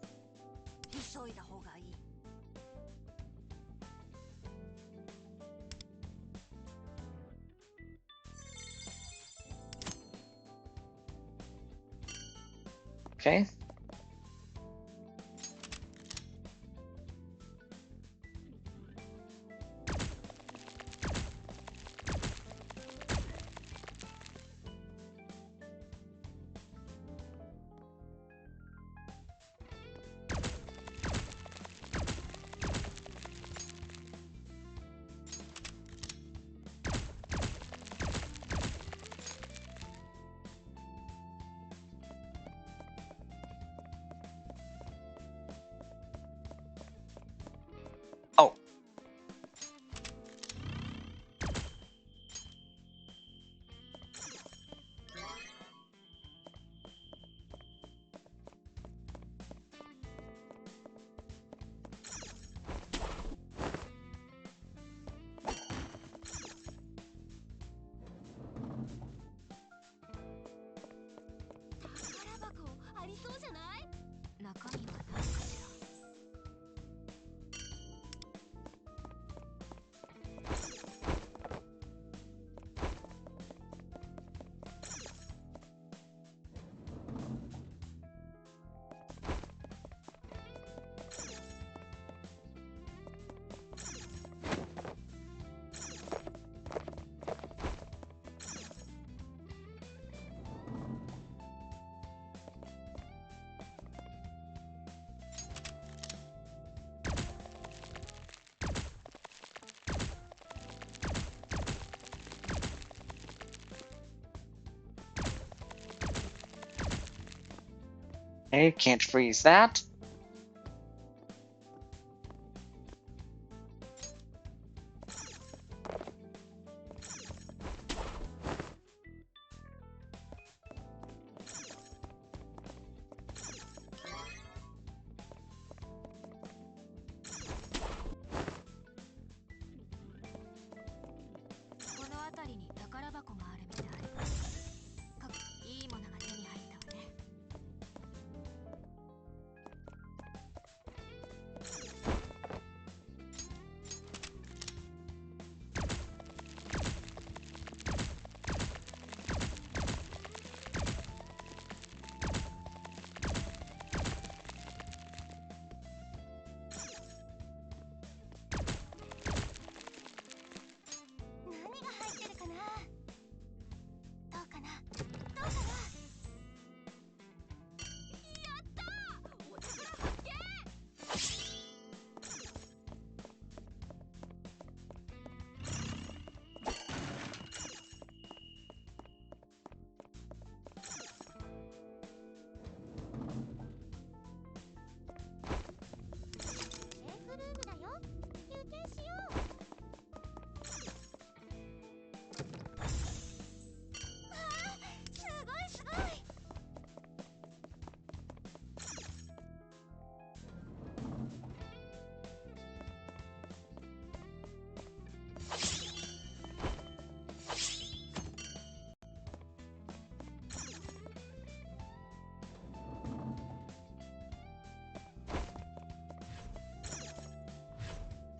Okay. Oh. Hey, can't freeze that.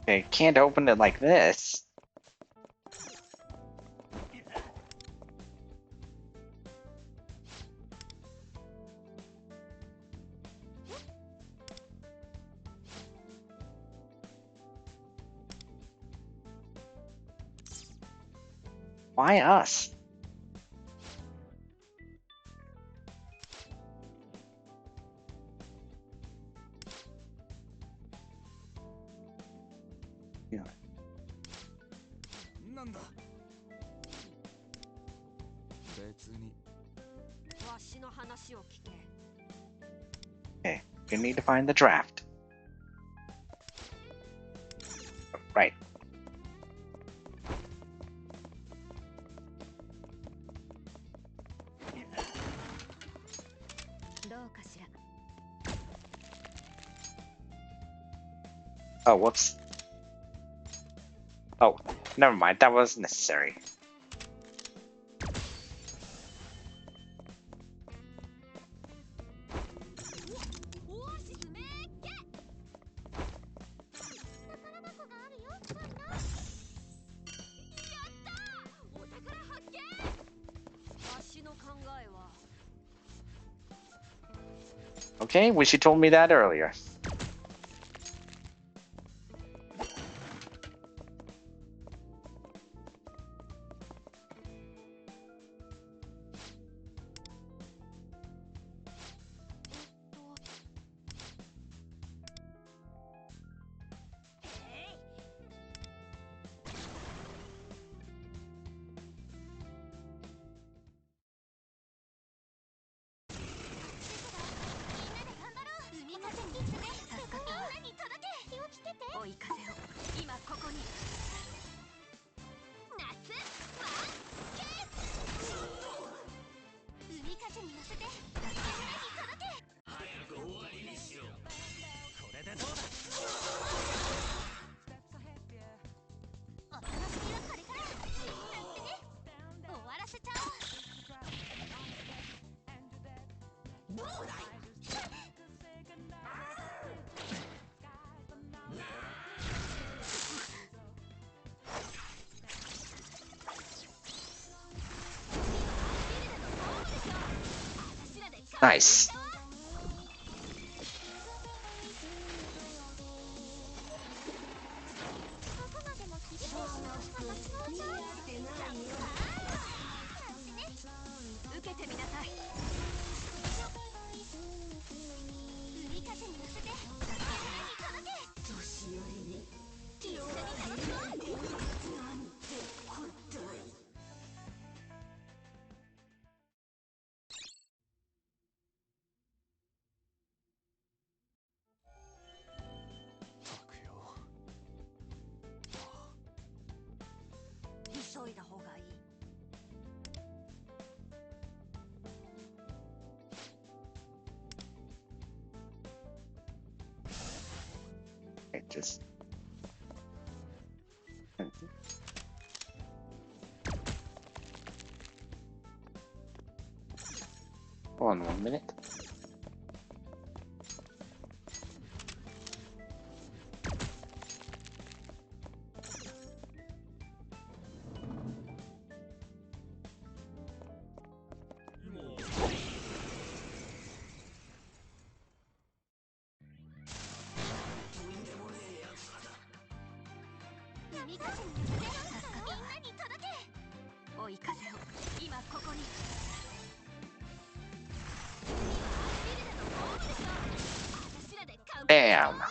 Okay, can't open it like this. Why us? Yeah. なんだ別にわしの話を聞け。 Okay, you need to find the draft. Right. どうかしら。 Oh, whoops. Oh, never mind. That was necessary. オアシスめっけ。宝箱があるよ。やったー。お宝発見。わしの考えは。 Okay, wish you told me that earlier. Nice. Just hold on 1 minute. Damn.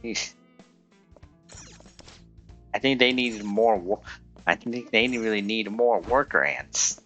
Eesh. I think they needed more. I think they really need more worker ants.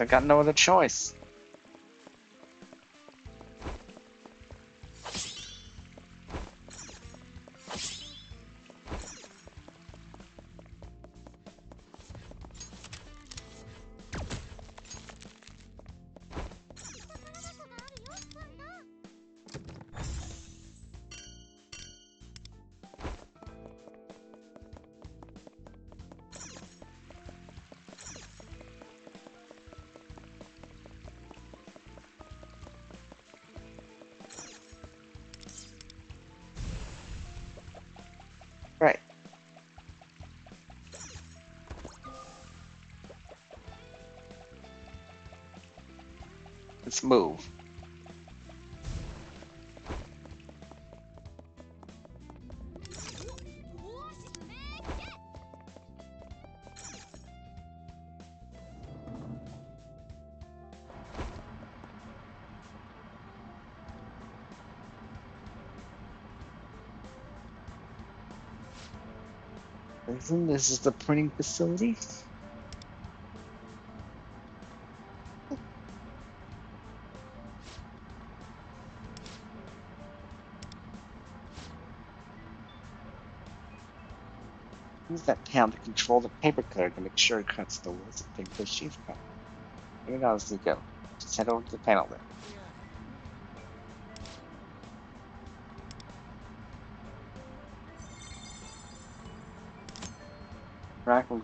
I got no other choice. Right. Let's move. Isn't this the printing facility? Use that panel to control the paper cutter to make sure it cuts the walls of paper sheet cut. Here it is, you go. Just head over to the panel there. Rack will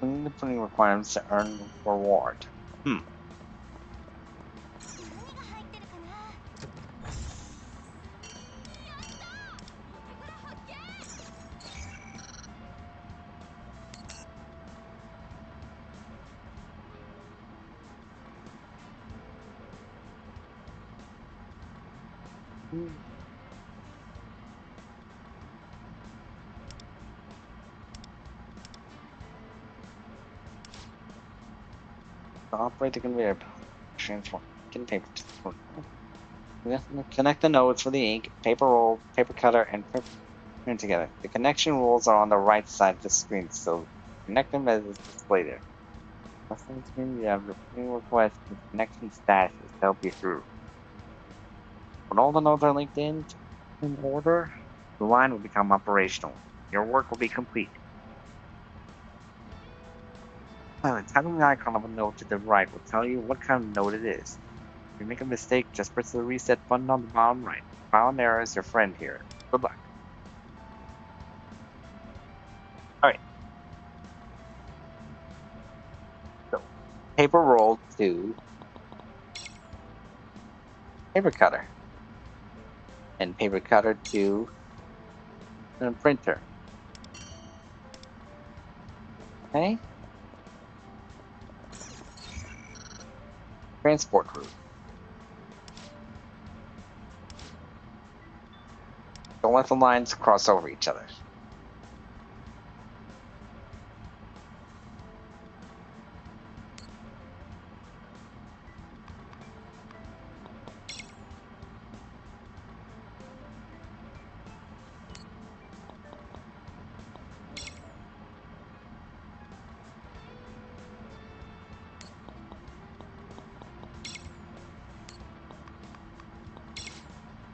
clean the printing requirements to earn reward. To operate the conveyor belt, transform ink and paper to the printer. Connect the nodes for the ink, paper roll, paper cutter, and print together. The connection rules are on the right side of the screen, so connect them as is displayed there. Left on the screen, you have your printing request and connection statuses to help you through. When all the nodes are linked in order, the line will become operational. Your work will be complete. Tapping the icon of a node to the right will tell you what kind of node it is. If you make a mistake, just press the reset button on the bottom right. Trial and error is your friend here. Good luck. Alright. So, paper roll 2. paper cutter. And paper cutter to the printer. Okay? Transport route. Don't let the lines cross over each other.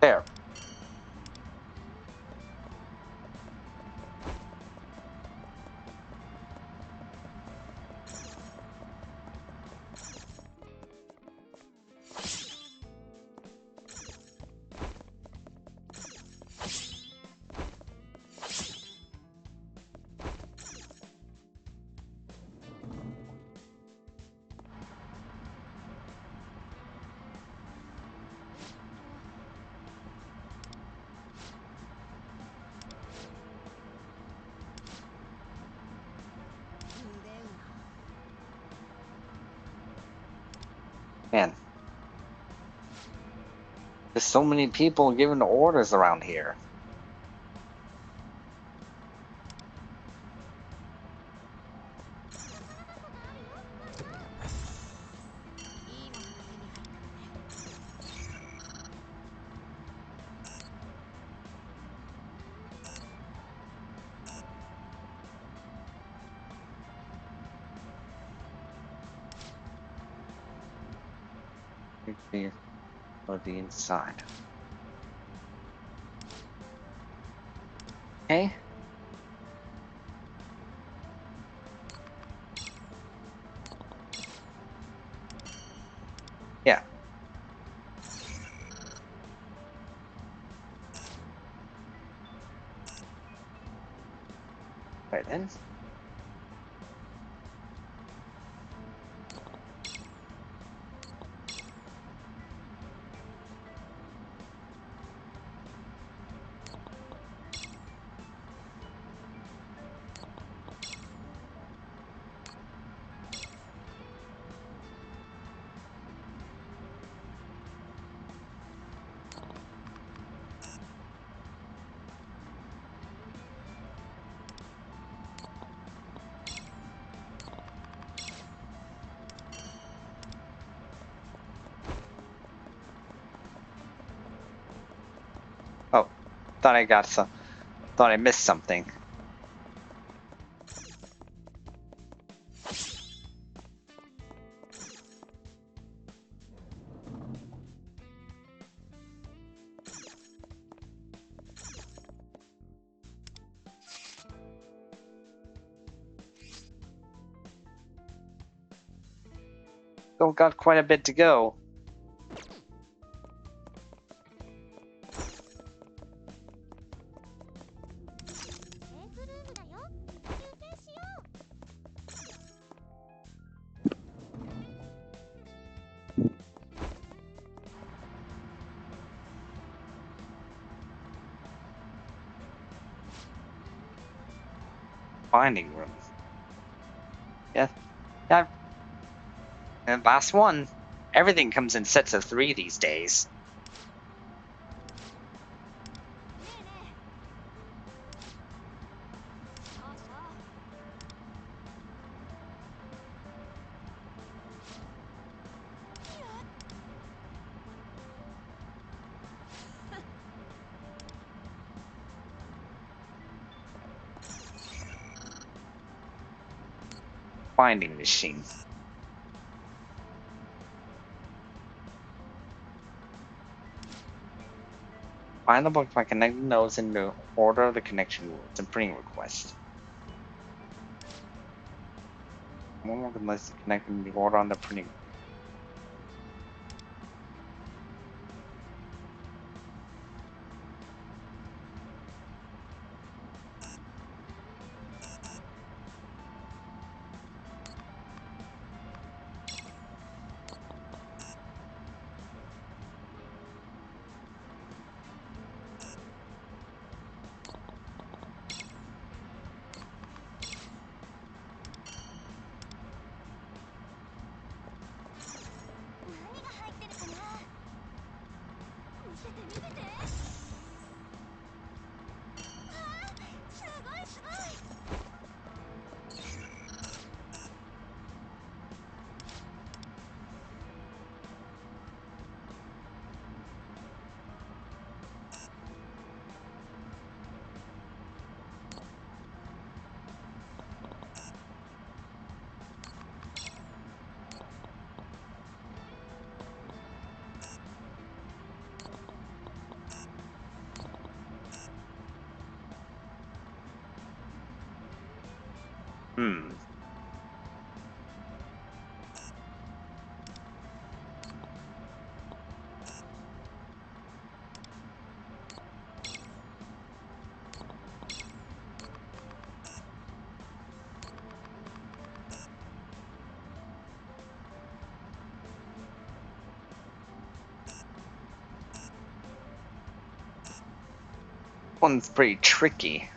There. Man, there's so many people giving orders around here. Clear of the inside. Okay. Yeah. Right then. Oh, thought I got some. Thought I missed something. Still got quite a bit to go. Binding room. Yeah. Yeah. And last one. Everything comes in sets of 3 these days. Binding machine. Find the book by connecting nodes in the order of the connection rules and printing request. One more can list connecting the order on the printing. Hmm. One's pretty tricky.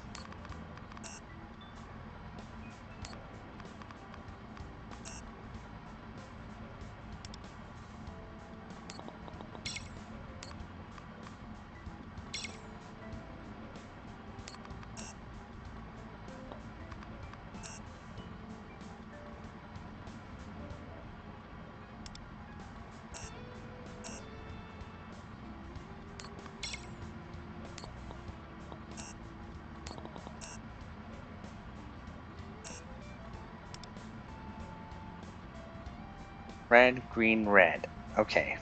Red, green, red. Okay.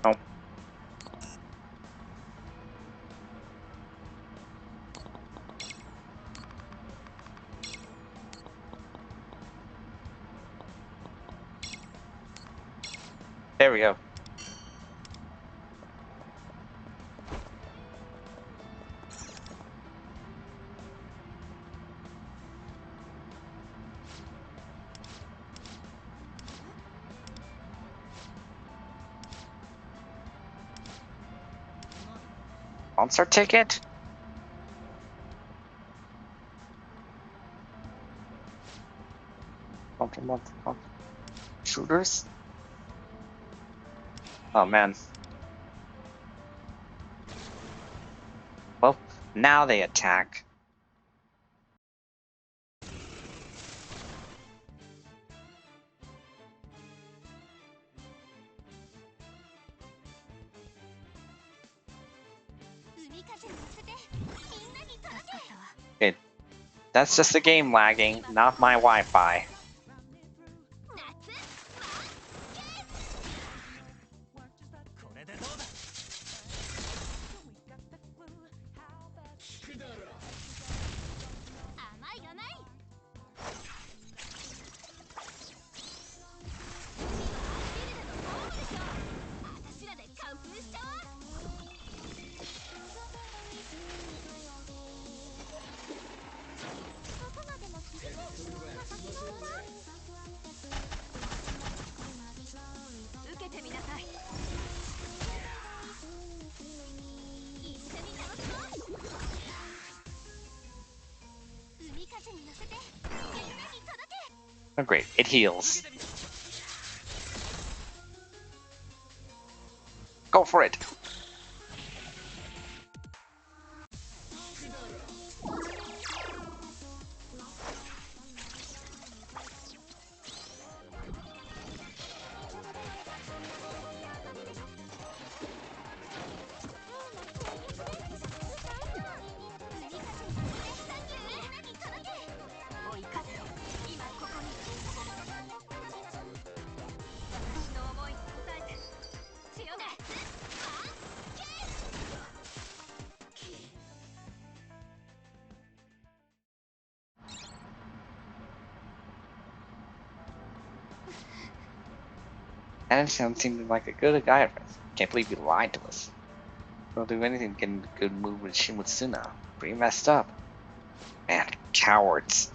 Oh, there we go. Concert ticket? Shooters? Oh man. Well, now they attack. Okay, that's just the game lagging, not my Wi-Fi. Oh great, it heals. Go for it! Anderson seemed like a good guy at first. Can't believe he lied to us. Don't do anything to get in a good mood with Shimotsuna. Pretty messed up. Man, cowards.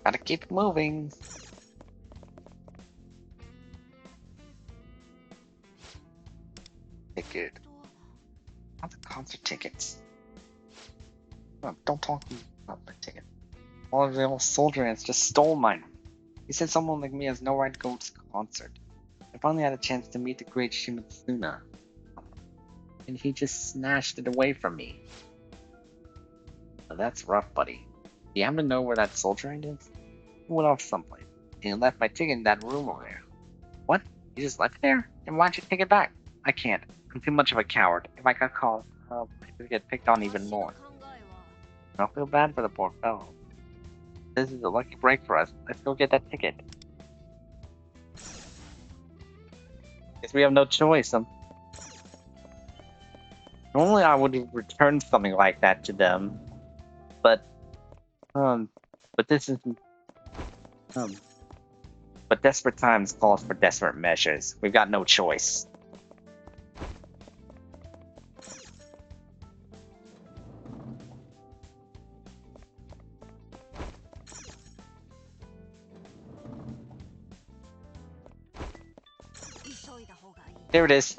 Gotta keep moving. Ticket. Not the concert tickets. No, don't talk about my ticket. All of the old soldier ants just stole mine. He said someone like me has no right to go to the concert. I finally had a chance to meet the great Shimotsuna, and he just snatched it away from me. Now that's rough, buddy. Do you happen to know where that soldier ant is? He went off someplace, and he left my ticket in that room over there. What? You just left it there? Then why'd you take it back? I can't. I'm too much of a coward. If I got caught, I could get picked on even more. I don't feel bad for the poor fellow. This is a lucky break for us. Let's go get that ticket. Guess we have no choice. Normally I would have returned something like that to them, but this isn't. But desperate times calls for desperate measures. We've got no choice. There it is.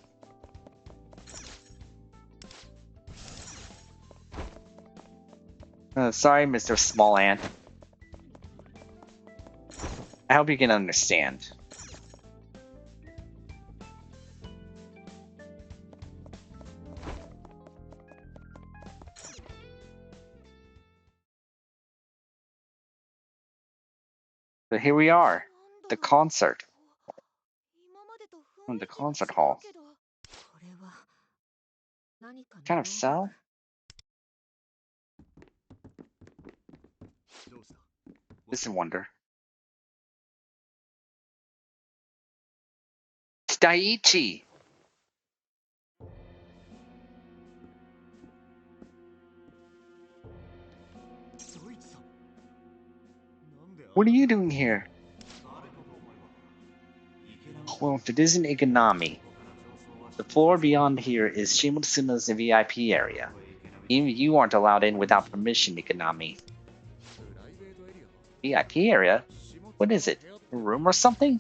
Sorry, Mr. Small Ant. I hope you can understand. So here we are. The concert. The concert hall. Kind of cell? This is a wonder. It's Daichi! What are you doing here? Well, it isn't Iganami. The floor beyond here is Shimotsuna's VIP area. Even you aren't allowed in without permission, Iganami. VIP area? What is it? A room or something?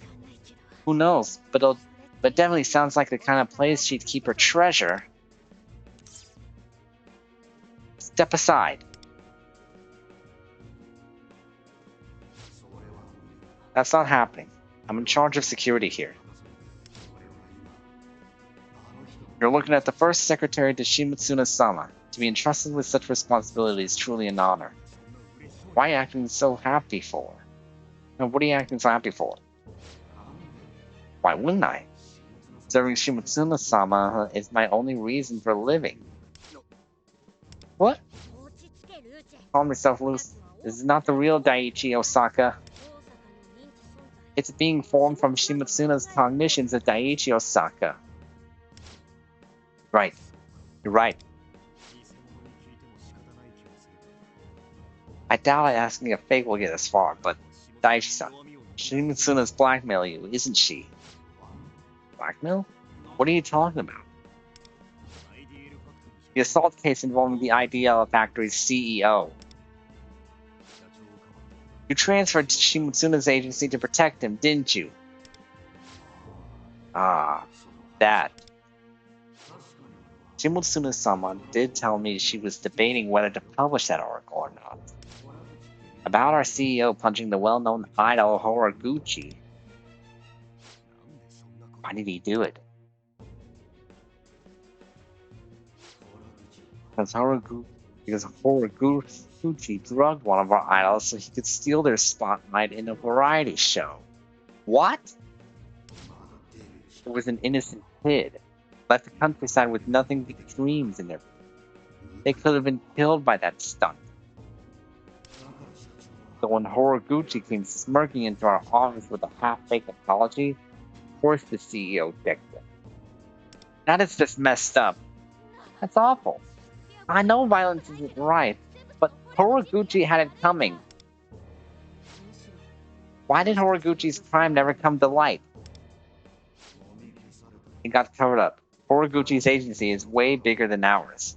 Who knows, but definitely sounds like the kind of place she'd keep her treasure. Step aside. That's not happening. I'm in charge of security here. You're looking at the first secretary to Shimotsuna-sama. To be entrusted with such responsibility is truly an honor. Why are you acting so happy for? No, what are you acting so happy for? Why wouldn't I? Serving Shimotsuna-sama is my only reason for living. What? Calm yourself loose. This is not the real Daichi Osaka. It's being formed from Shimotsuna's cognitions of Daichi Osaka. Right. You're right. I doubt asking a fake will get us far, but Daichi-san, Shimotsuna's blackmailing you, isn't she? Blackmail? What are you talking about? The assault case involving the IDL Factory's CEO. You transferred to Shimotsuna's agency to protect him, didn't you? Ah, that. Shimotsuna-sama did tell me she was debating whether to publish that article or not. About our CEO punching the well-known idol Horiguchi. Why did he do it? Because Horiguchi drugged one of our idols so he could steal their spotlight in a variety show. What? It was an innocent kid. Left the countryside with nothing but dreams in their. They could have been killed by that stunt. So when Horiguchi came smirking into our office with a half-baked apology, of course the CEO decked him. That is just messed up. That's awful. I know violence isn't right, but Horiguchi had it coming. Why did Horiguchi's crime never come to light? It got covered up. Horiguchi's agency is way bigger than ours.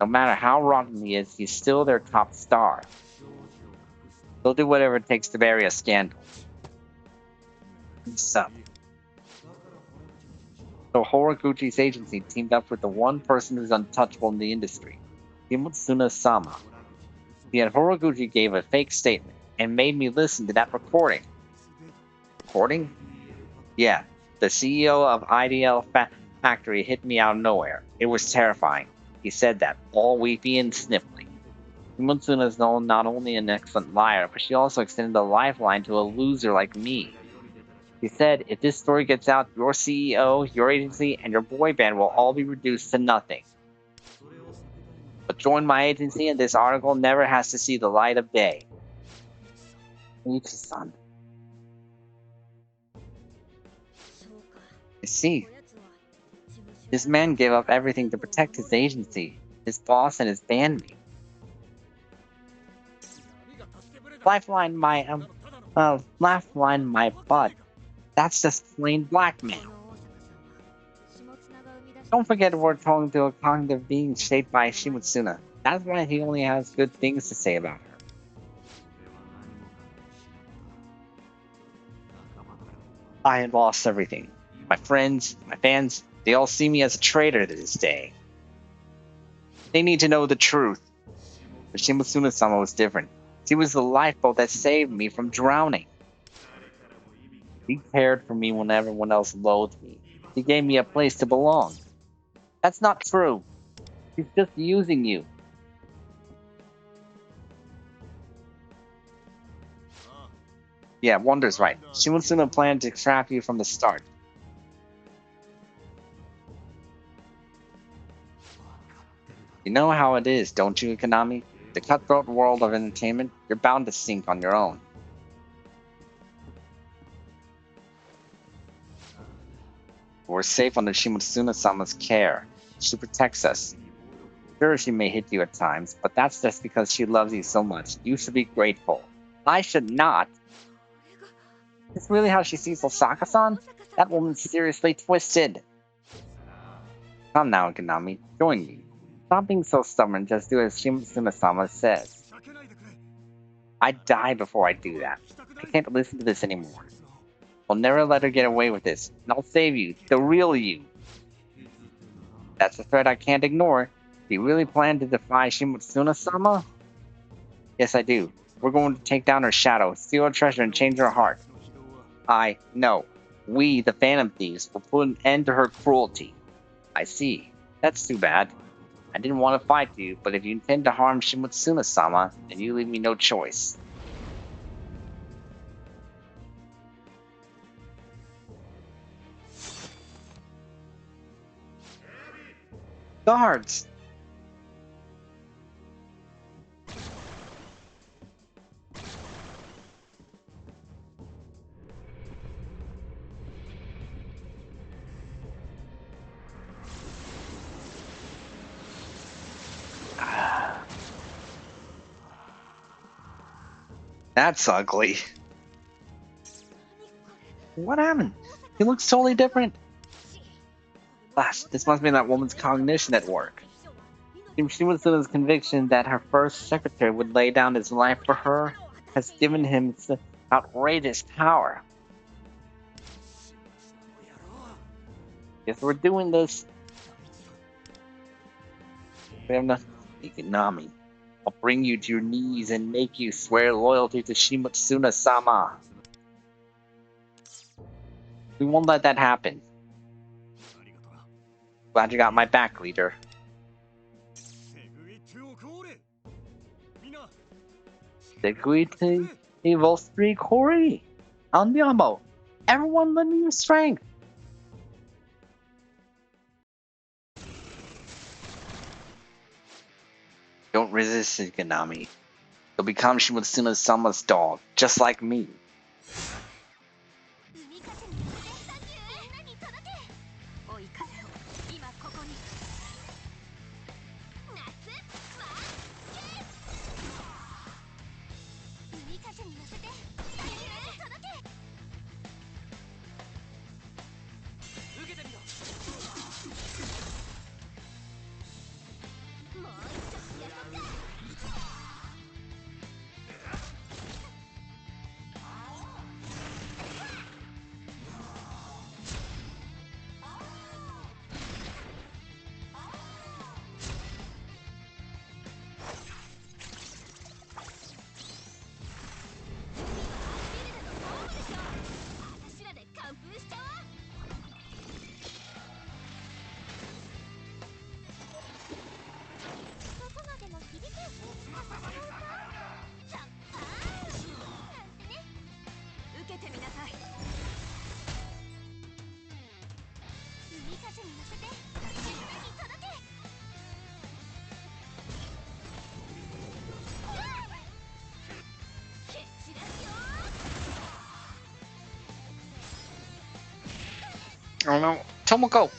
No matter how rotten he is, he's still their top star. They'll do whatever it takes to bury a scandal. So Horiguchi's agency teamed up with the one person who's untouchable in the industry, Shimotsuna-sama. Yet Horiguchi gave a fake statement and made me listen to that recording. Recording? Yeah, the CEO of IDL Factory hit me out of nowhere. It was terrifying. He said that, all weepy and sniffly. Shimotsuna is not only an excellent liar, but she also extended a lifeline to a loser like me. He said, if this story gets out, your CEO, your agency, and your boy band will all be reduced to nothing. But join my agency and this article never has to see the light of day. Ichi-san. I see. This man gave up everything to protect his agency, his boss, and his bandmate. Lifeline my butt. That's just plain blackmail. Don't forget we're talking to a cognitive being shaped by Shimotsuna. That's why he only has good things to say about her. I had lost everything. My friends, my fans, they all see me as a traitor to this day. They need to know the truth. But Shimotsuna-sama was different. She was the lifeboat that saved me from drowning. She cared for me when everyone else loathed me. She gave me a place to belong. That's not true. She's just using you. Yeah, Wonder's right. Shimotsuna planned to trap you from the start. You know how it is, don't you, Konami? The cutthroat world of entertainment, you're bound to sink on your own. We're safe under Shimotsuna-sama's care. She protects us. Sure, she may hit you at times, but that's just because she loves you so much. You should be grateful. I should not. Is this really how she sees Osaka-san? That woman's seriously twisted. Come now, Konami. Join me. Stop being so stubborn, just do as Shimotsuna-sama says. I'd die before I do that. I can't listen to this anymore. I'll never let her get away with this, and I'll save you, the real you. That's a threat I can't ignore. Do you really plan to defy Shimotsuna-sama? Yes, I do. We're going to take down her shadow, steal her treasure, and change her heart. No. We, the Phantom Thieves, will put an end to her cruelty. I see. That's too bad. I didn't want to fight you, but if you intend to harm Shimotsuna-sama, then you leave me no choice. Guards! That's ugly. What happened? He looks totally different. Gosh, this must be that woman's cognition at work. Shimotsuna's conviction that her first secretary would lay down his life for her has given him outrageous power. If we're doing this, we have nothing. Ikonami. I'll bring you to your knees and make you swear loyalty to Shimotsuna-sama. We won't let that happen. Glad you got my back, leader. Seguite i vostri cori. Andiamo. Everyone lend me your strength. Don't resist, Ikonami. You'll become Shimotsuna-sama's dog, just like me. Oh no, Tomoko!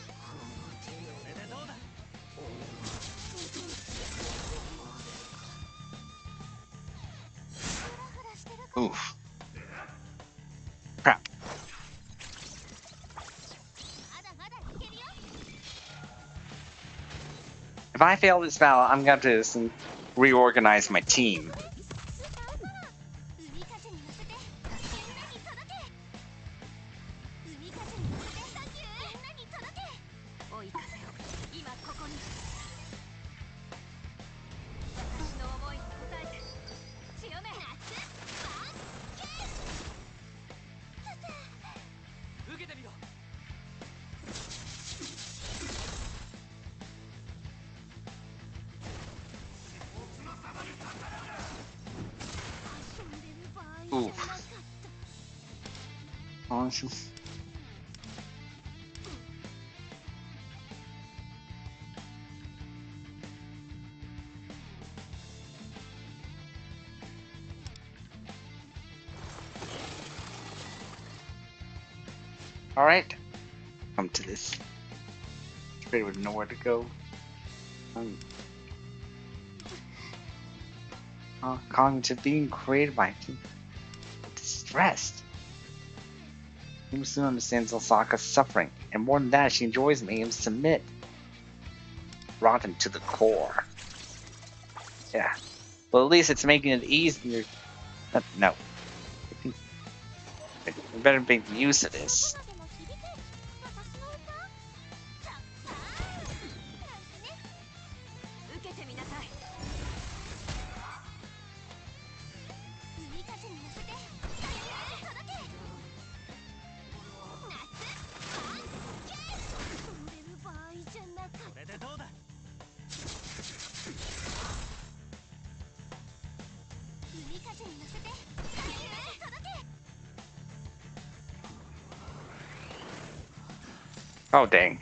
Oof. Crap. If I fail this battle, I'm going to reorganize my team. Oof. Awesome. Alright. Come to this. Trade with nowhere to go. Cognitive being created by distressed. Shimotsuna understands Osaka's suffering, and more than that, she enjoys making him submit. Rotten to the core. Yeah. Well, at least it's making it easier. No. We better make use of this. Oh, dang.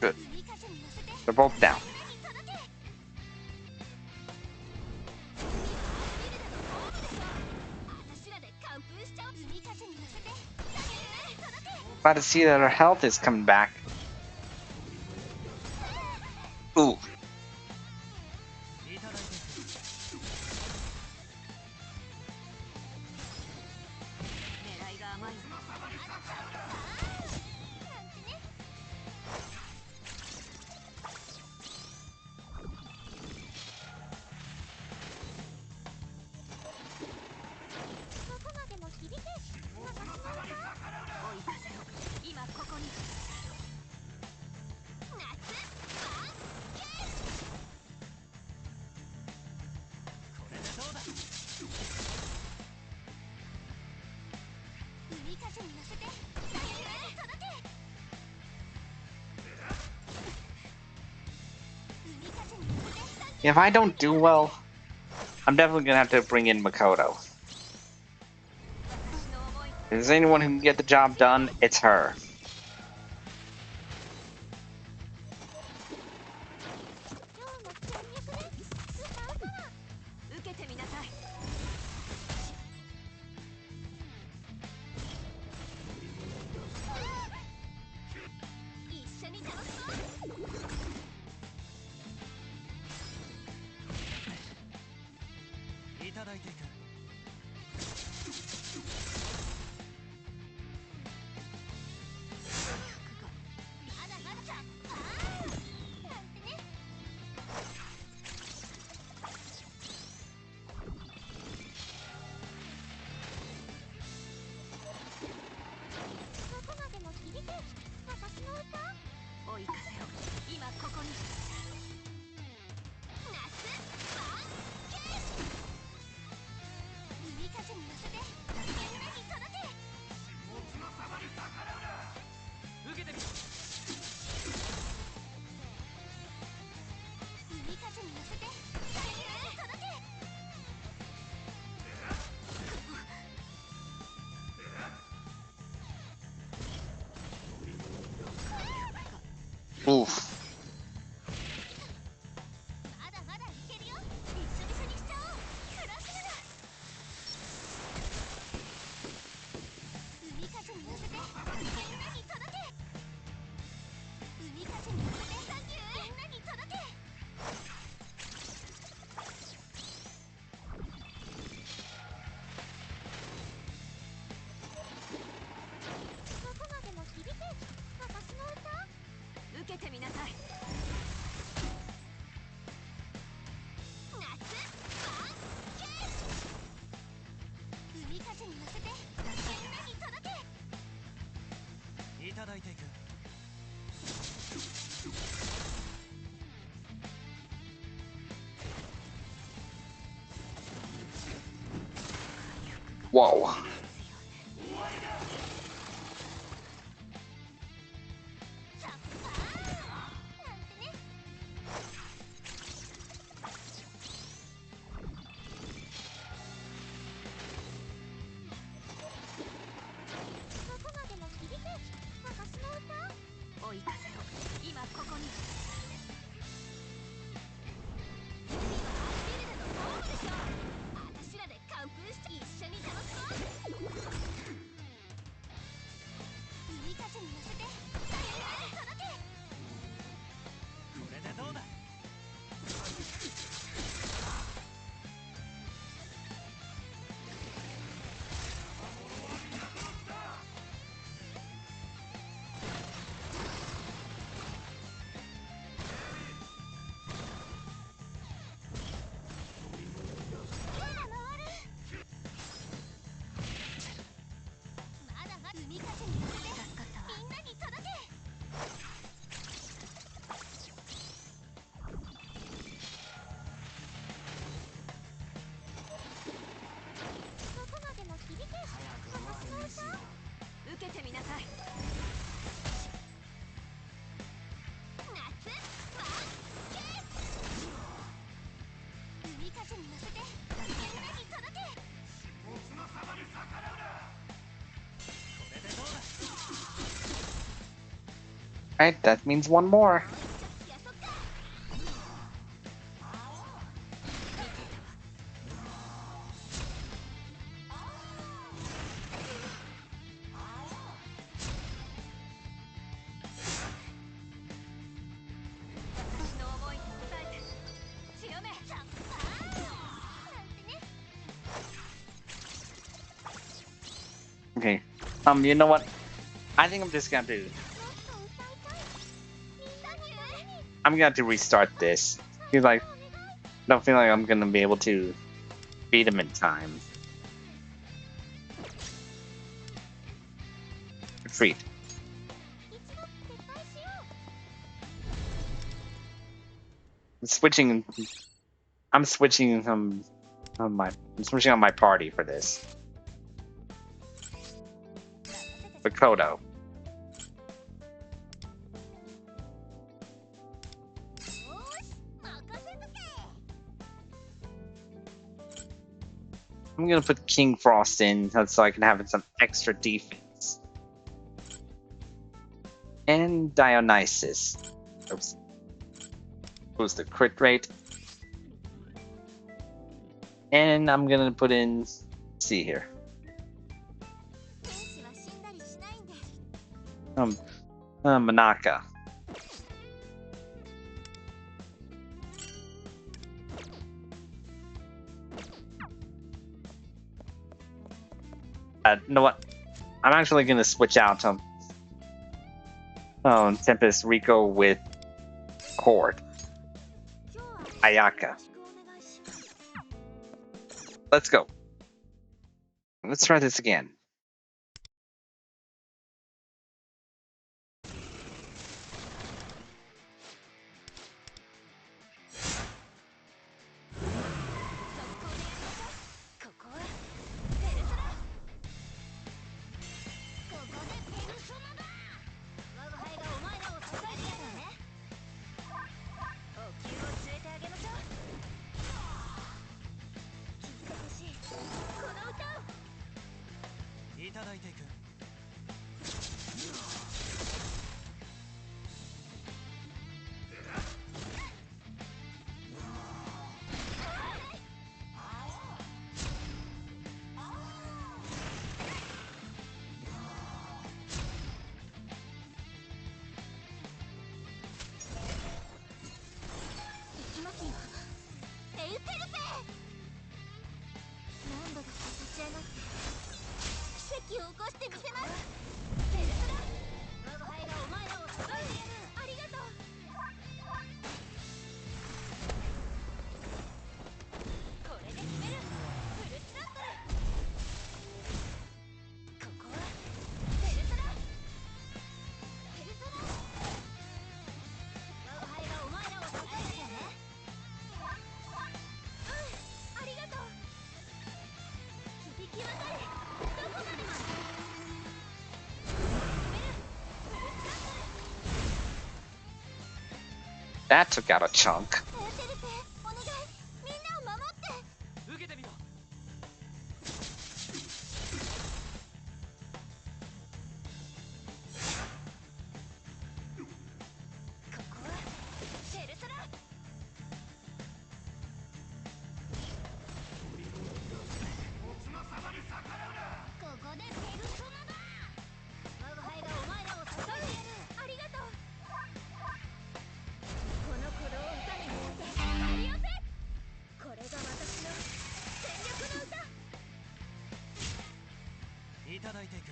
Good. They're both down. Glad to see that her health is coming back. Ooh. If I don't do well, I'm definitely gonna have to bring in Makoto. If there's anyone who can get the job done, it's her. Oof. Whoa. Right, that means one more. Okay. You know what? I think I'm just gonna do. I'm gonna have to restart this. Feel like I don't feel like I'm gonna be able to beat him in time. Freed. Switching. I'm switching I'm switching on my party for this. For Kodo. I'm gonna put King Frost in so I can have some extra defense. And Dionysus. Oops. Boost the crit rate. And I'm gonna put in. Let's see here. Manaka. You know what? I'm actually gonna switch out Tempest Rico with Horde 今日は Ayaka. よろしくお願いします Let's go. Let's try this again. ここはペルソナここでペルソナだ我が輩がお前らを支えてやるねお灸を据えてあげましょう聞いてほしいこの歌をいただいていく。行きますよエウペルペ何度だって立ち上がって奇跡を起こしてみせますペルソナ我が輩がお前らを支えてやるありがとうこれで決めるフルスラットルここはペルソナペルソナ我が輩がお前らを支えてやるねありがとう響き渡れどこまでも決めるフルスラットル That took out a chunk. エウペルペお願いみんなを守って受けてみろ。ここはペルソナ ここでペルソナだ我が輩がお前らを支えてやるありがとうこの鼓動を歌に乗せて張り寄せこれが私の全力の歌いただいていく。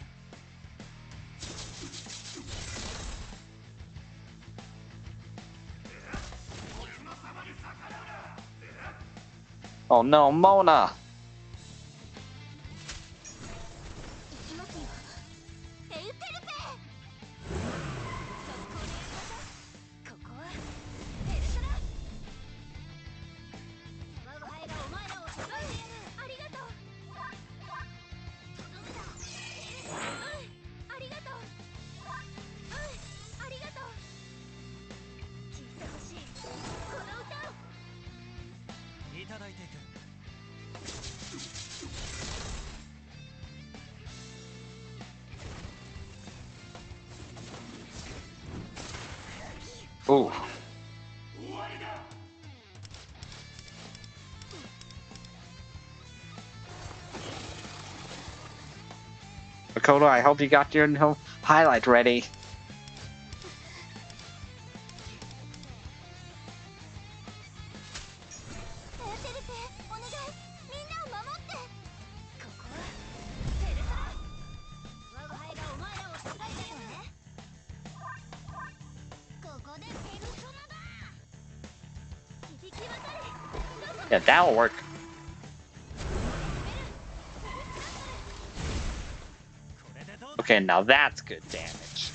Oh no, Mona! いきますよエウペルペ速攻でやりましょうここはペルソナ我が輩がお前らを支えてやるありがとうありがとうありがとう聞いてほしいこの歌をいただいていく。Ooh. Makoto, I hope you got your highlight ready. エウペルペお願いみんなを守ってここはペルソナ我が輩がお前らを支えてやるねここでペルソナだ響き渡れ Yeah, that'll work. これでどうだ。 Okay, now that's good damage.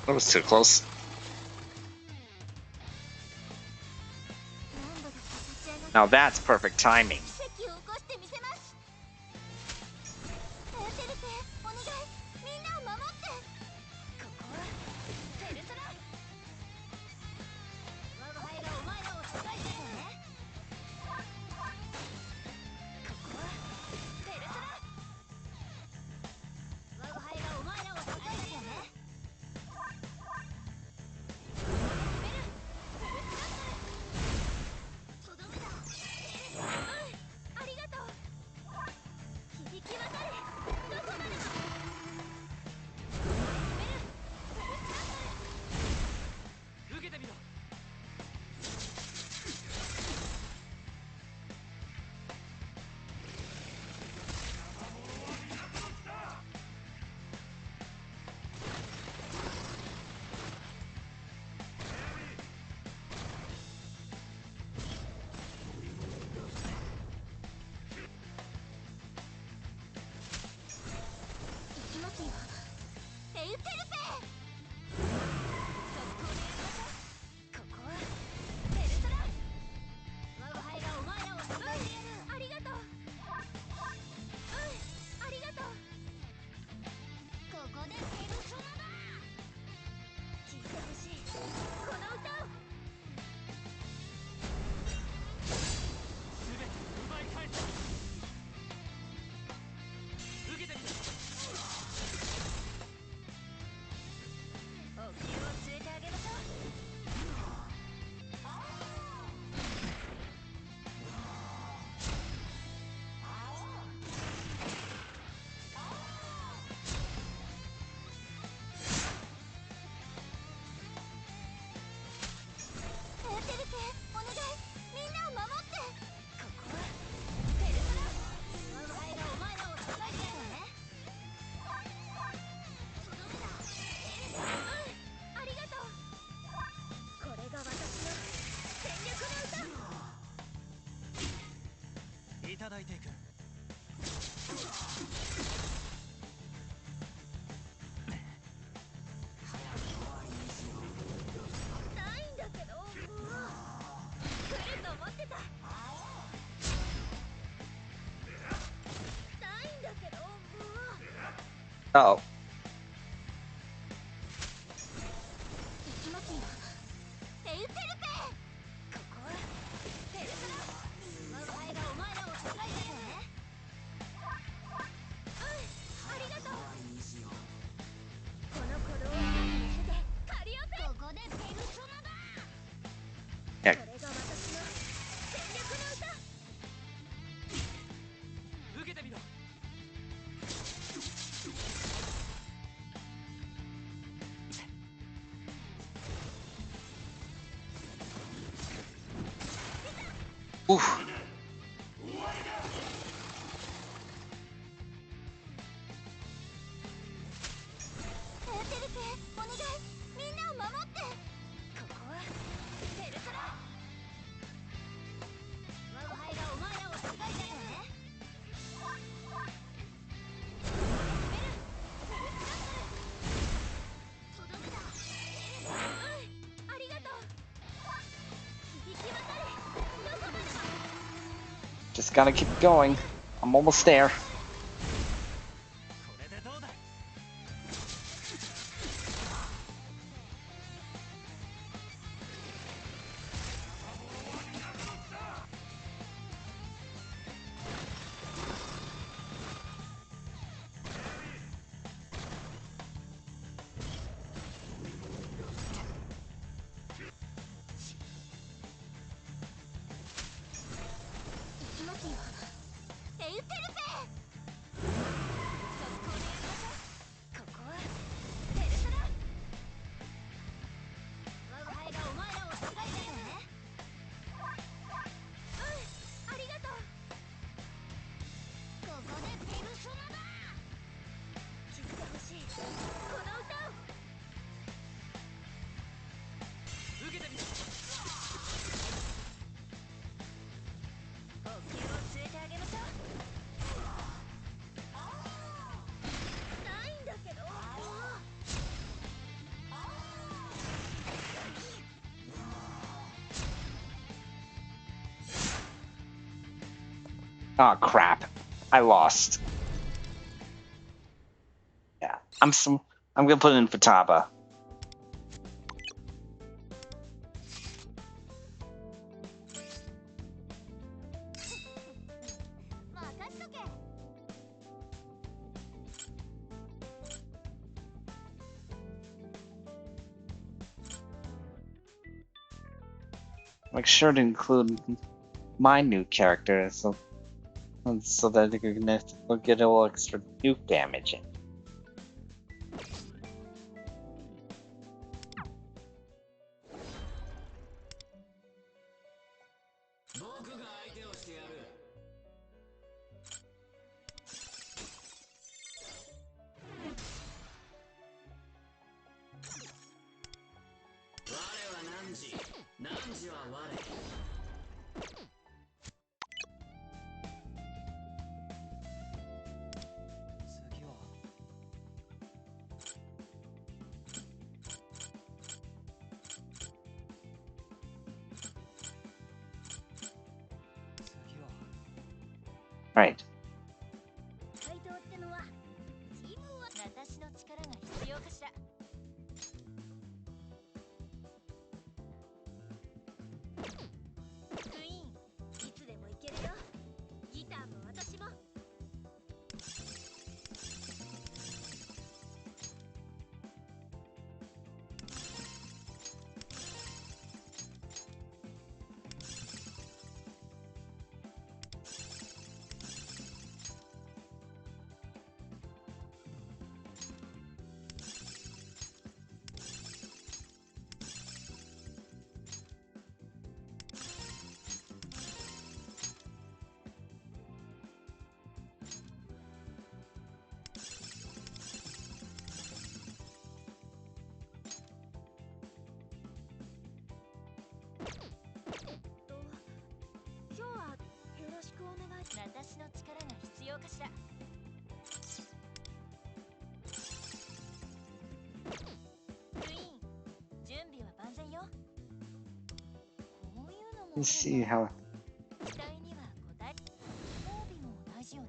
That was too close. 何度だって立ち上がって Now that's perfect timing. 奇跡を起こしてみせます。エーテルペ、お願い、みんなを守って。ここはペルソナ。我が輩がお前らを支えてね。ここはペルソナ。我が輩がお前らを支えてね。とどめだ。ありがとう。響き渡れ。どこまでも。受けてみろ。行きますよ。エウテルペ。速攻でやりましょう。ここはペルソナ。我が輩がお前らを支えてやる。ありがとう。ありがとう。ここでペルソナだ。聞いてほしいこの歌を。全て奪い返す。受けてみろ。お灸を据えてあげましょう。エーテルペ、お願い、みんなを守って。ここはペルソナ。我が輩がお前らを支えてね。とどめだ。ありがとう。これが私の全力の歌。いただいていく。ないんだけど、もう来ると思ってた。ないんだけど、もう。 Oh. 行きますよ。エウテルペ。ここはペルソナ。我が輩がお前らを支えてね。ありがとう。この鼓動を見せてカリオペ。ここでペルソナだ。 Yeah. これが私の全力の歌。受けてみろ。Oof. エーテルペ、お願い、みんなを守って。ここはペルソナ。我が輩がお前らを支えてね。とどめだ。ありがとう。響き渡れ。どこまでも。 Just gotta keep going. I'm almost there. これでどうだ。行きますよ。エウテルペ。Oh crap! I lost. Yeah, I'm gonna put it in Futaba. 任しとけ。 Make sure to include my new character, so that you can get a little extra nuke damage in. Right. 怪盗ってのはチームは私の力が必要かしら。クイーン、いつでも行けるよ。ギターも私も。 今日はよろしくお願い。私の力が必要かしら。クイーン、準備は万全よ。こういうのも Let's see how. 期待には応え。装備も大事よね。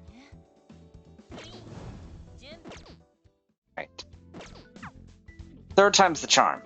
クイーン、準備。 Right. Third time's the charm.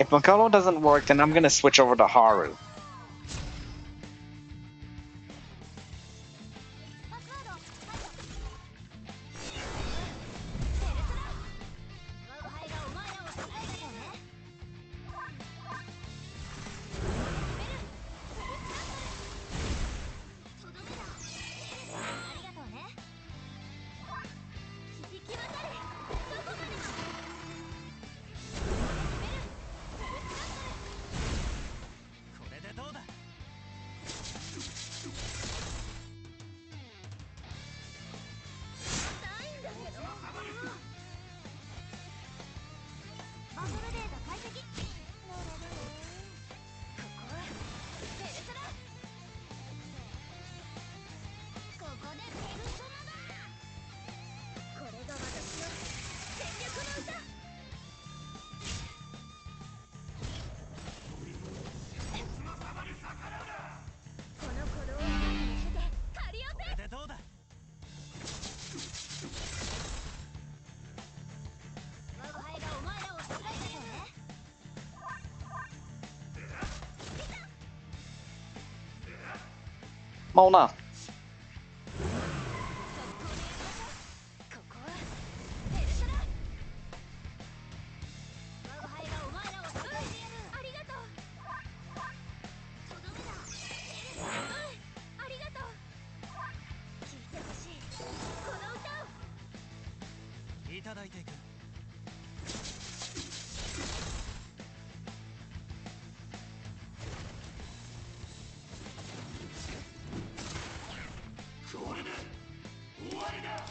If Makoto doesn't work, then I'm gonna switch over to Haru. Mona. いただいていく。これで終わりだ。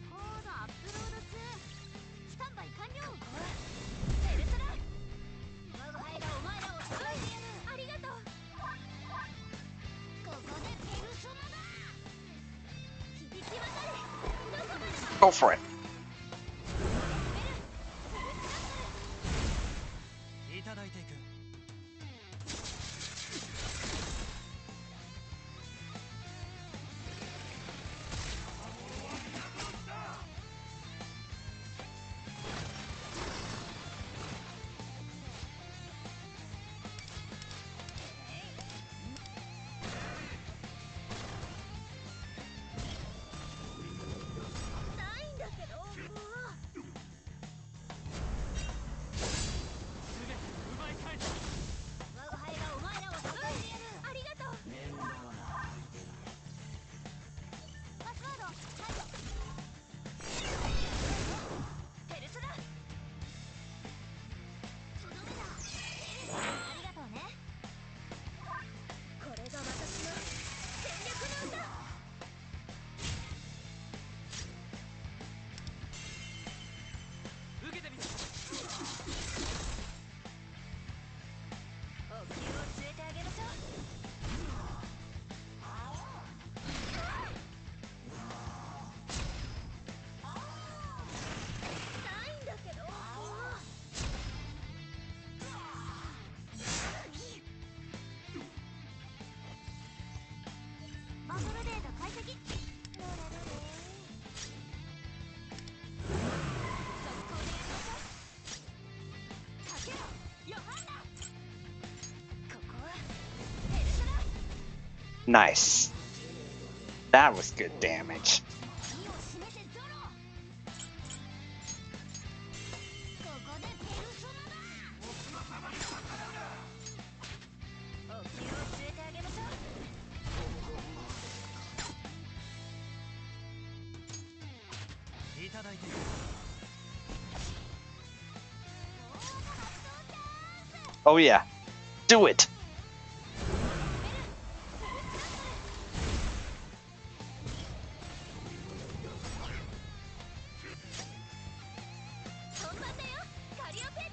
コードアップロード中。スタンバイ完了。ペルソナ。我が輩がお前らを救いてやる。ありがとう。ここでペルソナだ。響き渡れ。どこまでも Go for it. いただいていく。ないんだけど、もう。すべて奪い返す。我が輩がお前らを救いてやる。ありがとう。パスワード解除。ペルソナ。とどめだ。ありがとうね。これが私の全力の歌。受けてみる。お灸を据えてあげましょう。ないんだけど。バトルデータ解析。どれどれ。速攻でやりましょう。かけろヨハンナ。ここはペルソナ。 Nice. That was good damage. 火を閉めてゾロ。ここでペルソナだ。お灸を据えてあげましょう。いただいていく。Oh yeah. Do it. 本番だよカリオペ。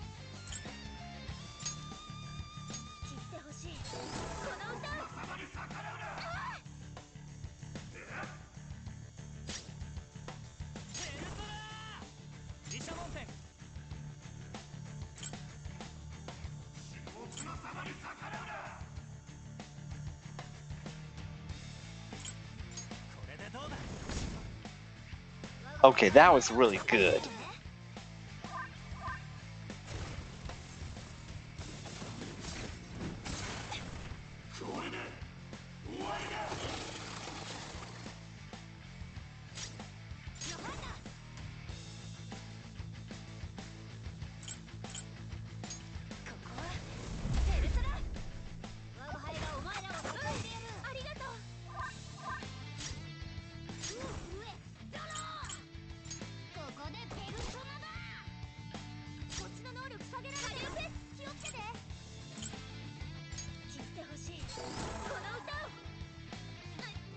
聴いてほしいこの歌。ペルソナー自社門店。これでどうだ。 Okay, that was really good. これで終わりだ。ヨハンナ。ここはペルソナ。我が輩がお前らを救いてやる。ありがとう。上ゾロ。ここでペルソナだ。こっちの能力下げられてる。気をつけて。聴いてほしいこの歌を。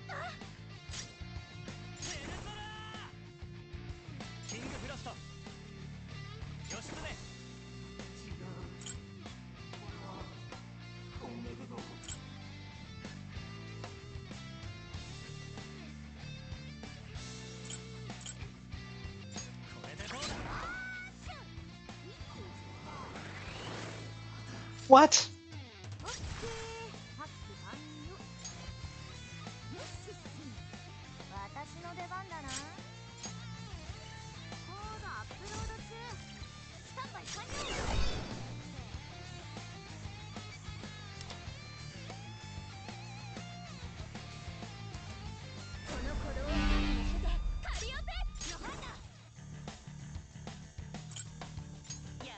あペルソナーキングフロスト。義経。違う。これは本音だぞ。これでどうだ。 What? オッケー。発揮完了。よし私の出番だな。コードアップロード中。スタンバイ完了。この鼓動を乗せてカリオペヨハンナ。や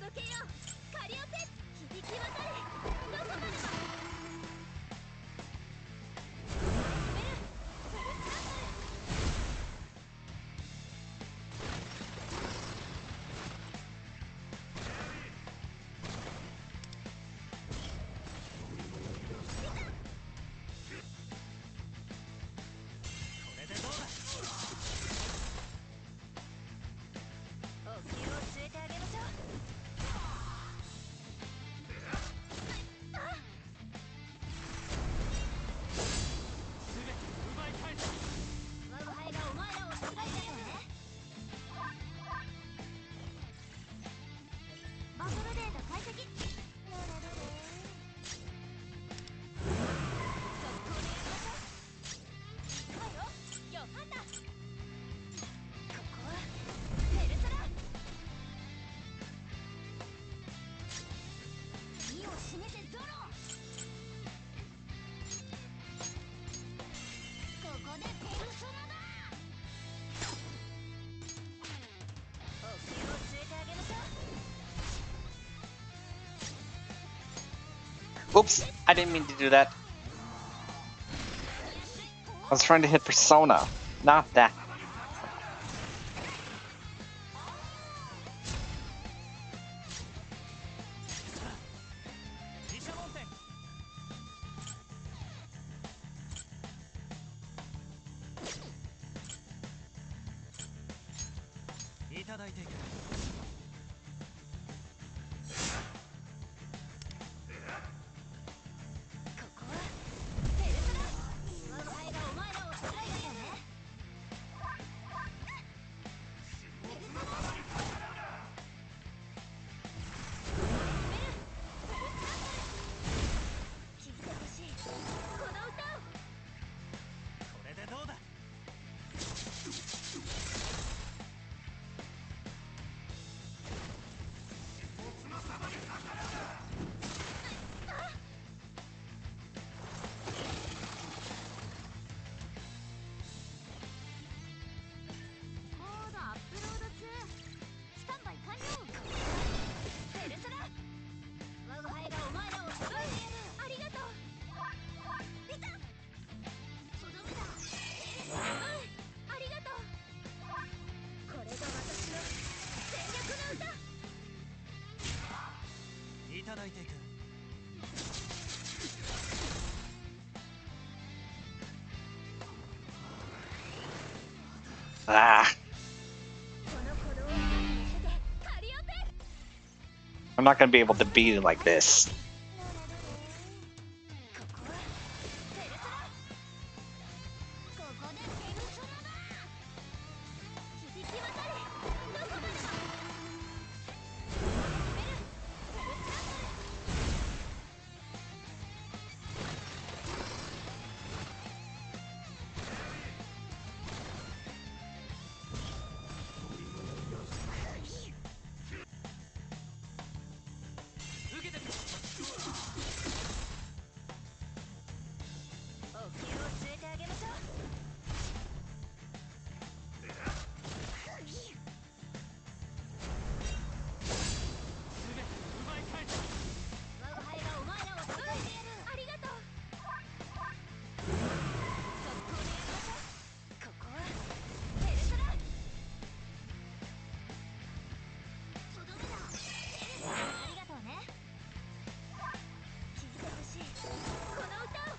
届けようカリオペ響き渡れどこまでもこれでどうだ。お気を据えてあげましょうすべて奪い返す。我が輩がお前らを救いだよねバトルデータ解析速攻でやりましょうはいよヨハンだここはペルソナ意を示せゾロここでペルソナだお気を据えてあげましょう Oops, I didn't mean to do that. I was trying to hit Persona, not that. 自社門店。いただいていく。ここはペルソナ我が輩がお前らを救いだよねペルソナ聞いてほしいこの歌をこれでどうだ。コードアップロード中スタンバイ完了ペルソナ我が輩がお前らを救いありがとういたとどめだありがとうこれが私の全力の歌いただいていく。Ah, この鼓動を見せてカリオペ I'm not gonna be able to beat it like this. ここはペルソナここでペルソナだ響き渡れどこまでも受けてみろ。お気を据えてあげましょうすべて奪い返す。我が輩がお前らを救いありがとう速攻でやりましょうここはペルソナとどめだありがとうね聞いてほしいこの歌を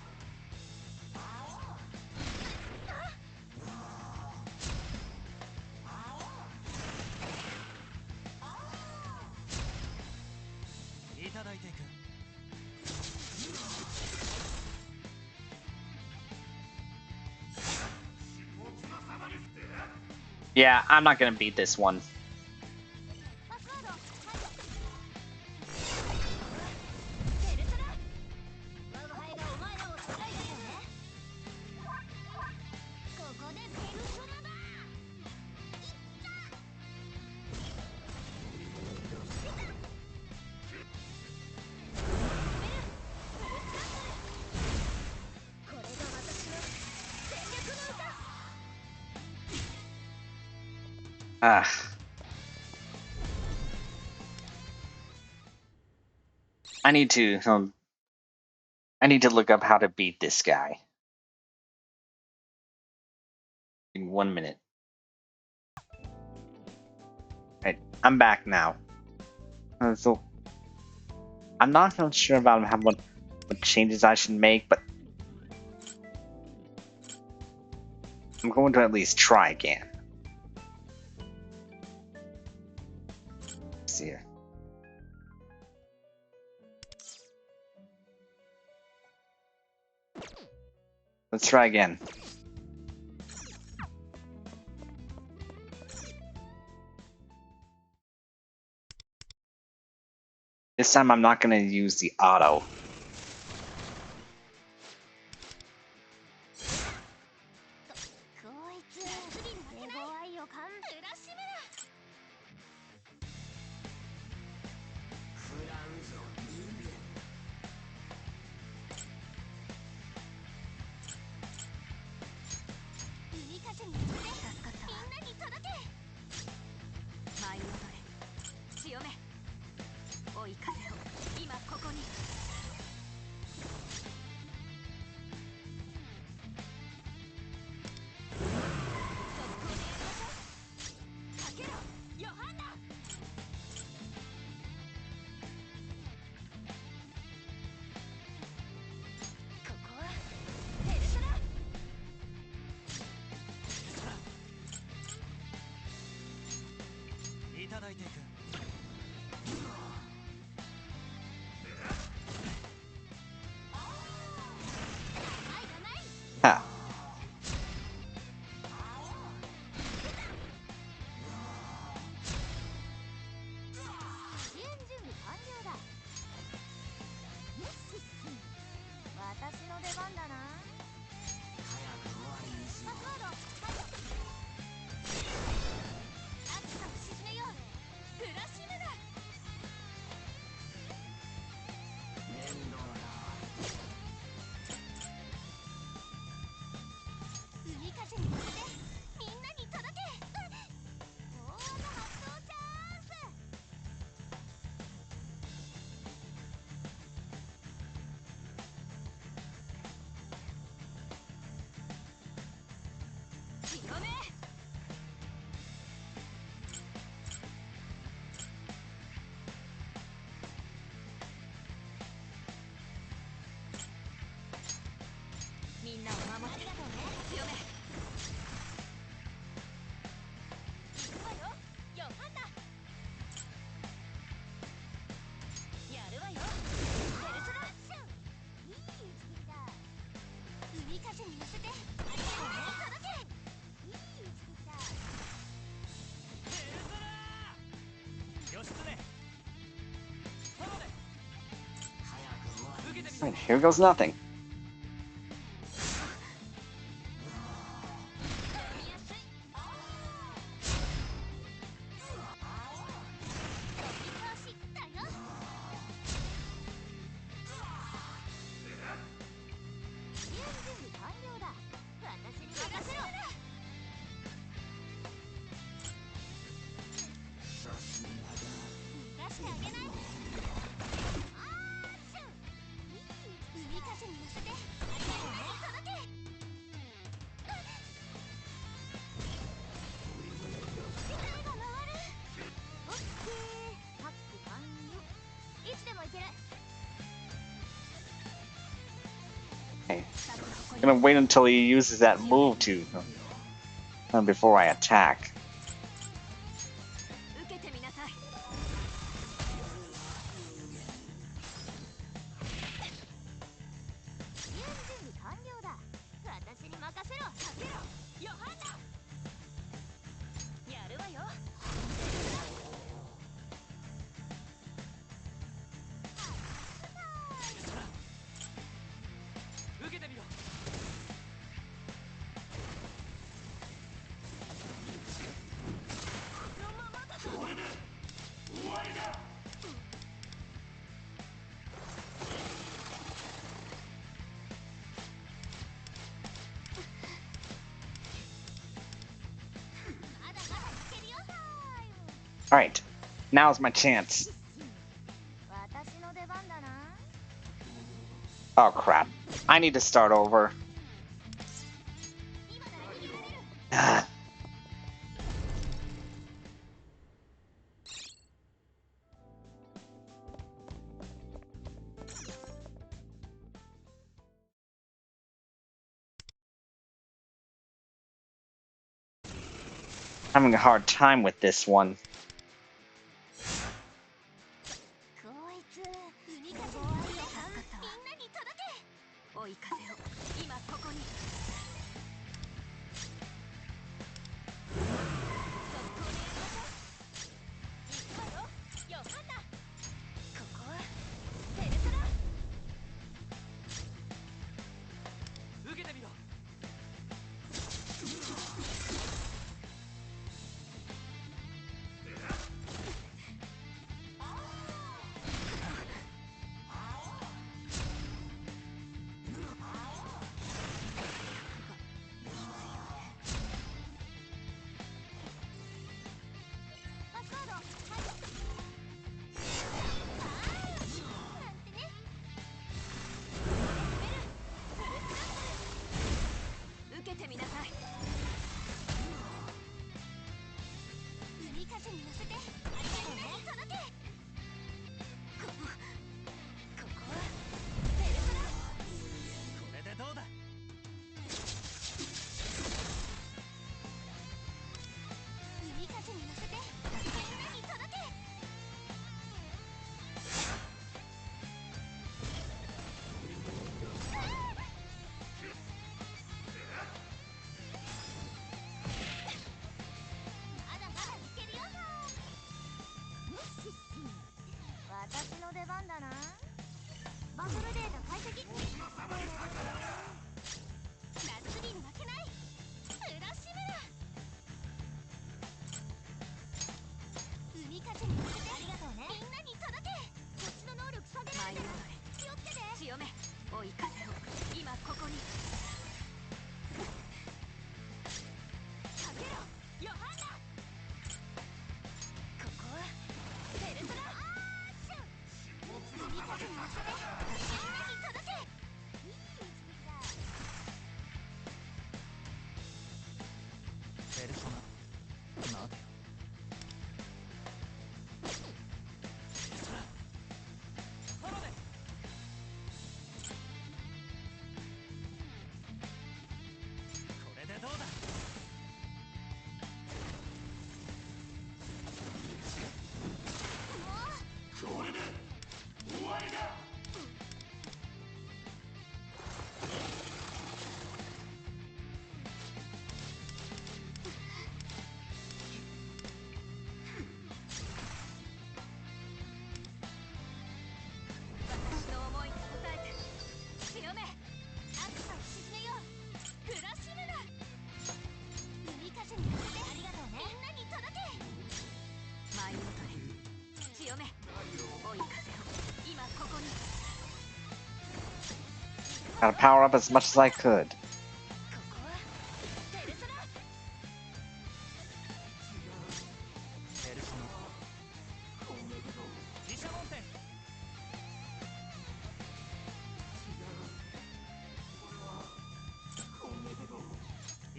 いただいていく。Yeah, I'm not gonna beat this one. パスワード解除ペルソナ我が輩がお前らを救いだよねここでペルソナだこれが私の全力の歌 Ah, I need to look up how to beat this guy. In 1 minute. Right, I'm back now. So I'm not real sure about what changes I should make, but I'm going to at least try again. Let's see here. Let's try again. This time I'm not going to use the auto. Ha. Right, here goes nothing. Okay. I'm gonna wait until he uses that move before I attack. Alright, now's my chance. Oh crap. I need to start over. Ah. Having a hard time with this one. こいつ海風を愛を助かったわ。みんなに届け。追い風を今ここに。速攻でやりましょう。行くわよ。ヨハンナ。ここはペルソナ。受けてみろ。パスワード。はい。なんてね。受けてみなさい。海風に乗せて。ありがとうね。届け。ここはペルソナ。これでどうだ。海風に乗せて。みんなに届け。まだまだいけるよ。私の出番だな。バトルデータ解析。夏に負けない。浦島だ。海風に乗せて。ありがとうね。みんなに届け。こっちの能力下げられてる。気をつけて。強め追い風を今ここに。かけろヨハンナ。ここはペルソナ。海風に乗せて。みんなに届け。いい一撃だ。ペルソナ。待てよ。ペルソナ。フォローで。これでどうだ。私の思いに応えて。強め。暑さを鎮めよう。浦島だ。海風に乗せて。ありがとうね。みんなに届け。舞い戻れ強め追い風を今ここに。 Gotta power up as much as I could. ここはペルソナ。ペルソナ。自社門天。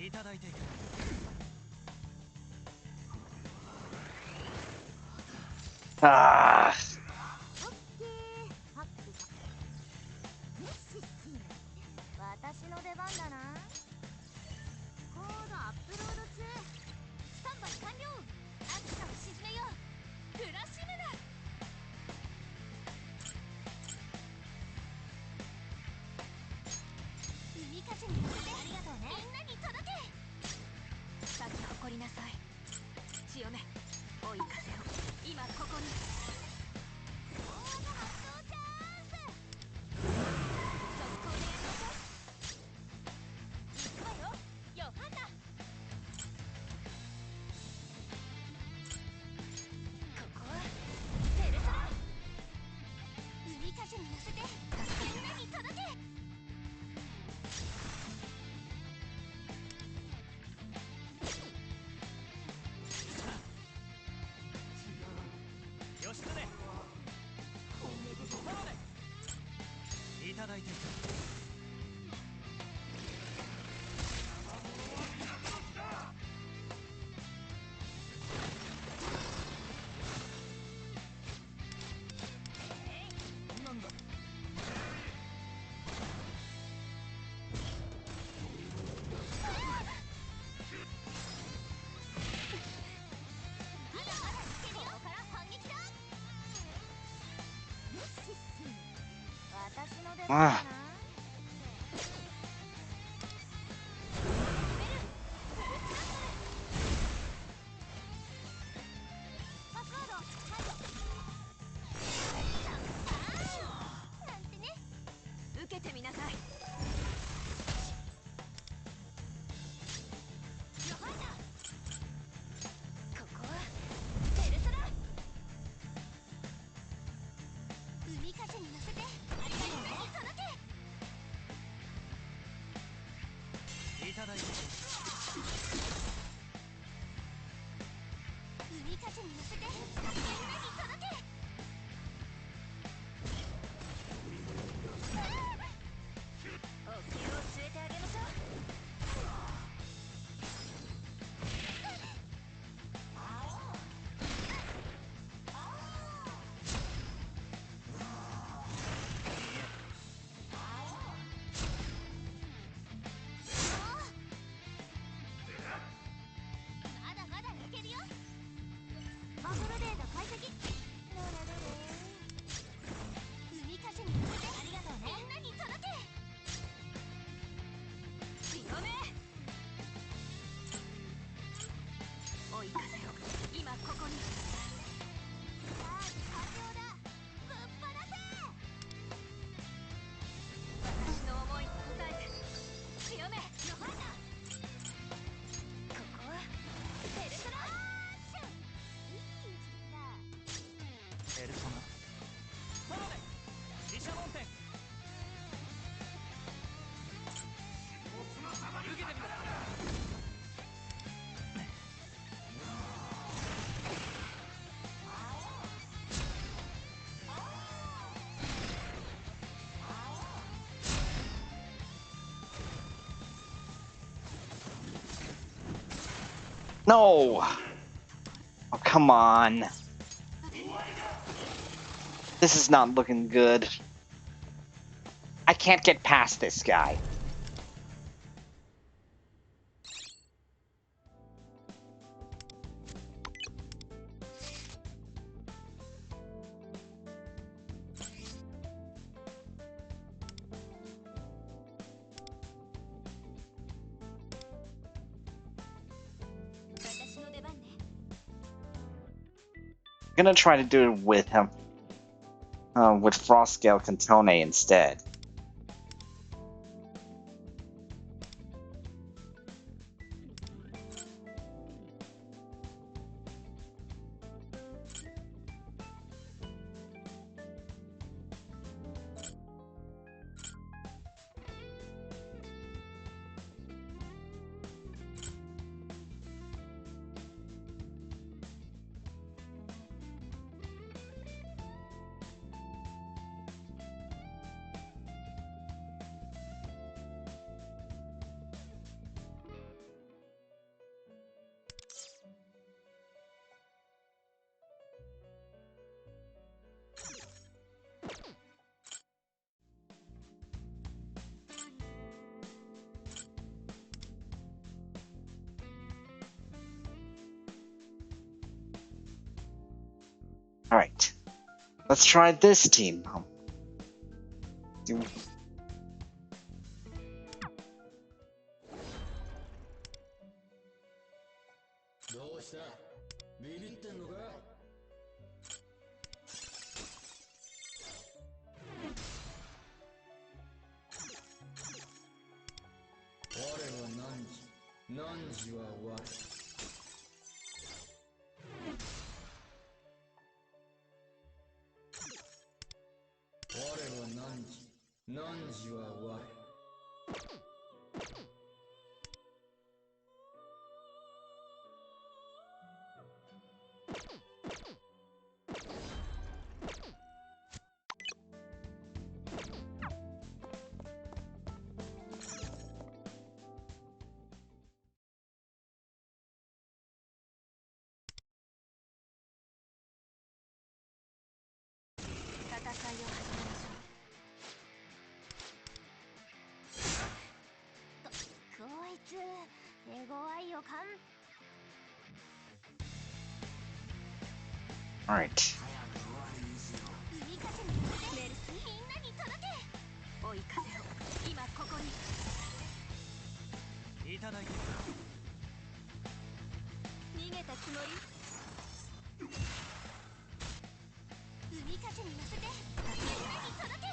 いただいていく。Ah. オッケー。ハッピー。私の出番だな。コードアップロード中。スタンバイ完了。暑さを鎮めよう。浦島だ。海風に乗せて。ありがとうね。みんなに届け。咲き誇りなさい強め追い風を今ここに。コード発動チャンス。速攻でやりましょう。行くわよヨハンナ。ここは Ah. No! Oh, come on. This is not looking good. I can't get past this guy. I'm gonna try to do it with him. With Frostgale Cantone instead. Alright. Let's try this team. Do- どうしたビビってんのか我は汝は我我は汝は我 Alright. 風に乗せてみんなに届け。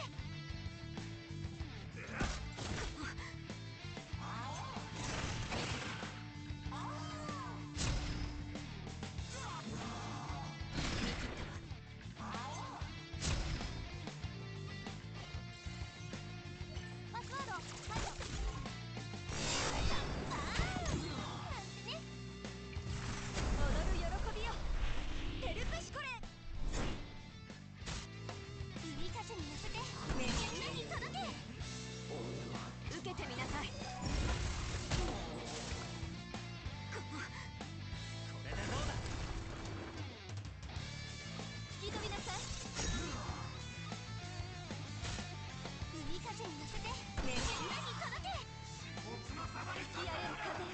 パスワード踊る喜びよヘルプシコレ。海風に乗せてみんなに届け。受けてみなさい。これでどうだ。引き飛びなさい。海風に乗せてみんなに届け。吹き荒れる風よ。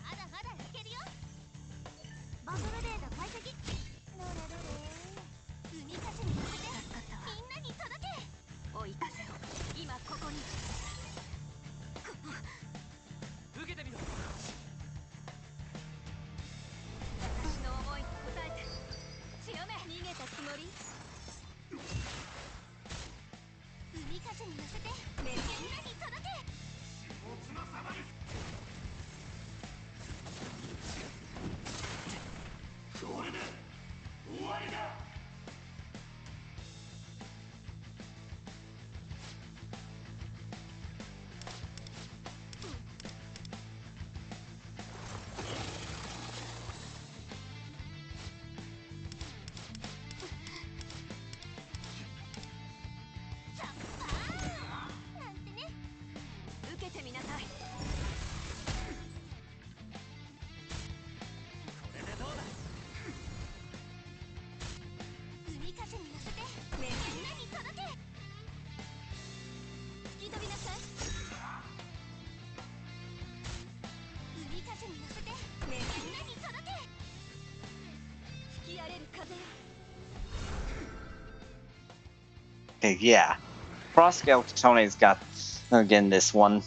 まだまだいけるよ。バトルデータ解析。どれどれ。海風に乗せて助かったわ。みんなに届け。追い風を今ここに。受けてみろ。私の思いに応えて。強め。逃げたつもり。海風に乗せてみんなに届け。ザッパーなんてね。受けてみなさい。これでどうだ。海風に乗せてみんなに届け。引き飛びなさい。海風に乗せてみんなに届け。吹き荒れる風よ。Okay, yeah. Frosco Tone's got again this one.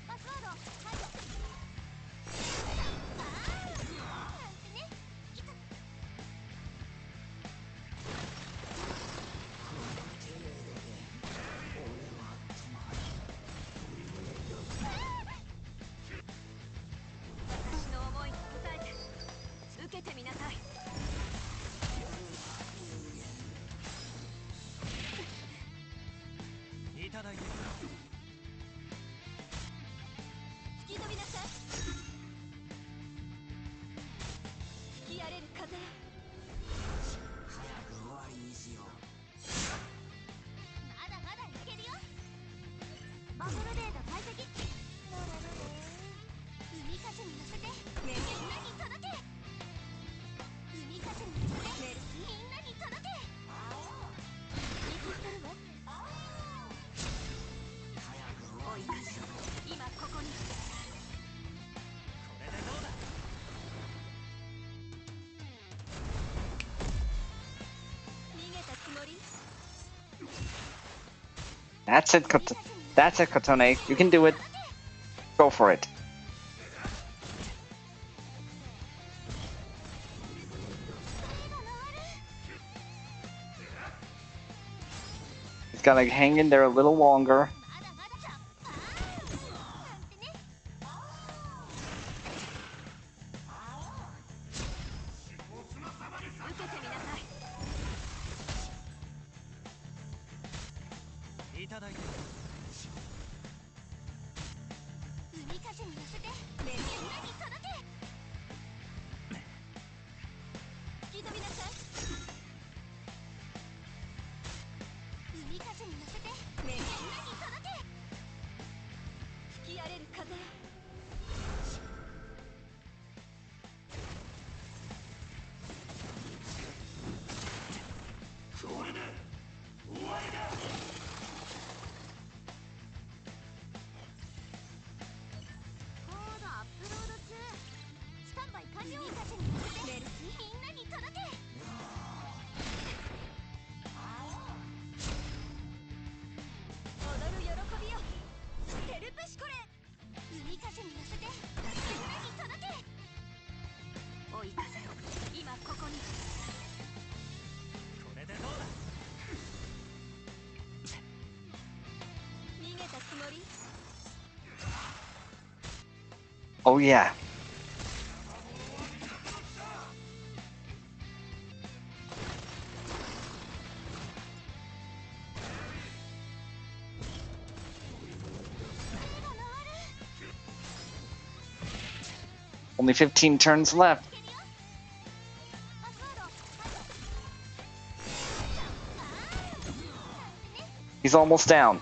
パスワード解除。なんてね。私の思いに応えて受けてみなさい。いただいて吹き飛びなさい。吹き荒れる風よ。まだまだいけるよ。バトルデータ解析。海風に乗せてみんなに届け。海風に乗せてみんなに届け。見切ってるわ。追い風よ、今ここに。これでどうだ。逃げたつもり。 That's it, that's it, Kotone. You can do it. Go for it. He's gotta hang in there a little longer. まだまだだ。なんてね。受けてみなさい。いただいて海風に乗せてみんなに届け。吹き飛びなさい。海風に乗せてみんなに届け。吹き荒れる風よ。コードアップロード中。スタンバイ完了。海風に乗せてみんなに届け。踊る喜びよ。テルプシコレ。海風に乗せてみんなに届け。追い風よ、今ここに。これでどうだ。逃げたつもり。 Oh yeah. Only 15 turns left. パスワード解除。 He's almost down.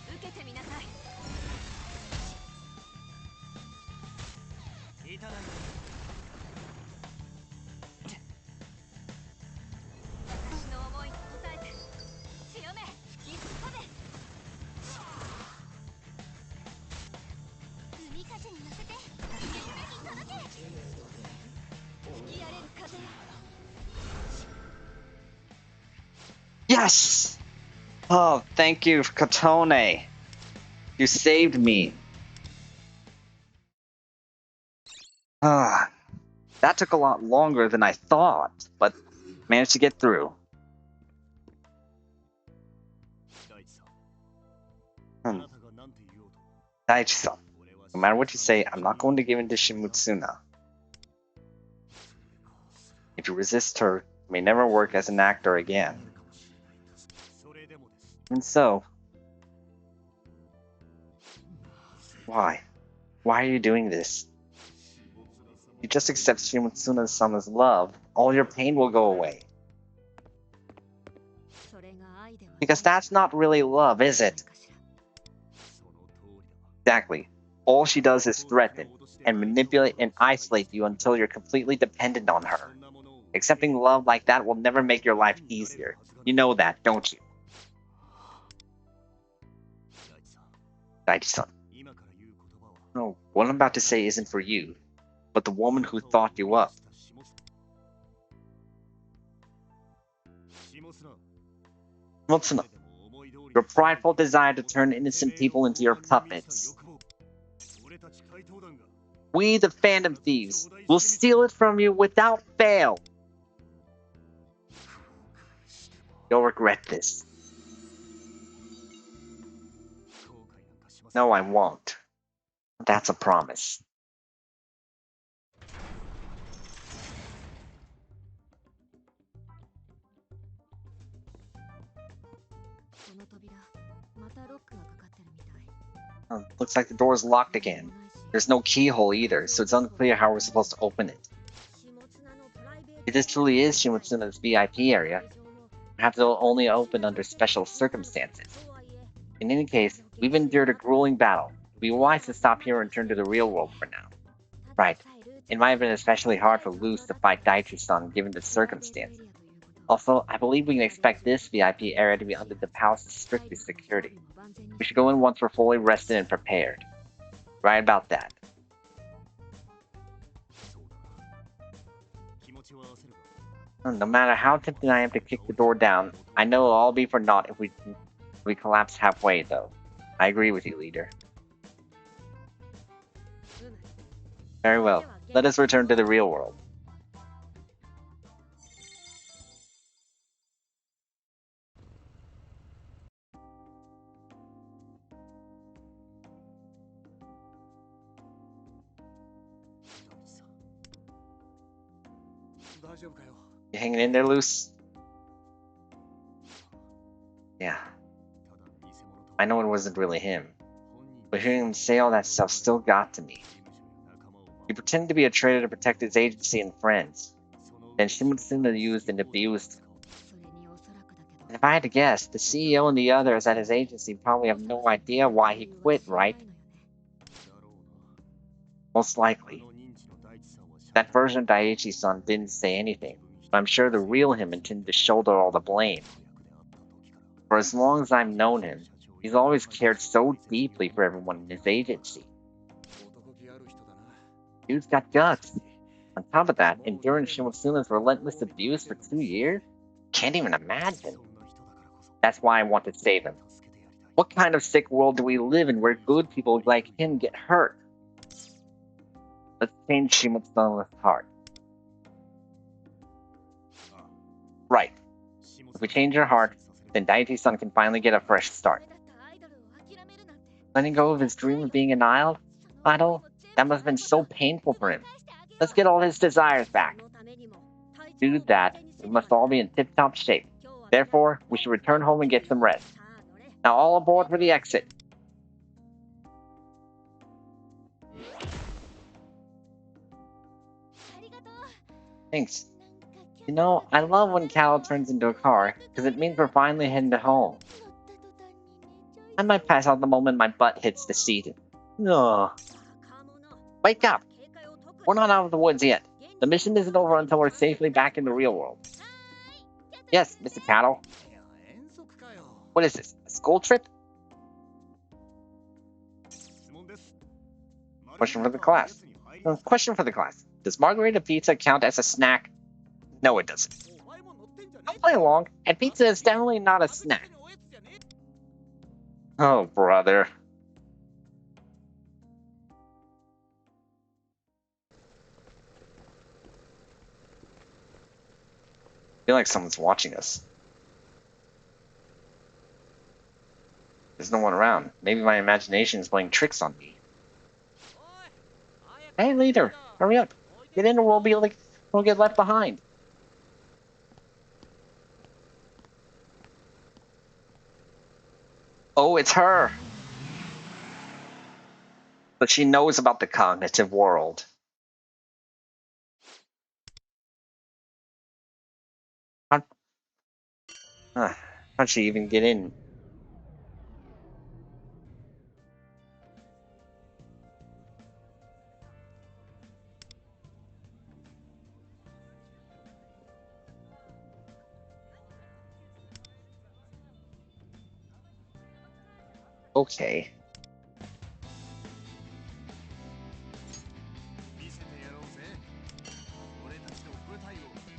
受けてみなさい。いただいて私の思いに応えて強め吹き込め。海風に乗せてみんなに届け。吹き荒れる風よ。 Yes! Oh, thank you, Kotone. You saved me. Ah, that took a lot longer than I thought, but managed to get through. 大地さん。あ Hmm. なたがなんて言おうと。 Daichi-san, 俺は no matter what you say, I'm not going to give in to Shimotsuna. If you resist her, you may never work as an actor again. それでもです。 And so, why? Why are you doing this? If you just accept Shimotsuna's love, all your pain will go away. それが愛では Because that's not really love, is it? かしら。 その通りだ。 Exactly. All she does is threaten and manipulate and isolate you until you're completely dependent on her. Accepting love like that will never make your life easier. You know that, don't you? Daichi-san. 今から言う言葉は No, what I'm about to say isn't for you, but the woman who thought you up. 下津な Shimotsuna, でも思い通りに your prideful desire to turn innocent people into your puppets. 俺たち怪盗団が We, the Phantom Thieves, will steal it from you without fail. You'll regret this. 後悔なんかしません No, I won't. That's a promise. この扉またロックがかかってるみたい Looks like the door is locked again. There's no keyhole either, so it's unclear how we're supposed to open it. If this truly is Shimotsuna's VIP area, perhaps it'll only open under special circumstances. In any case, we've endured a grueling battle. It'd be wise to stop here and turn to the real world for now. Right. It might have been especially hard for Luz to fight Daichi-san given the circumstances. Also, I believe we can expect this VIP area to be under the palace's strictest security. We should go in once we're fully rested and prepared. Right about that. 気持ちは焦るが No matter how tempted I am to kick the door down, I know it'll all be for naught if we collapse halfway, though. I agree with you, leader. Very well. Let us return to the real world. You hanging in there, Luce? Yeah. I know it wasn't really him, but hearing him say all that stuff still got to me. He pretended to be a traitor to protect his agency and friends. Then Shimotsuna used and abused him. And if I had to guess, the CEO and the others at his agency probably have no idea why he quit, right? Most likely. That version of Daiichi-san didn't say anything, but I'm sure the real him intended to shoulder all the blame. For as long as I've known him, he's always cared so deeply for everyone in his agency. Dude's got guts. On top of that, enduring Shimotsuna's relentless abuse for 2 years? Can't even imagine. That's why I want to save him. What kind of sick world do we live in where good people like him get hurt? Let's change Shimotsuna's heart. Right. If we change her heart, then Daichi-san can finally get a fresh start. Letting go of his dream of being an idol? That must have been so painful for him. Let's get all his desires back. To do that, we must all be in tip-top shape. Therefore, we should return home and get some rest. Now all aboard for the exit. Thanks. You know, I love when cattle turns into a car, because it means we're finally heading to home. I might pass out the moment my butt hits the seat. Ugh. Wake up! We're not out of the woods yet. The mission isn't over until we're safely back in the real world. Yes, Mr. Cattle. What is this, a school trip? Question for the class. Question for the class. Does margarita pizza count as a snack? No, it doesn't. Don't play along, and pizza is definitely not a snack. Oh, brother. I feel like someone's watching us. There's no one around. Maybe my imagination is playing tricks on me. Hey, leader, hurry up. Get in or we'll get left behind. Oh, it's her. But she knows about the cognitive world. How'd she even get in? Okay.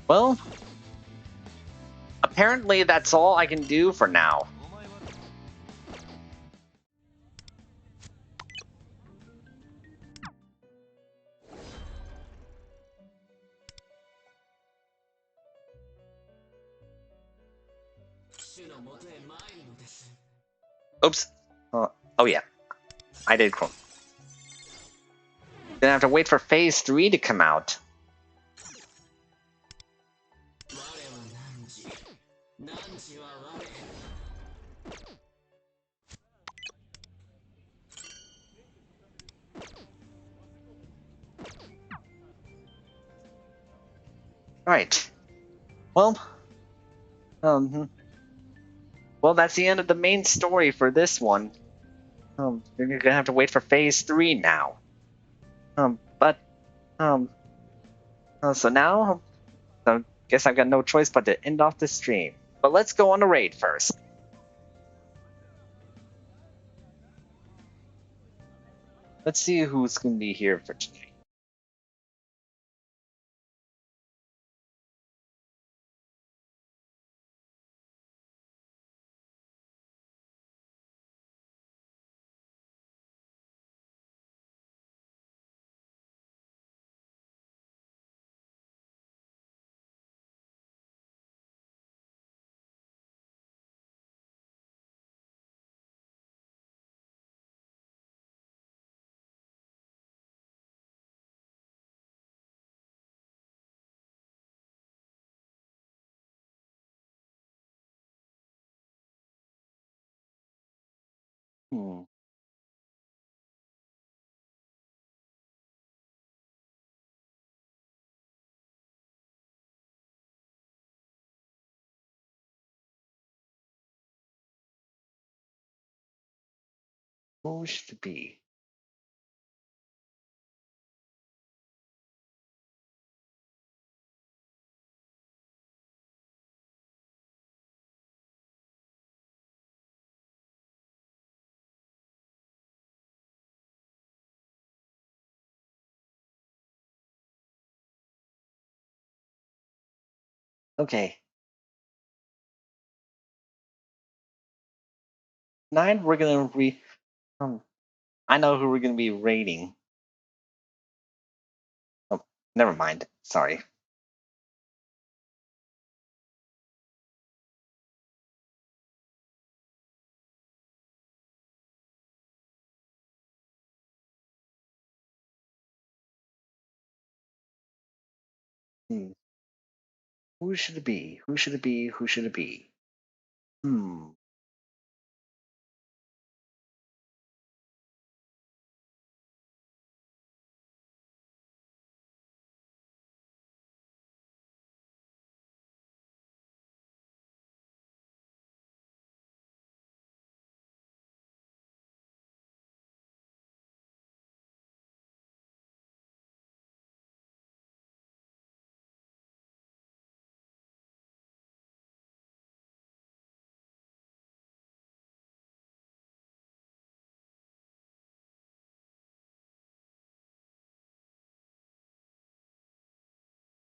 Well, apparently that's all I can do for now. お前は Oops. Oh yeah, I did Chrome. Then I have to wait for Phase 3 to come out. Right. Well, well, that's the end of the main story for this one. You're gonna have to wait for Phase 3 now. But, so now, I guess I've got no choice but to end off the stream. But let's go on a raid first. Let's see who's gonna be here for tonight. Hmm. Who should it be? Okay. 9, we're gonna I know who we're gonna be raiding. Oh, never mind. Sorry. Hmm. Who should it be? Who should it be? Who should it be? Hmm.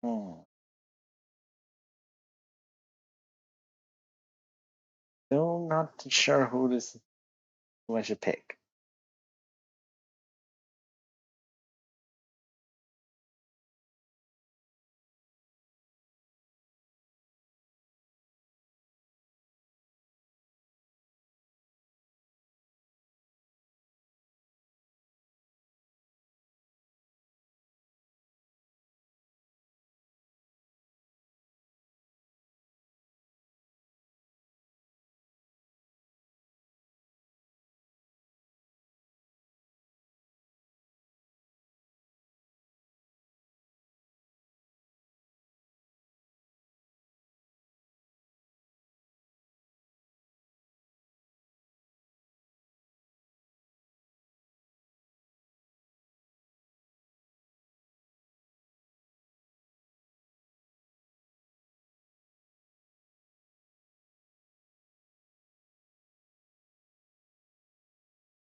Hmm. Still not sure who I should pick.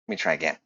Let me try again.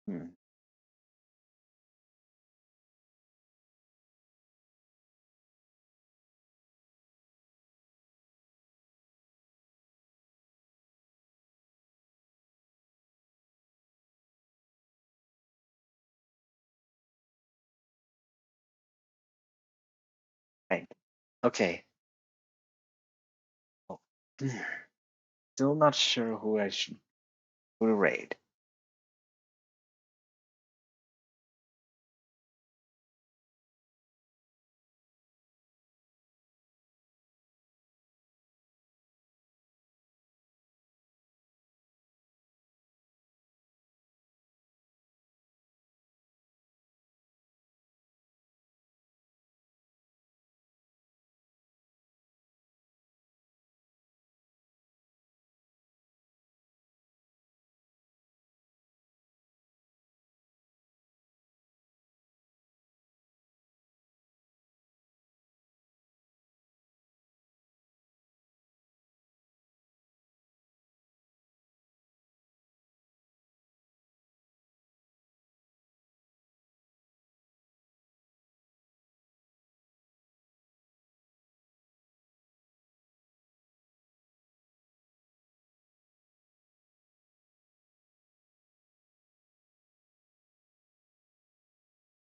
Hmm. Right. Okay. Oh. Still not sure who to raid.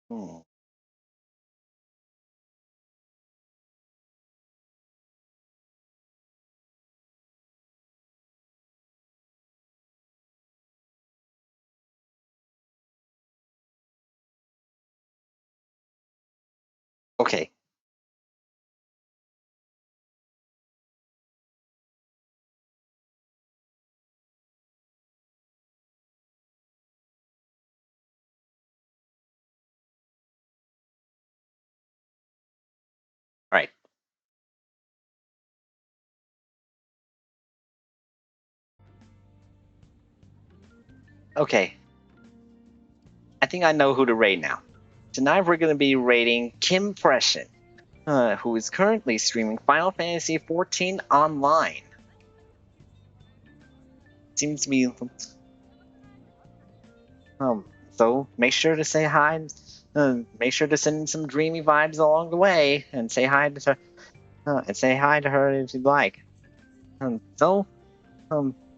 Hmm. Okay. All right. Okay. I think I know who to raid now. Tonight we're going to be raiding Kim Freshen, who is currently streaming Final Fantasy XIV online. Seems to be um. So make sure to say hi. Make sure to send some dreamy vibes along the way, and say hi to her. And say hi to her if you'd like. So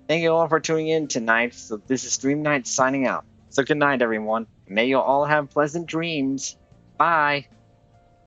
thank you all for tuning in tonight. So this is Dream Night signing out. So good night, everyone. May you all have pleasant dreams. Bye.